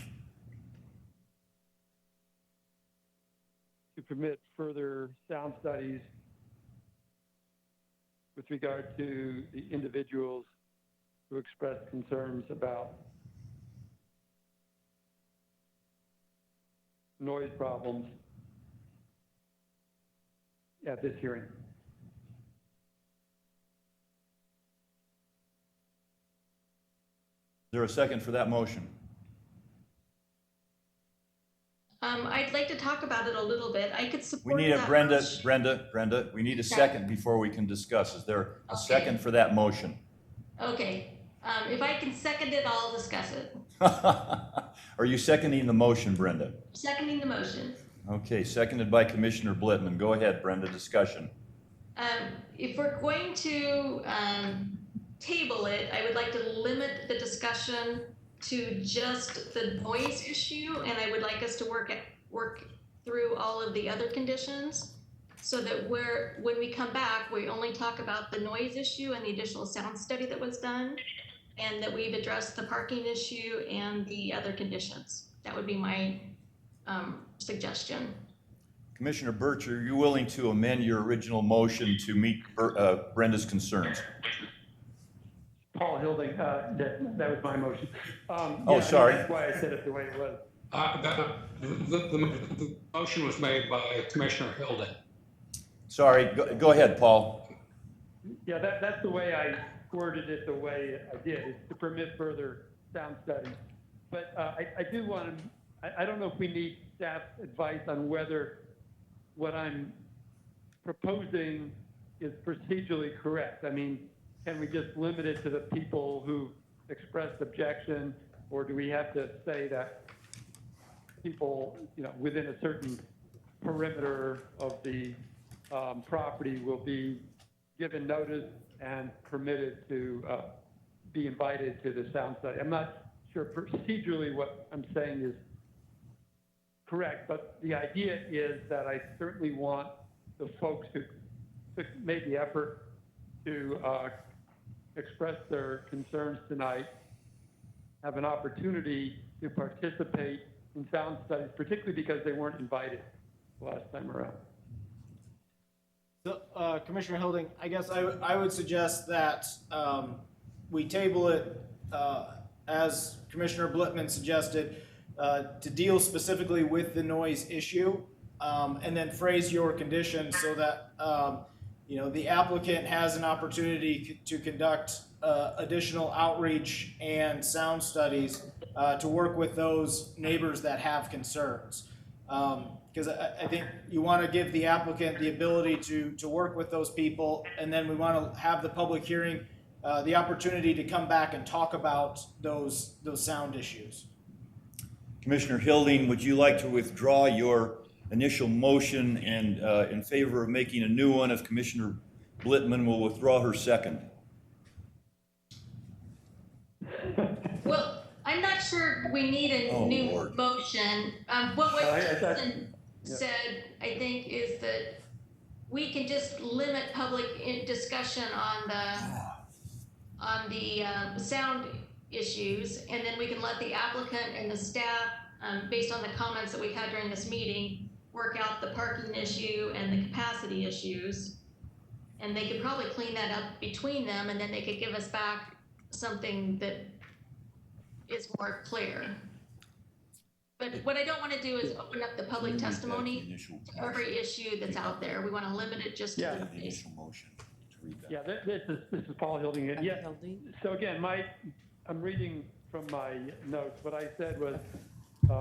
to permit further sound studies with regard to the individuals who expressed concerns about noise problems at this hearing. Is there a second for that motion? I'd like to talk about it a little bit. I could We support need a, that Brenda, we need a second before we can discuss. Is there a second for that motion? Okay, if I can second it, I'll discuss it. Are you seconding the motion, Brenda? Seconding the motion. Okay, seconded by Commissioner Blitman. Go ahead, Brenda, discussion. If we're going to table it, I would like to limit the discussion to just the noise issue, and I would like us to work through all of the other conditions so that when we come back, we only talk about the noise issue and the additional sound study that was done, and that we've addressed the parking issue and the other conditions. That would be my suggestion. Commissioner Birch, are you willing to amend your original motion to meet Brenda's concerns? Paul Hilding, that was my motion. Oh, sorry. That's why I said it the way it was. The motion was made by Commissioner Hilding. Sorry, go ahead, Paul. Yeah, that's the way I worded it, the way I did, is to permit further sound studies. But I do want to, I don't know if we need staff advice on whether what I'm proposing is procedurally correct. I mean, can we just limit it to the people who expressed objection, or do we have to say that people, within a certain perimeter of the property will be given notice and permitted to be invited to the sound study? I'm not sure procedurally what I'm saying is correct, but the idea is that I certainly want the folks who made the effort to express their concerns tonight have an opportunity to participate in sound studies, particularly because they weren't invited last time around. So, Commissioner Hilding, I guess I would suggest that we table it as Commissioner Blitman suggested, to deal specifically with the noise issue, and then phrase your conditions so that the applicant has an opportunity to conduct additional outreach and sound studies to work with those neighbors that have concerns. Because I think you want to give the applicant the ability to work with those people, and then we want to have the public hearing, the opportunity to come back and talk about those sound issues. Commissioner Hilding, would you like to withdraw your initial motion and in favor of making a new one if Commissioner Blitman will withdraw her second? Well, I'm not sure we need a new motion. What Jason said, I think, is that we can just limit public discussion on the sound issues, and then we can let the applicant and the staff, based on the comments that we've had during this meeting, work out the parking issue and the capacity issues. And they could probably clean that up between them, and then they could give us back something that is more clear. But what I don't want to do is open up the public testimony to every issue that's out there. We want to limit it just to the initial motion read that. Yeah, this is Paul Hilding. Yeah. So again, I'm reading from my notes. What I said was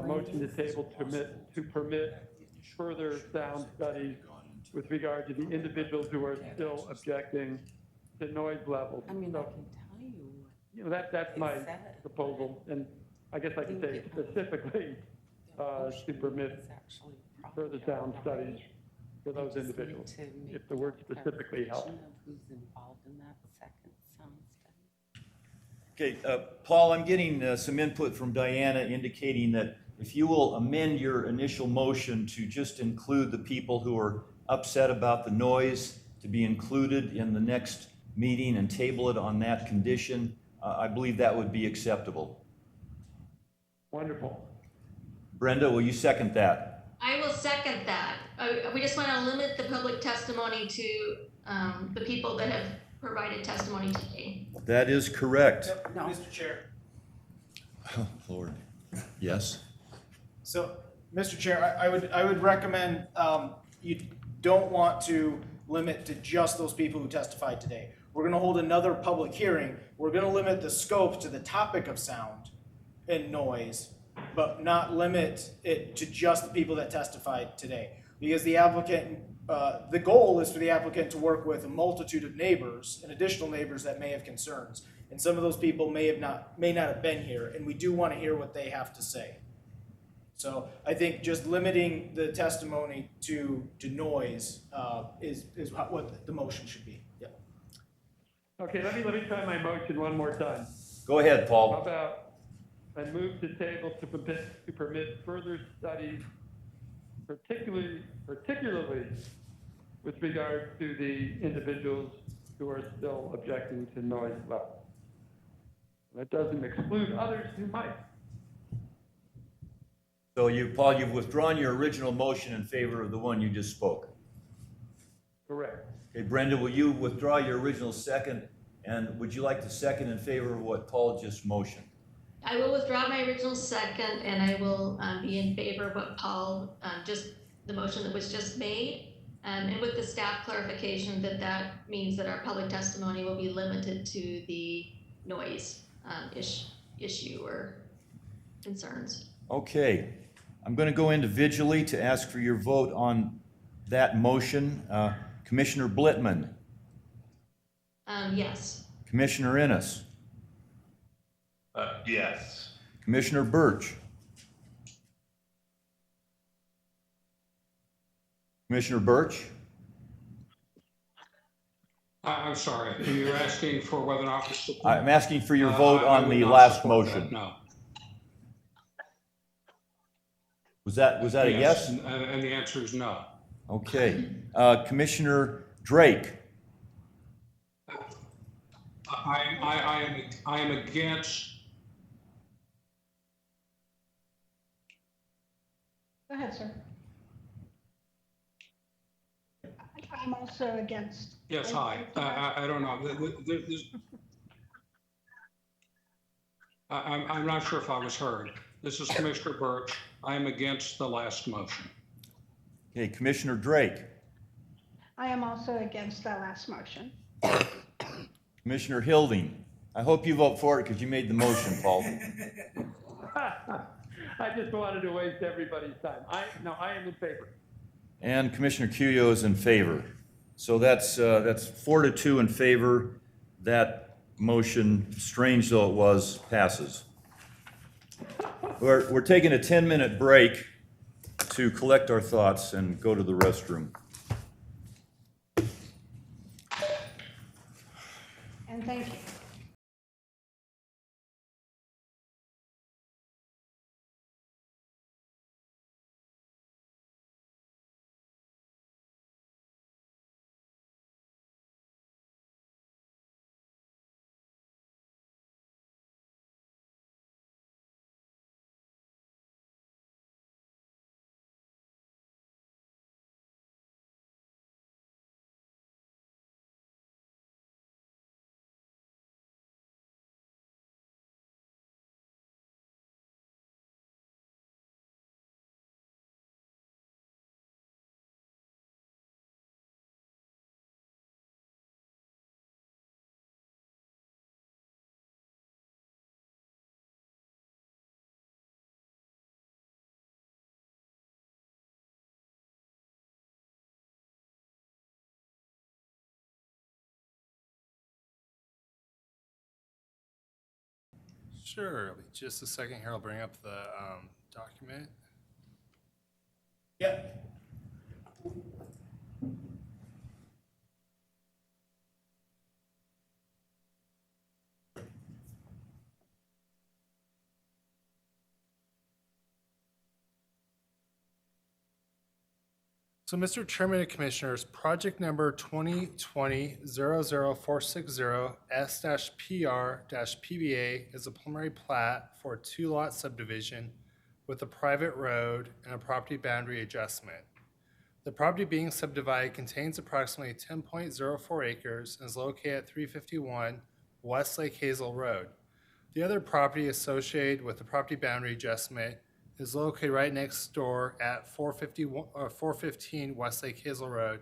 motion to table to permit further sound studies with regard to the individuals who are still objecting to noise levels. I mean, So, I can tell you. you know, that's my proposal, and I guess I could say specifically to permit further sound studies for those individuals, if the word specifically helps. Who's involved in that second sound study? Okay, Paul, I'm getting some input from Diana indicating that if you will amend your initial motion to just include the people who are upset about the noise to be included in the next meeting and table it on that condition, I believe that would be acceptable. Wonderful. Brenda, will you second that? I will second that. We just want to limit the public testimony to the people that have provided testimony today. That is correct. No. Mr. Chair. Oh, Lord. Yes? So, Mr. Chair, I would recommend you don't want to limit to just those people who testified today. We're going to hold another public hearing. We're going to limit the scope to the topic of sound and noise, but not limit it to just the people that testified today. Because the applicant, the goal is for the applicant to work with a multitude of neighbors and additional neighbors that may have concerns. And some of those people may not have been here, and we do want to hear what they have to say. So I think just limiting the testimony to noise is what the motion should be. Yeah. Okay, let me try my motion one more time. Go ahead, Paul. How about I move to table to permit further studies, particularly with regard to the individuals who are still objecting to noise level. That doesn't exclude others who might. So Paul, you've withdrawn your original motion in favor of the one you just spoke. Correct. Okay, Brenda, will you withdraw your original second, and would you like to second in favor of what Paul just motioned? I will withdraw my original second, and I will be in favor of what Paul, the motion that was just made, and with the staff clarification that means that our public testimony will be limited to the noise issue or concerns. Okay, I'm going to go individually to ask for your vote on that motion. Commissioner Blitman. Yes. Commissioner Innes. Yes. Commissioner Birch. Commissioner Birch? I'm sorry, you're asking for whether or not to support? I'm asking for your vote I on would the not last support motion. that, no. Was that a yes? And the answer is no. Okay. Commissioner Drake. I am against. Go ahead, sir. I'm also against. Yes, hi. I don't know. I'm not sure if I was heard. This is Commissioner Birch. I am against the last motion. Okay, Commissioner Drake. I am also against that last motion. Commissioner Hilding. I hope you vote for it because you made the motion, Paul. I just wanted to waste everybody's time. I am in favor. And Commissioner Cuyo is in favor. So that's 4-2 in favor. That motion, strange though it was, passes. We're taking a 10-minute break to collect our thoughts and go to the restroom. And thank you. Sure, just a second here, I'll bring up the document. Yep. So, Mr. Chairman and Commissioners, project number 2020-00460S-PR-PBA is a preliminary plat for a two-lot subdivision with a private road and a property boundary adjustment. The property being subdivided contains approximately 10.04 acres and is located at 351 West Lake Hazel Road. The other property associated with the property boundary adjustment is located right next door at 415 West Lake Hazel Road.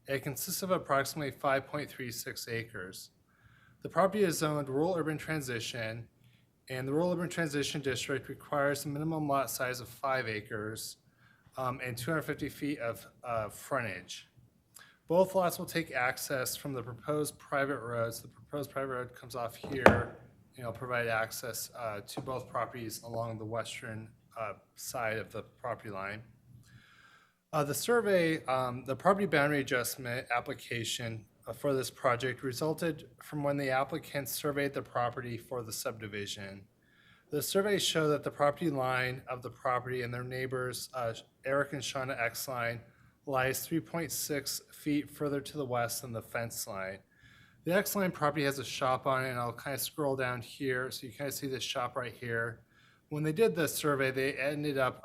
It consists of approximately 5.36 acres. The property is zoned rural urban transition, and the rural urban transition district requires a minimum lot size of 5 acres and 250 feet of frontage. Both lots will take access from the proposed private roads. The proposed private road comes off here, and it'll provide access to both properties along the western side of the property line. The survey, the property boundary adjustment application for this project resulted from when the applicant surveyed the property for the subdivision. The survey showed that the property line of the property and their neighbors, Erik and Shauna X-line, lies 3.6 feet further to the west than the fence line. The X-line property has a shop on it, and I'll kind of scroll down here so you kind of see this shop right here. When they did the survey, they ended up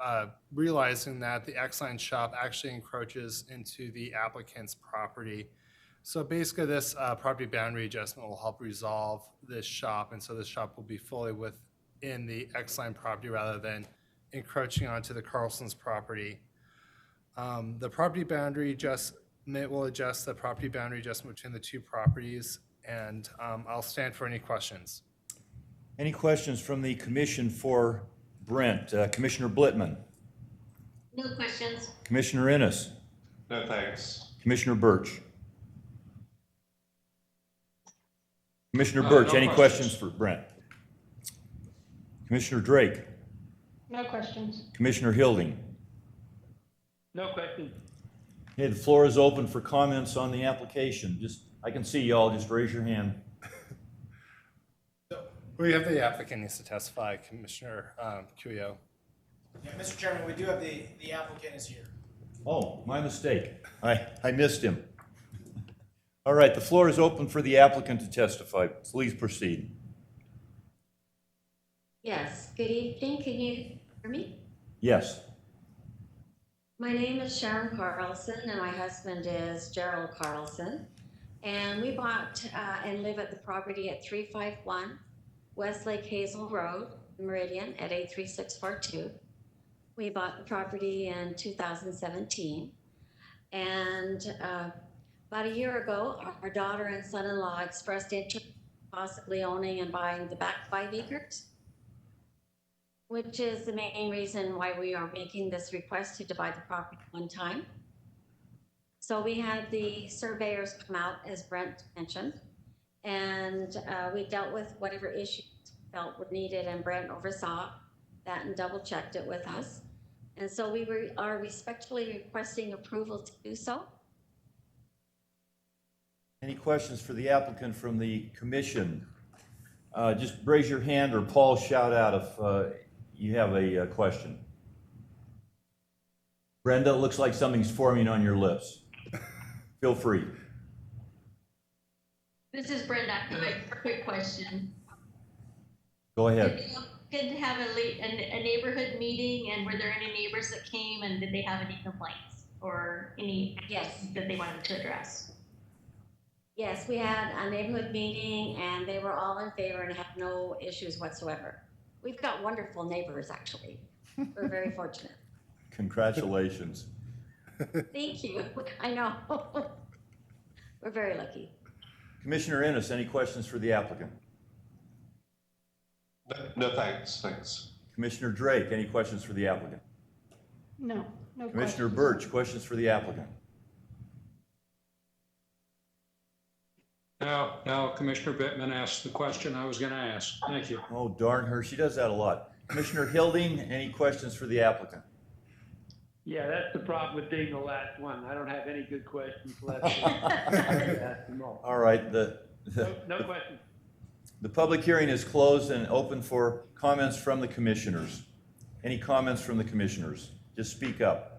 realizing that the X-line shop actually encroaches into the applicant's property. So basically this property boundary adjustment will help resolve this shop, and so this shop will be fully within the X-line property rather than encroaching onto the Carlson's property. The property boundary adjustment will adjust the property boundary adjustment between the two properties, and I'll stand for any questions. Any questions from the commission for Brent? Commissioner Blitman? No questions. Commissioner Innes? No, thanks. Commissioner Birch? Commissioner Birch, No any questions. questions for Brent? Commissioner Drake? No questions. Commissioner Hilding? No question. Okay, the floor is open for comments on the application. I can see y'all, just raise your hand. We have the applicant needs to testify, Commissioner Cuyo. Yeah, Mr. Chairman, we do have the applicant is here. Oh, my mistake. I missed him. All right, the floor is open for the applicant to testify. Please proceed. Yes, good evening. Can you hear me? Yes. My name is Sharon Carlson and my husband is Gerald Carlson. And we bought and live at the property at 351 Westlake Hazel Road, Meridian at 83642. We bought the property in 2017. And about a year ago, our daughter and son-in-law expressed interest in possibly owning and buying the back 5 acres, which is the main reason why we are making this request to divide the property one time. So we had the surveyors come out, as Brent mentioned, and we dealt with whatever issues felt were needed, and Brent oversaw that and double-checked it with us. And so we are respectfully requesting approval to do so. Any questions for the applicant from the commission? Just raise your hand or Paul shout out if you have a question. Brenda, it looks like something's forming on your lips. Feel free. This is Brenda. Quick question. Go ahead. Did you have a neighborhood meeting, and were there any neighbors that came, and did they have any complaints or any that they wanted to address? Yes, we had a neighborhood meeting and they were all in favor and have no issues whatsoever. We've got wonderful neighbors, actually. We're very fortunate. Congratulations. Thank you. I know. We're very lucky. Commissioner Innes, any questions for the applicant? No, thanks. Thanks. Commissioner Drake, any questions for the applicant? No Commissioner questions. Birch, questions for the applicant? No, Commissioner Bittman asked the question I was going to ask. Thank you. Oh, darn her, she does that a lot. Commissioner Hilding, any questions for the applicant? Yeah, that's the problem with being the last one. I don't have any good questions left. All right, No questions. the public hearing is closed and open for comments from the commissioners. Any comments from the commissioners? Just speak up.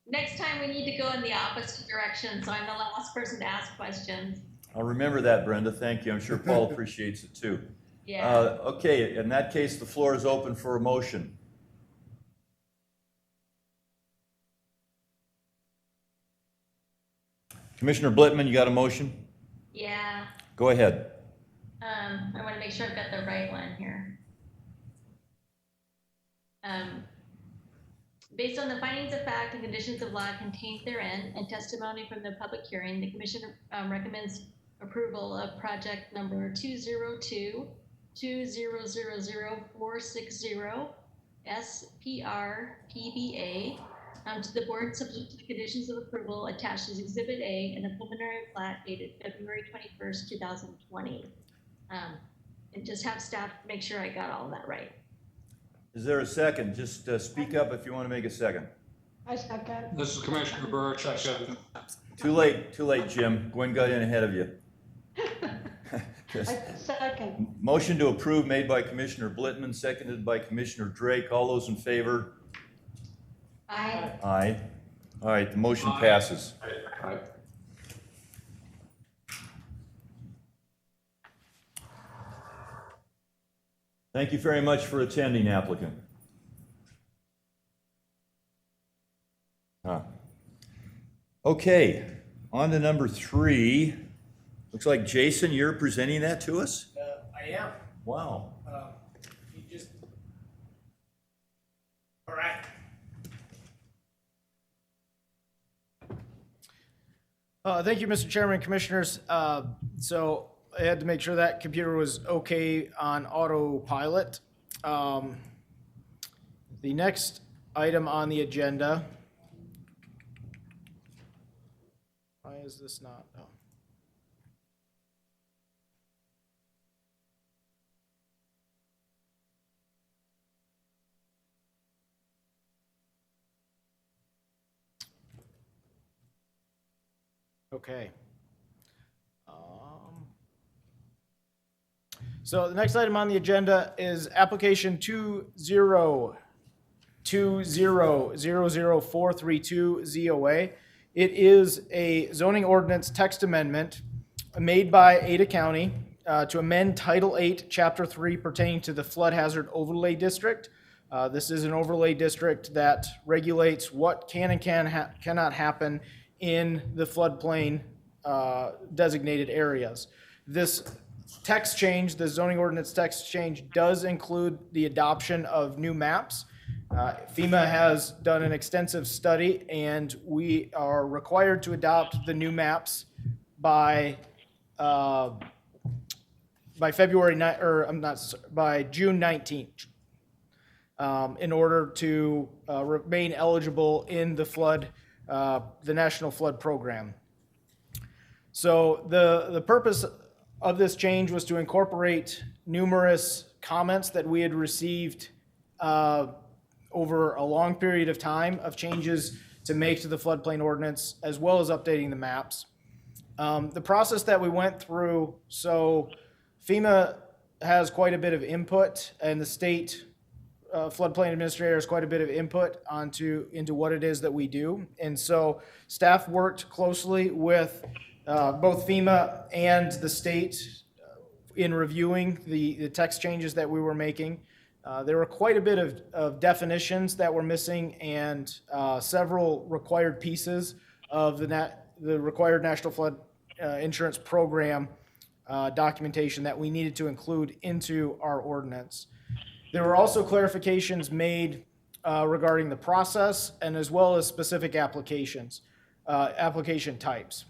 Next time we need to go in the opposite direction, so I'm the last person to ask questions. I'll remember that, Brenda. Thank you. I'm sure Paul appreciates it too. Yeah. Okay, in that case, the floor is open for a motion. Commissioner Blitman, you got a motion? Yeah. Go ahead. I want to make sure I've got the right one here. Based on the findings of fact and conditions of law contained therein and testimony from the public hearing, the commission recommends approval of project number 202-2000460 SPR PBA to the board subject to the conditions of approval attached as Exhibit A in a preliminary plat dated February 21st, 2020. And just have staff make sure I got all that right. Is there a second? Just speak up if you want to make a second. I second. This is Commissioner Birch. I second. Too late, Jim. Gwen got in ahead of you. I second. Motion to approve made by Commissioner Blitman, seconded by Commissioner Drake. All those in favor? Aye. Aye. All right, the motion passes. Aye. Thank you very much for attending, applicant. Okay, on to number 3. Looks like, Jason, you're presenting that to us? I am. Wow. You just. All right. Thank you, Mr. Chairman, Commissioners. So I had to make sure that computer was okay on autopilot. The next item on the agenda. Why is this not? Oh. Okay. So the next item on the agenda is application 202000432 ZOA. It is a zoning ordinance text amendment made by Ada County to amend Title 8, Chapter 3 pertaining to the Flood Hazard Overlay District. This is an overlay district that regulates what can and cannot happen in the floodplain designated areas. This text change, the zoning ordinance text change, does include the adoption of new maps. FEMA has done an extensive study, and we are required to adopt the new maps by February by June 19th, in order to remain eligible in the flood, the National Flood Program. So the purpose of this change was to incorporate numerous comments that we had received over a long period of time of changes to make to the floodplain ordinance, as well as updating the maps. The process that we went through, so FEMA has quite a bit of input, and the state floodplain administrator has quite a bit of input into what it is that we do. And so staff worked closely with both FEMA and the state in reviewing the text changes that we were making. There were quite a bit of definitions that were missing, and several required pieces of the required National Flood Insurance Program documentation that we needed to include into our ordinance. There were also clarifications made regarding the process, and as well as specific applications, application types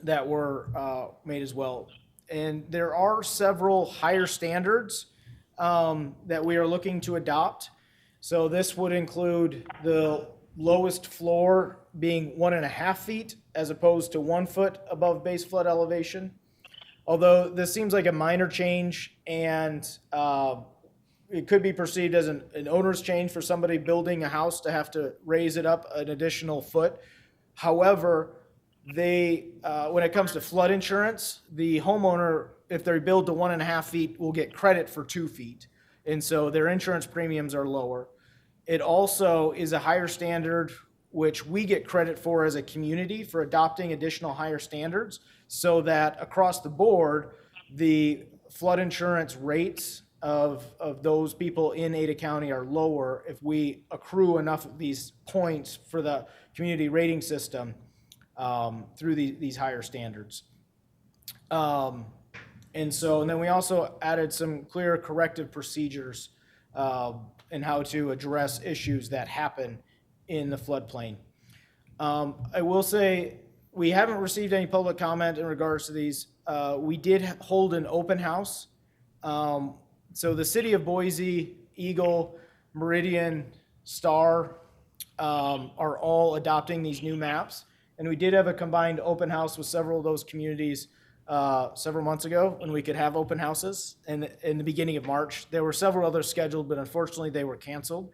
that were made as well. And there are several higher standards that we are looking to adopt. So this would include the lowest floor being 1.5 feet as opposed to 1 foot above base flood elevation. Although this seems like a minor change, and it could be perceived as an owner's change for somebody building a house to have to raise it up an additional foot. However, when it comes to flood insurance, the homeowner, if they build to 1.5 feet, will get credit for 2 feet. And so their insurance premiums are lower. It also is a higher standard, which we get credit for as a community for adopting additional higher standards, so that across the board, the flood insurance rates of those people in Ada County are lower if we accrue enough of these points for the community rating system through these higher standards. And then we also added some clear corrective procedures and how to address issues that happen in the floodplain. I will say we haven't received any public comment in regards to these. We did hold an open house. So the city of Boise, Eagle, Meridian, Star are all adopting these new maps. And we did have a combined open house with several of those communities several months ago when we could have open houses in the beginning of March. There were several others scheduled, but unfortunately they were canceled.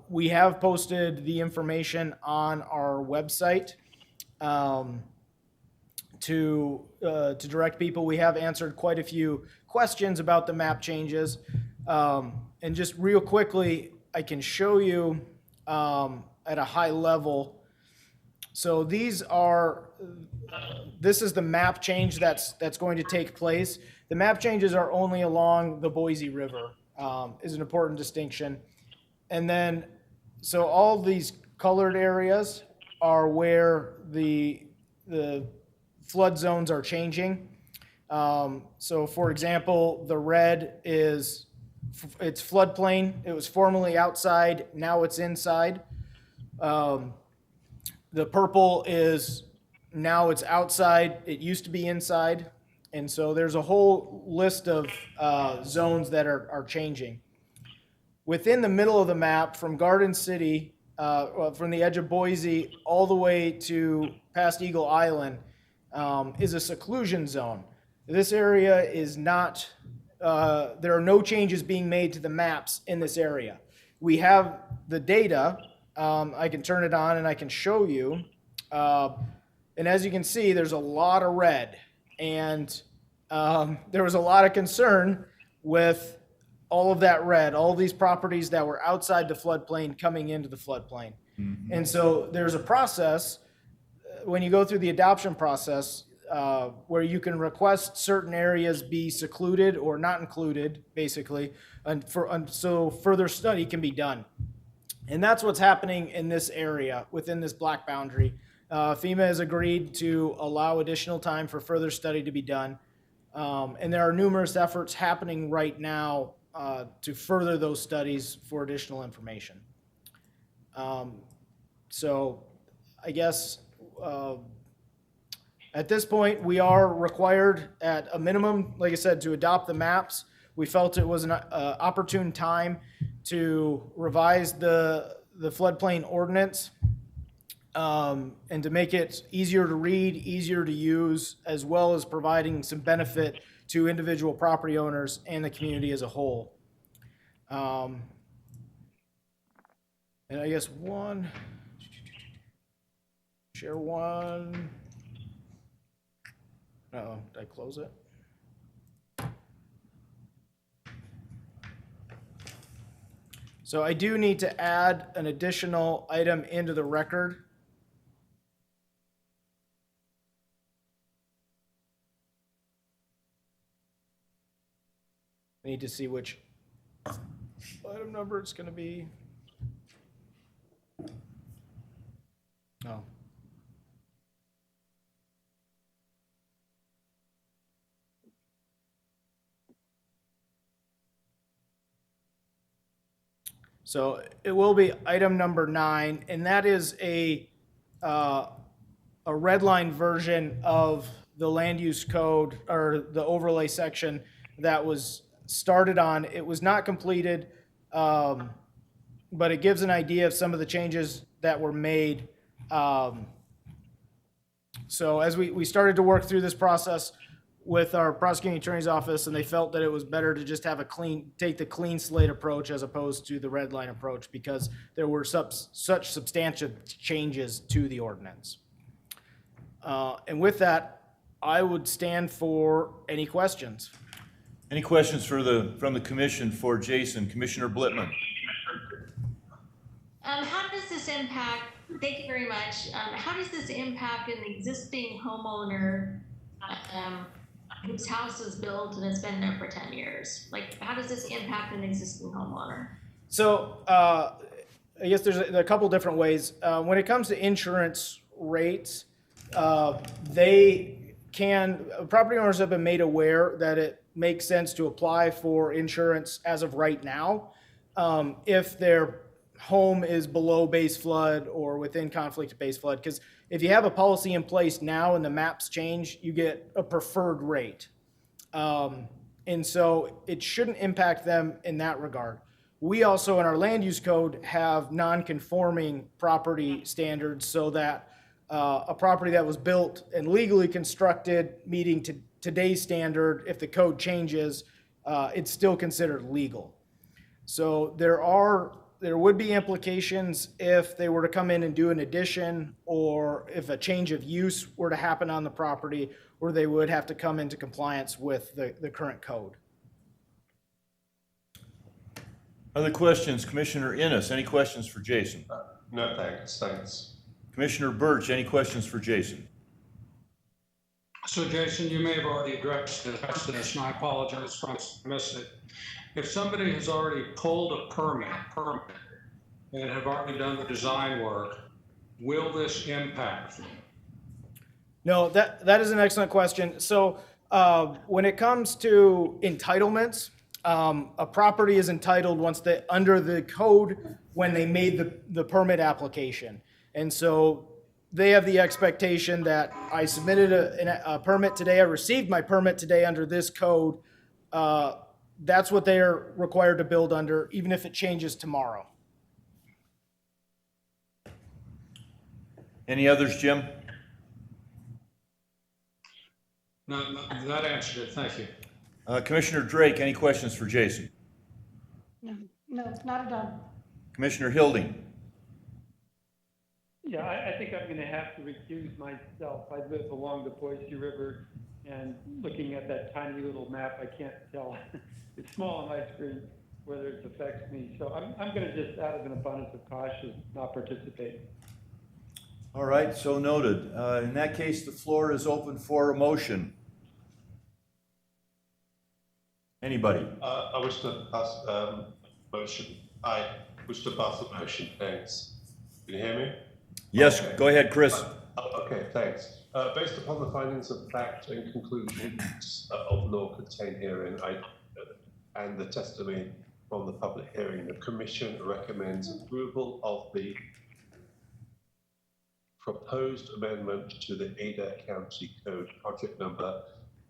We have posted the information on our website to direct people. We have answered quite a few questions about the map changes. And just real quickly, I can show you at a high level. So this is the map change that's going to take place. The map changes are only along the Boise River, is an important distinction. And then, so all these colored areas are where the flood zones are changing. So for example, the red it's floodplain. It was formerly outside, now it's inside. The purple is now it's outside, it used to be inside. And so there's a whole list of zones that are changing. Within the middle of the map, from Garden City, from the edge of Boise all the way to past Eagle Island, is a seclusion zone. This area is not, there are no changes being made to the maps in this area. We have the data. I can turn it on and I can show you. And as you can see, there's a lot of red. And there was a lot of concern with all of that red, all these properties that were outside the floodplain coming into the floodplain. Mm-hmm. And so there's a process when you go through the adoption process where you can request certain areas be secluded or not included, basically, so further study can be done. And that's what's happening in this area within this black boundary. FEMA has agreed to allow additional time for further study to be done. And there are numerous efforts happening right now to further those studies for additional information. So I guess at this point, we are required at a minimum, like I said, to adopt the maps. We felt it was an opportune time to revise the floodplain ordinance and to make it easier to read, easier to use, as well as providing some benefit to individual property owners and the community as a whole. And I guess share one. Uh-oh, did I close it? So I do need to add an additional item into the record. I need to see which item number it's going to be. No. So it will be item number 9, and that is a red line version of the land use code or the overlay section that was started on. It was not completed. but it gives an idea of some of the changes that were made. So as we started to work through this process with our prosecuting attorney's office, and they felt that it was better to just have take the clean slate approach as opposed to the red line approach, because there were such substantial changes to the ordinance. And with that, I would stand for any questions. Any questions from the commission for Jason? Commissioner Blitman? How does this impact, thank you very much. How does this impact an existing homeowner whose house is built and it's been there for 10 years? Like, how does this impact an existing homeowner? So I guess there's a couple different ways. When it comes to insurance rates, property owners have been made aware that it makes sense to apply for insurance as of right now if their home is below base flood or within conflict of base flood. Because if you have a policy in place now and the maps change, you get a preferred rate. And so it shouldn't impact them in that regard. We also, in our land use code, have non-conforming property standards, so that a property that was built and legally constructed, meeting today's standard, if the code changes, it's still considered legal. So there would be implications if they were to come in and do an addition, or if a change of use were to happen on the property, where they would have to come into compliance with the current code. Other questions? Commissioner Innes, any questions for Jason? No, thanks. Commissioner Birch, any questions for Jason? So Jason, you may have already addressed this, and I apologize if I missed it. If somebody has already pulled a permit and have already done the design work, will this impact them? No, that is an excellent question. So when it comes to entitlements, a property is entitled under the code when they made the permit application. And so they have the expectation that I submitted a permit today, I received my permit today under this code. That's what they are required to build under, even if it changes tomorrow. Any others, Jim? No, that answered it. Thank you. Commissioner Drake, any questions for Jason? No, not at all. Commissioner Hilding? Yeah, I think I'm going to have to recuse myself. I live along the Boise River, and looking at that tiny little map, I can't tell. It's small on my screen whether it affects me. So I'm going to just, out of an abundance of caution, not participate. All right, so noted. In that case, the floor is open for a motion. Anybody? I wish to pass motion. I wish to pass the motion. Thanks. Can you hear me? Yes, okay. Go ahead, Chris. Okay, thanks. Based upon the findings of fact and conclusions of law contained herein, and the testimony from the public hearing, the Commission recommends approval of the proposed amendment to the Ada County Code, project number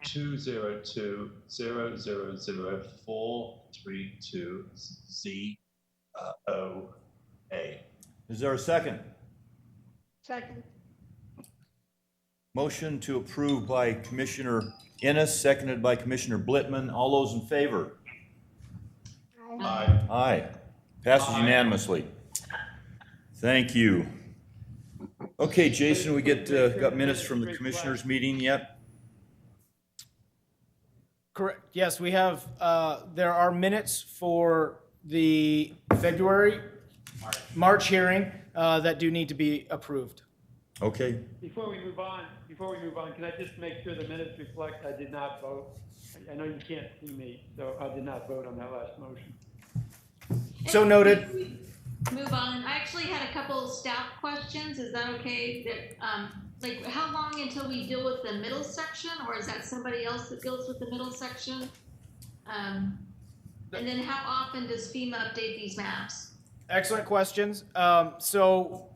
202-000-432-Z-O-A. Is there a second? Second. Motion to approve by Commissioner Innes, seconded by Commissioner Blitman. All those in favor? Aye. Aye. Passes unanimously. Thank you. Okay, Jason, we got minutes from the commissioners' meeting yet? Correct. Yes, we have, there are minutes for the March hearing that do need to be approved. Okay. Before we move on, can I just make sure the minutes reflect I did not vote? I know you can't see me, so I did not vote on that last motion. So noted. Move on. I actually had a couple staff questions. Is that okay? That like, how long until we deal with the middle section, or is that somebody else that deals with the middle section? And then how often does FEMA update these maps? Excellent questions. So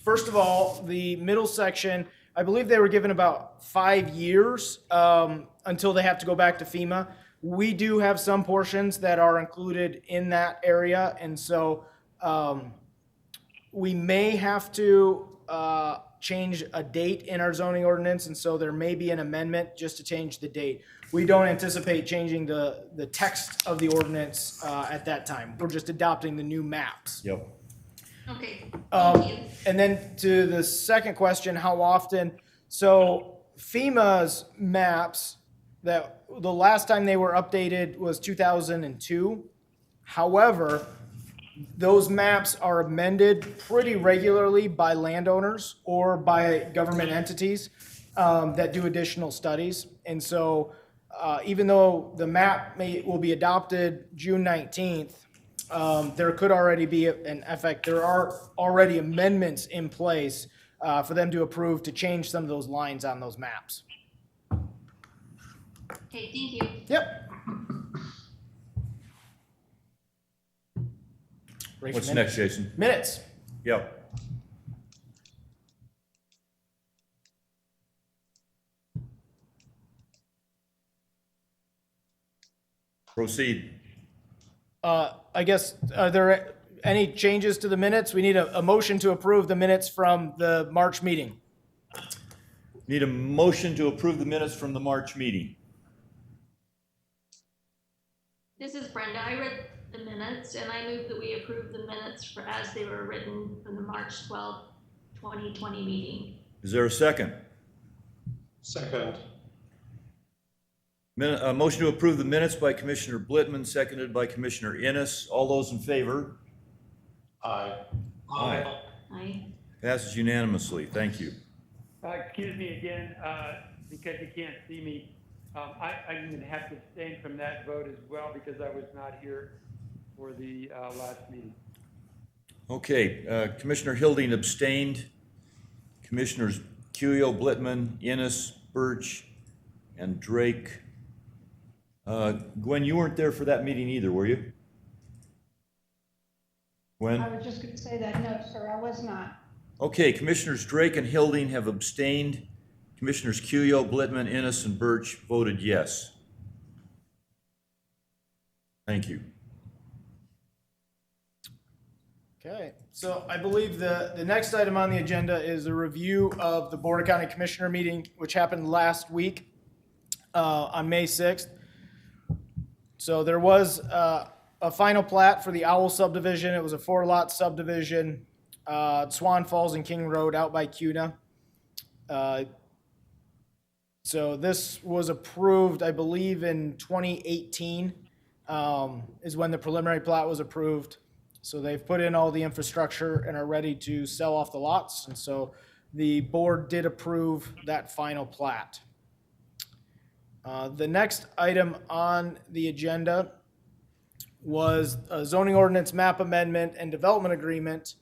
first of all, the middle section, I believe they were given about 5 years until they have to go back to FEMA. We do have some portions that are included in that area, and so We may have to change a date in our zoning ordinance, and so there may be an amendment just to change the date. We don't anticipate changing the text of the ordinance at that time. We're just adopting the new maps. Yep. Okay, thank you. And then to the second question, how often? So FEMA's maps, that the last time they were updated was 2002. However, those maps are amended pretty regularly by landowners or by government entities that do additional studies. And so even though the map will be adopted June 19th, there could already be an effect. There are already amendments in place for them to approve to change some of those lines on those maps. Okay, thank you. Yep. What's next, Jason? Minutes. Yep. Proceed. I guess, are there any changes to the minutes? We need a motion to approve the minutes from the March meeting. Need a motion to approve the minutes from the March meeting. This is Brenda. I read the minutes and I move that we approve the minutes for as they were written from the March 12th, 2020 meeting. Is there a second? Second. Motion to approve the minutes by Commissioner Blitman, seconded by Commissioner Innes. All those in favor? Aye. Aye. Aye. Passes unanimously. Thank you. Excuse me again, because you can't see me. I'm going to have to abstain from that vote as well because I was not here for the last meeting. Okay, Commissioner Hilding abstained. Commissioners Cuyo, Blitman, Innes, Birch, and Drake. Gwen, you weren't there for that meeting either, were you? Gwen? I was just going to say that, no, sir, I was not. Okay, Commissioners Drake and Hilding have abstained. Commissioners Cuyo, Blitman, Innes, and Birch voted yes. Thank you. Okay, so I believe the next item on the agenda is a review of the Borah County Commissioner meeting, which happened last week on May 6th. So there was a final plat for the Owl subdivision. It was a 4-lot subdivision, Swan Falls and King Road out by CUNA. So this was approved, I believe, in 2018 is when the preliminary plat was approved. So they've put in all the infrastructure and are ready to sell off the lots. And so the board did approve that final plat. The next item on the agenda was a zoning ordinance map amendment and development agreement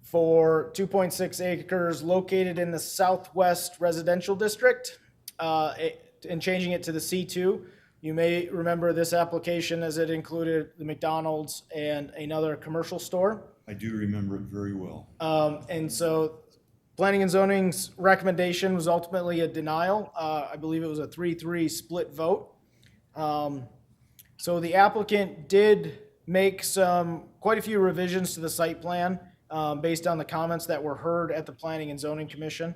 for 2.6 acres located in the Southwest Residential District and changing it to the C2. You may remember this application as it included the McDonald's and another commercial store. I do remember it very well. And so Planning and Zoning's recommendation was ultimately a denial. I believe it was a 3-3 split vote. So the applicant did make quite a few revisions to the site plan based on the comments that were heard at the Planning and Zoning Commission.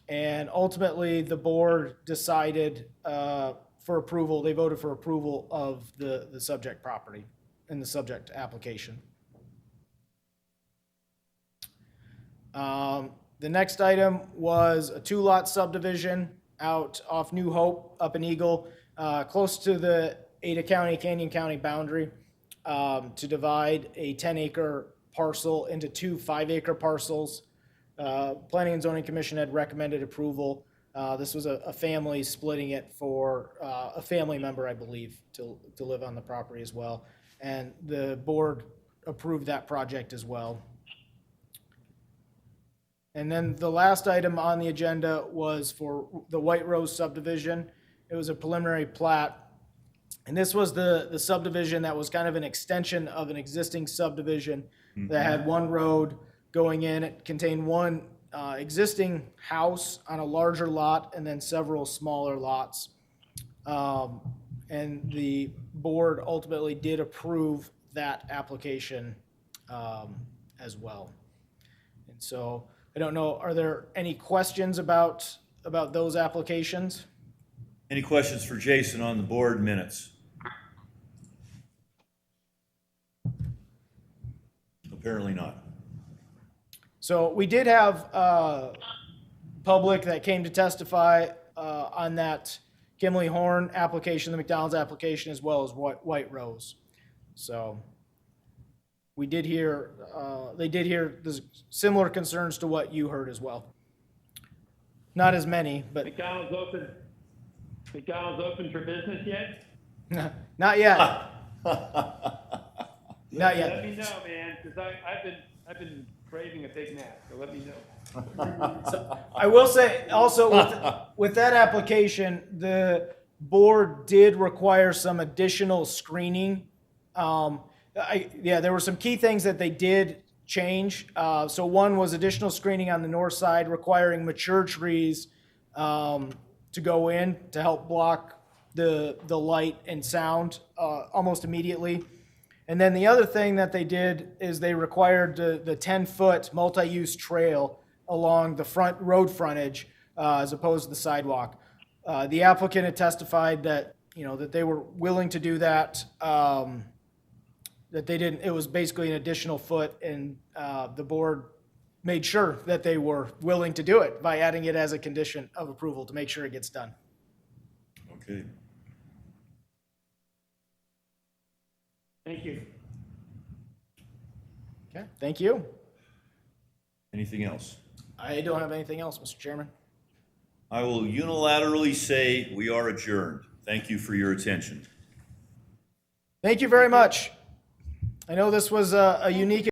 And ultimately, the board decided for approval, they voted for approval of the subject property and the subject application. The next item was a 2-lot subdivision out off New Hope up in Eagle, close to the Ada County, Canyon County boundary, to divide a 10-acre parcel into 2 5-acre parcels. Planning and Zoning Commission had recommended approval. This was a family splitting it for a family member, I believe, to live on the property as well. And the board approved that project as well. And then the last item on the agenda was for the White Rose subdivision. It was a preliminary plat. And this was the subdivision that was kind of an extension of an existing subdivision that had one road going in. It contained one existing house on a larger lot and then several smaller lots. And the board ultimately did approve that application as well. And so I don't know, are there any questions about those applications? Any questions for Jason on the board minutes? Apparently not. So we did have public that came to testify on that Kimley Horn application, the McDonald's application, as well as White Rose. So we did hear, they did hear similar concerns to what you heard as well. Not as many, but McDonald's open for business yet? not yet. Not yet. Let me know, man, because I've been craving a Big Mac, so let me know. So I will say also with that application, the board did require some additional screening. There were some key things that they did change. So one was additional screening on the north side, requiring mature trees to go in to help block the light and sound almost immediately. And then the other thing that they did is they required the 10-foot multi-use trail along the front road frontage as opposed to the sidewalk. The applicant had testified that, that they were willing to do that, that they didn't, it was basically an additional foot, and the board made sure that they were willing to do it by adding it as a condition of approval to make sure it gets done. Okay. Thank you. Okay, thank you. Anything else? I don't have anything else, Mr. Chairman. I will unilaterally say we are adjourned. Thank you for your attention. Thank you very much. I know this was a unique